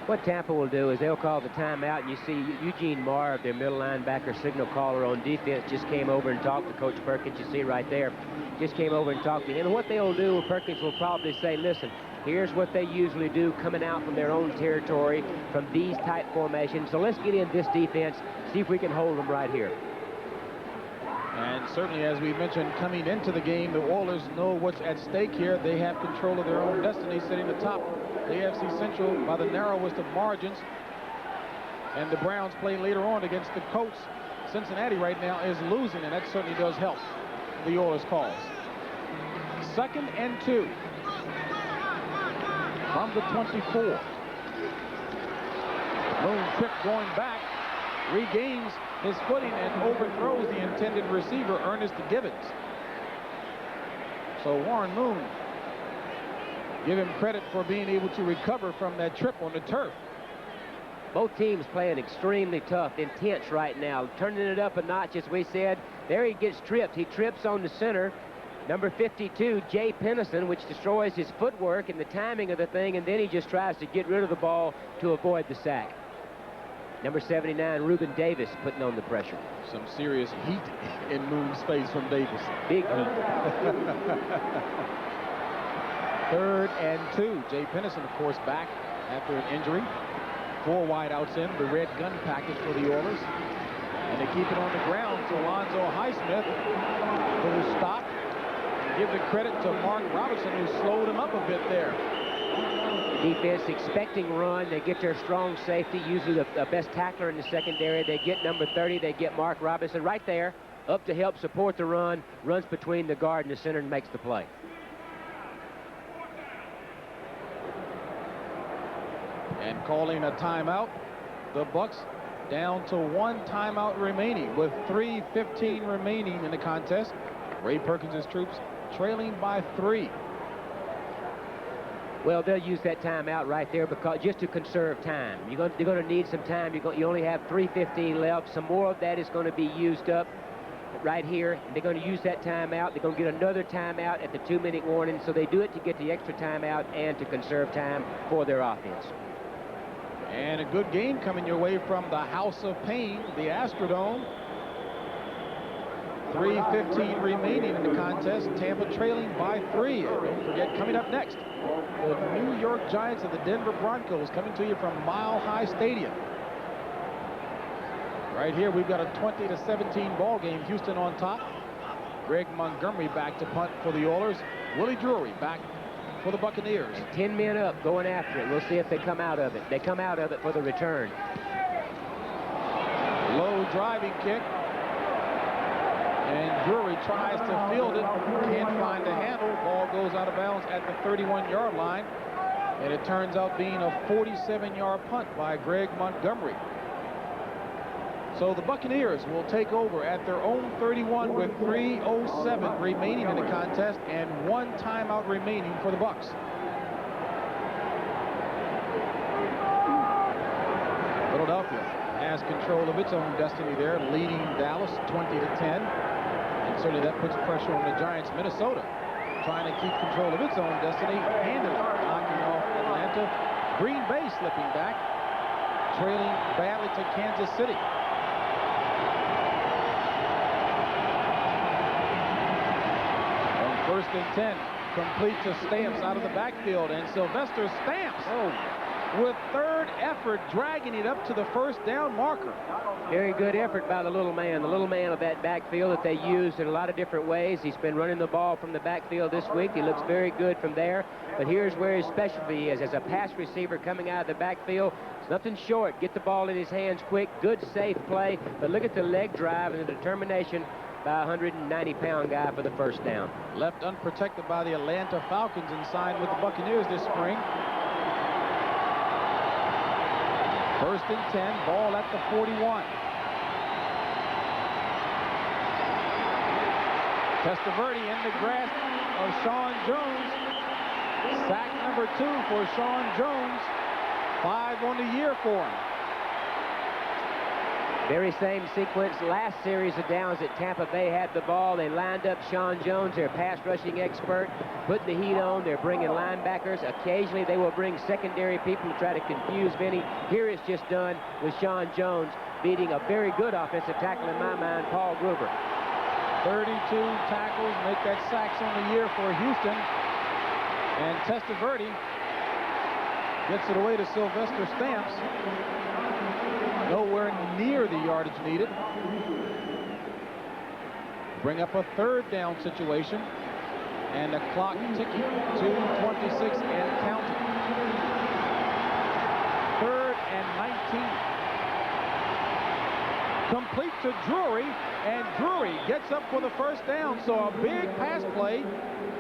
What Tampa will do is they'll call the timeout, and you see Eugene Marv, their middle linebacker signal caller on defense, just came over and talked to Coach Perkins. You see right there, just came over and talked to him. And what they'll do, Perkins will probably say, listen, here's what they usually do coming out from their own territory from these type formations. So let's get in this defense, see if we can hold them right here. And certainly, as we mentioned, coming into the game, the Oilers know what's at stake here. They have control of their own destiny, sitting atop the AFC Central by the narrowest of margins. And the Browns play later on against the Colts. Cincinnati right now is losing, and that certainly does help the Oilers' cause. 2nd and 2 from the 24. Moon Trick going back, regains his footing and overthrows the intended receiver, Ernest Gibbons. So Warren Moon, give him credit for being able to recover from that trip on the turf. Both teams playing extremely tough, intense right now, turning it up a notch, as we said. There he gets tripped. He trips on the center. Number 52, Jay Pennison, which destroys his footwork and the timing of the thing, and then he just tries to get rid of the ball to avoid the sack. Number 79, Reuben Davis, putting on the pressure. Some serious heat in Moon's face from Davis. Big heat. 3rd and 2. Jay Pennison, of course, back after an injury. 4 wideouts in, the red gun package for the Oilers. And they keep it on the ground to Alonzo Highsmith, who stopped. Give the credit to Mark Robinson, who slowed him up a bit there. Defense expecting run. They get their strong safety, usually the best tackler in the secondary. They get number 30. They get Mark Robinson right there, up to help support the run. Runs between the guard and the center and makes the play. And calling a timeout, the Bucks down to 1 timeout remaining with 3:15 remaining in the contest. Ray Perkins' troops trailing by 3. Well, they'll use that timeout right there because just to conserve time. You're going to need some time. You only have 3:15 left. Some more of that is going to be used up right here. They're going to use that timeout. They're going to get another timeout at the 2-minute warning. So they do it to get the extra timeout and to conserve time for their offense. And a good game coming your way from the House of Pain, the Astrodome. 3:15 remaining in the contest. Tampa trailing by 3. And don't forget, coming up next, the New York Giants and the Denver Broncos coming to you from Mile High Stadium. Right here, we've got a 20-17 ball game. Houston on top. Greg Montgomery back to punt for the Oilers. Willie Drury back for the Buccaneers. And 10 men up going after it. We'll see if they come out of it. They come out of it for the return. Low driving kick. And Drury tries to field it. Can't find the handle. Ball goes out of bounds at the 31-yard line. And it turns out being a 47-yard punt by Greg Montgomery. So the Buccaneers will take over at their own 31 with 3:07 remaining in the contest and 1 timeout remaining for the Bucs. Philadelphia has control of its own destiny there, leading Dallas 20-10. And certainly that puts pressure on the Giants. Minnesota trying to keep control of its own destiny, handily knocking off Atlanta. Green Bay slipping back, trailing badly to Kansas City. First and 10, complete to Stamps out of the backfield, and Sylvester Stamps, with third effort, dragging it up to the first down marker. Very good effort by the little man of that backfield that they use in a lot of different ways. He's been running the ball from the backfield this week. He looks very good from there, but here's where his specialty is. As a pass receiver coming out of the backfield, it's nothing short. Get the ball in his hands quick, good, safe play, but look at the leg drive and the determination by a 190-pound guy for the first down. Left unprotected by the Atlanta Falcons and signed with the Buccaneers this spring. First and 10, ball at the 41. Testaverde in the grasp of Sean Jones. Sack number 2 for Sean Jones. 5 on the year for him. Very same sequence. Last series of downs that Tampa Bay had the ball. They lined up Sean Jones, their pass rushing expert, putting the heat on. They're bringing linebackers. Occasionally they will bring secondary people to try to confuse Vinny. Here it's just done with Sean Jones beating a very good offensive tackle in my mind, Paul Gruber. 32 tackles, make that sacks on the year for Houston. And Testaverde gets it away to Sylvester Stamps. Nowhere near the yardage needed. Bring up a third down situation. And the clock ticking. 2:26 and counting. 3rd and 19. Complete to Drury. And Drury gets up for the first down. So a big pass play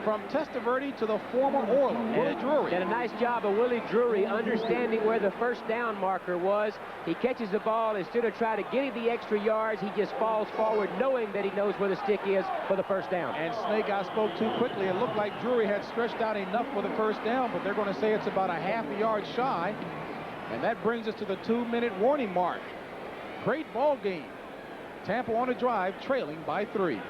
from Testaverde to the former Oiler, Willie Drury. Did a nice job of Willie Drury understanding where the first down marker was. He catches the ball. Instead of trying to get him the extra yards, he just falls forward knowing that he knows where the stick is for the first down. And Snake, I spoke too quickly. It looked like Drury had stretched out enough for the first down, but they're going to say it's about a half a yard shy. And that brings us to the 2-minute warning mark. Great ball game. Tampa on a drive, trailing by 3.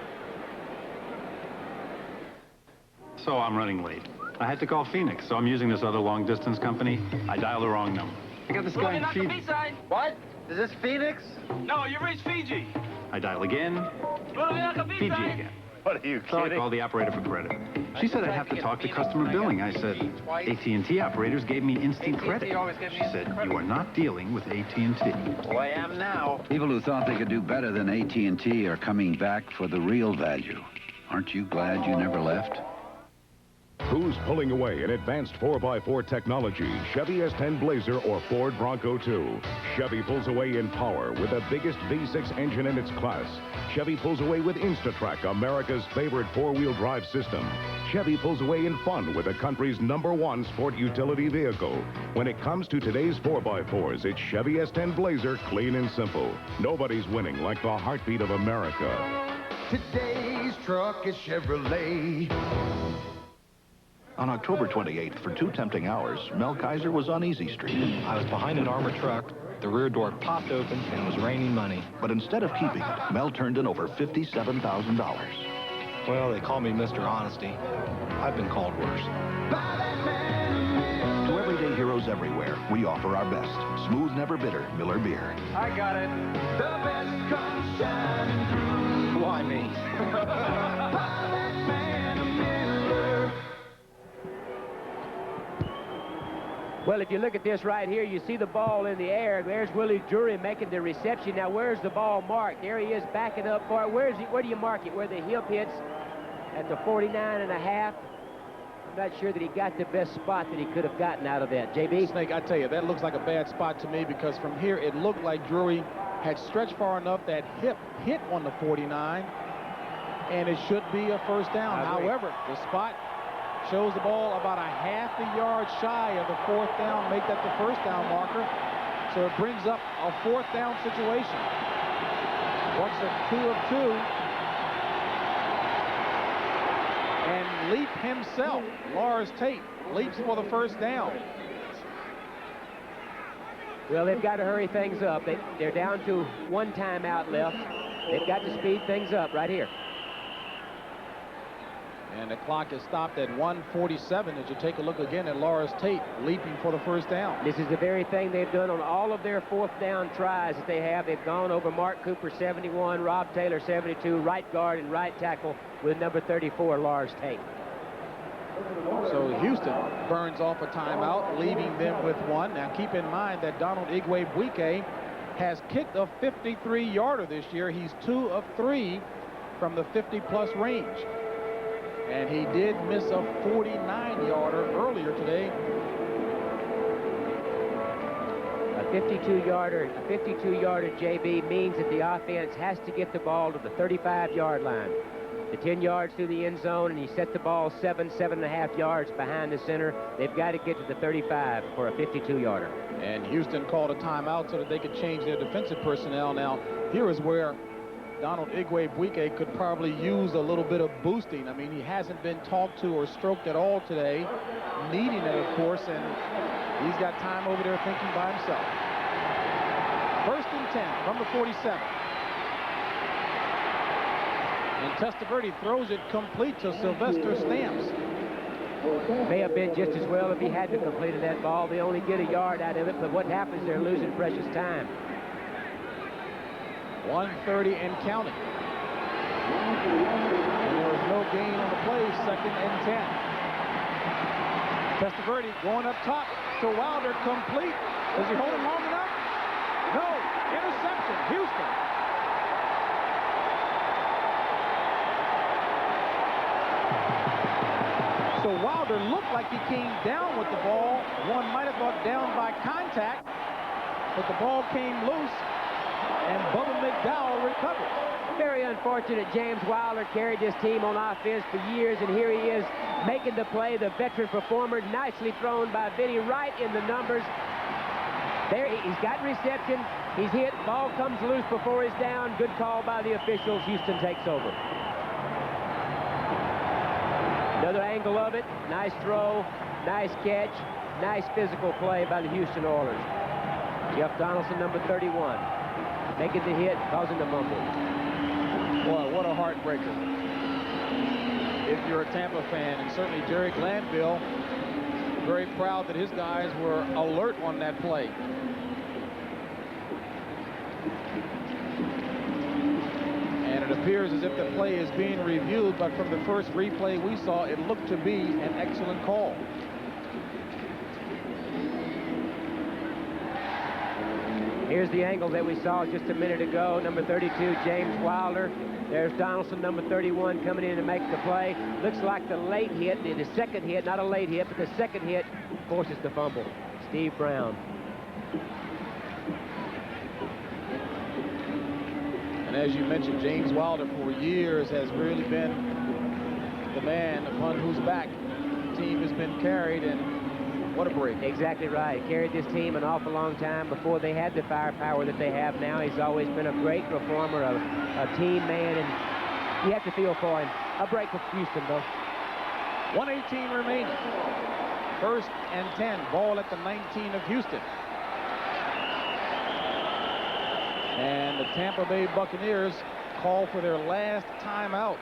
So I'm running late. I had to call Phoenix, so I'm using this other long-distance company. I dialed the wrong number. I got this guy in Fiji. What? Is this Phoenix? No, you reached Fiji. I dial again. Fiji again. What, are you So I kidding? called the operator for credit. She said I'd have to talk to customer billing. I said, AT&T operators gave me instant credit. She said, you are not dealing with AT&T. Well, I am now. People who thought they could do better than AT&T are coming back for the real value. Aren't you glad you never left? Who's pulling away in advanced 4x4 technology, Chevy S10 Blazer or Ford Bronco 2? Chevy pulls away in power with the biggest V6 engine in its class. Chevy pulls away with InstaTrack, America's favorite four-wheel drive system. Chevy pulls away in fun with the country's #1 sport utility vehicle. When it comes to today's 4x4s, it's Chevy S10 Blazer, clean and simple. Nobody's winning like the heartbeat of America. Today's truck is Chevrolet. On October 28th, for 2 tempting hours, Mel Kaiser was on Easy Street. I was behind an armored truck. The rear door popped open, and it was raining money. But instead of keeping it, Mel turned in over $57,000. Well, they call me Mr. Honesty. I've been called worse. To everyday heroes everywhere, we offer our best. Smooth, never bitter Miller beer. I got it. The best comes shining through. Why me? Well, if you look at this right here, you see the ball in the air. There's Willie Drury making the reception. Now, where's the ball marked? There he is backing up for it. Where do you mark it? Where the hip hits at the 49.5. I'm not sure that he got the best spot that he could have gotten out of that. JB? Snake, I tell you, that looks like a bad spot to me because from here it looked like Drury had stretched far enough that hip hit on the 49, and it should be a first down. However, the spot shows the ball about a half a yard shy of the 4th down, make that the first down marker. So it brings up a 4th down situation. Once a 2 of 2. And Leap himself, Lars Tate, leaps for the first down. Well, they've got to hurry things up. They're down to 1 timeout left. They've got to speed things up right here. And the clock is stopped at 1:47 as you take a look again at Lars Tate leaping for the first down. This is the very thing they've done on all of their 4th down tries that they have. They've gone over Mark Cooper, 71, Rob Taylor, 72, right guard and right tackle with number 34, Lars Tate. So Houston burns off a timeout, leaving them with 1. Now keep in mind that Donald Igwe-Buike has kicked a 53-yarder this year. He's 2 of 3 from the 50-plus range. And he did miss a 49-yarder earlier today. A 52-yarder, JB, means that the offense has to get the ball to the 35-yard line. The 10 yards through the end zone, and he set the ball 7.5 yards behind the center. They've got to get to the 35 for a 52-yarder. And Houston called a timeout so that they could change their defensive personnel. Now, here is where Donald Igwe-Buike could probably use a little bit of boosting. I mean, he hasn't been talked to or stroked at all today, needing it, of course, and he's got time over there thinking by himself. 1st and 10 from the 47. And Testaverde throws it complete to Sylvester Stamps. May have been just as well if he hadn't completed that ball. They only get a yard out of it, but what happens, they're losing precious time. 1:30 and counting. And there is no gain on the play, 2nd and 10. Testaverde going up top to Wilder, complete. Does he hold it long enough? No, interception, Houston. So Wilder looked like he came down with the ball. One might have thought down by contact, but the ball came loose. And Bubba McDowell recovered. Very unfortunate. James Wilder carried this team on offense for years, and here he is making the play, the veteran performer. Nicely thrown by Vinny, right in the numbers. There, he's got reception. He's hit. Ball comes loose before he's down. Good call by the officials. Houston takes over. Another angle of it. Nice throw. Nice catch. Nice physical play by the Houston Oilers. Jeff Donaldson, number 31. Making the hit, causing the fumble. Boy, what a heartbreaker. If you're a Tampa fan, and certainly Jerry Glanville, very proud that his guys were alert on that play. And And it appears as if the play is being reviewed, but from the first replay we saw, it looked to be an excellent call. Here's the angle that we saw just a minute ago. Number 32, James Wilder. There's Donaldson, number 31, coming in to make the play. Looks like the late hit, the second hit, not a late hit, but the second hit forces the fumble. Steve Brown. And as you mentioned, James Wilder for years has really been the man upon whose back the team has been carried, and what a break. Exactly right. Carried this team an awful long time before they had the firepower that they have now. He's always been a great reformer, a team man, and you have to feel for him. A break for Houston, though. 1:18 remaining. 1st and 10. Ball at the 19 of Houston. And the Tampa Bay Buccaneers call for their last timeout.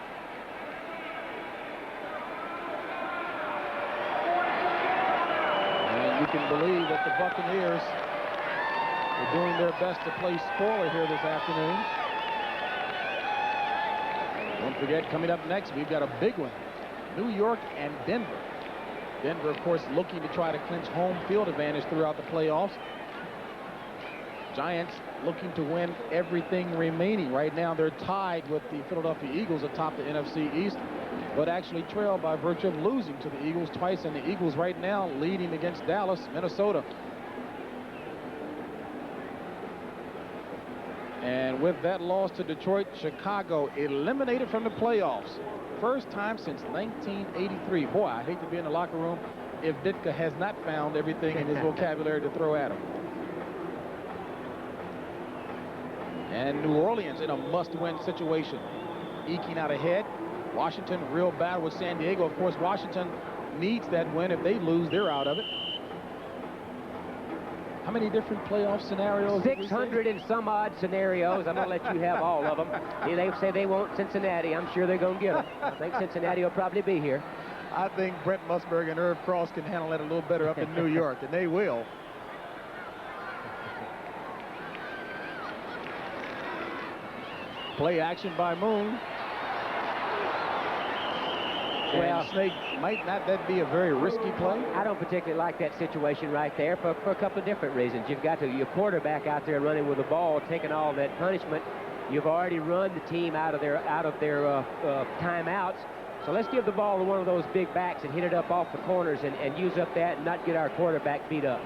You can believe that the Buccaneers are doing their best to play scoreless here this afternoon. Don't forget, coming up next, we've got a big one. New York and Denver. Denver, of course, looking to try to clinch home field advantage throughout the playoffs. Giants looking to win everything remaining. Right now, they're tied with the Philadelphia Eagles atop the NFC East, but actually trailed by virtue of losing to the Eagles twice, and the Eagles right now leading against Dallas, Minnesota. And with that loss to Detroit, Chicago eliminated from the playoffs. First time since 1983. Boy, I hate to be in the locker room if Ditka has not found everything in his vocabulary to throw at him. And New Orleans in a must-win situation, eking out ahead. Washington real bad with San Diego. Of course, Washington needs that win. If they lose, they're out of it. How many different playoff scenarios? 600 and some odd scenarios. I'm going to let you have all of them. They say they want Cincinnati. I'm sure they're going to get them. I think Cincinnati will probably be here. I think Brent Musburg and Irv Cross can handle that a little better up in New York, and they will. Play action by Moon. Well, Snake, might not that be a very risky play? I don't particularly like that situation right there for a couple of different reasons. You've got your quarterback out there running with the ball, taking all that punishment. You've already run the team out of their timeouts. So let's give the ball to one of those big backs and hit it up off the corners and use up that and not get our quarterback beat up.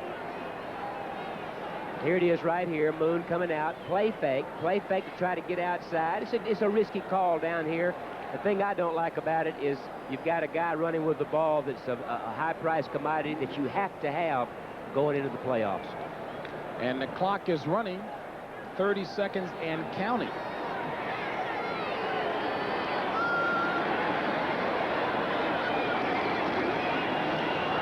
Here it is right here. Moon coming out. Play fake to try to get outside. It's a risky call down here. The thing I don't like about it is you've got a guy running with the ball that's a high-priced commodity that you have to have going into the playoffs. And the clock is running, 30 seconds and counting.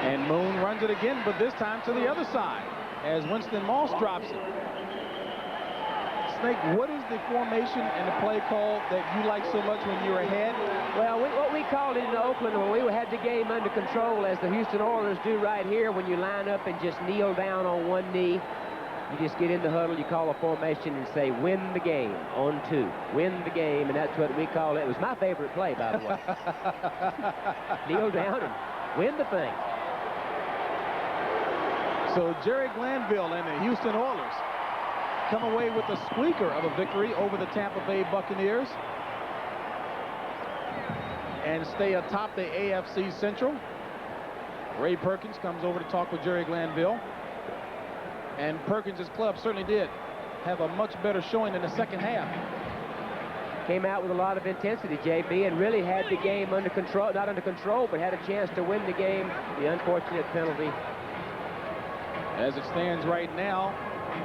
And Moon runs it again, but this time to the other side as Winston Moss drops it. Snake, what is the formation and the play call that you like so much when you're ahead? Well, what we called it in Oakland when we had the game under control, as the Houston Oilers do right here, when you line up and just kneel down on one knee, you just get in the huddle, you call a formation and say, win the game on 2. Win the game, and that's what we call it. It was my favorite play, by the way. Kneel down and win the thing. So Jerry Glanville and the Houston Oilers come away with a squeaker of a victory over the Tampa Bay Buccaneers and stay atop the AFC Central. Ray Perkins comes over to talk with Jerry Glanville. And Perkins' club certainly did have a much better showing in the second half. Came out with a lot of intensity, JB, and really had the game under control, not under control, but had a chance to win the game. The unfortunate penalty. As it stands right now,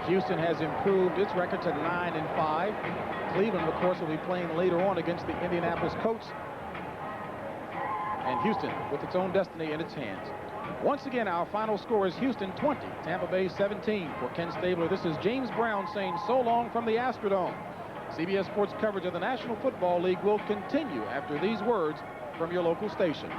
Houston has improved its record to 9-5. Cleveland, of course, will be playing later on against the Indianapolis Colts. And Houston with its own destiny in its hands. Once again, our final score is Houston 20, Tampa Bay 17. For Ken Stabler, this is James Brown saying so long from the Astrodome. CBS Sports coverage of the National Football League will continue after these words from your local station.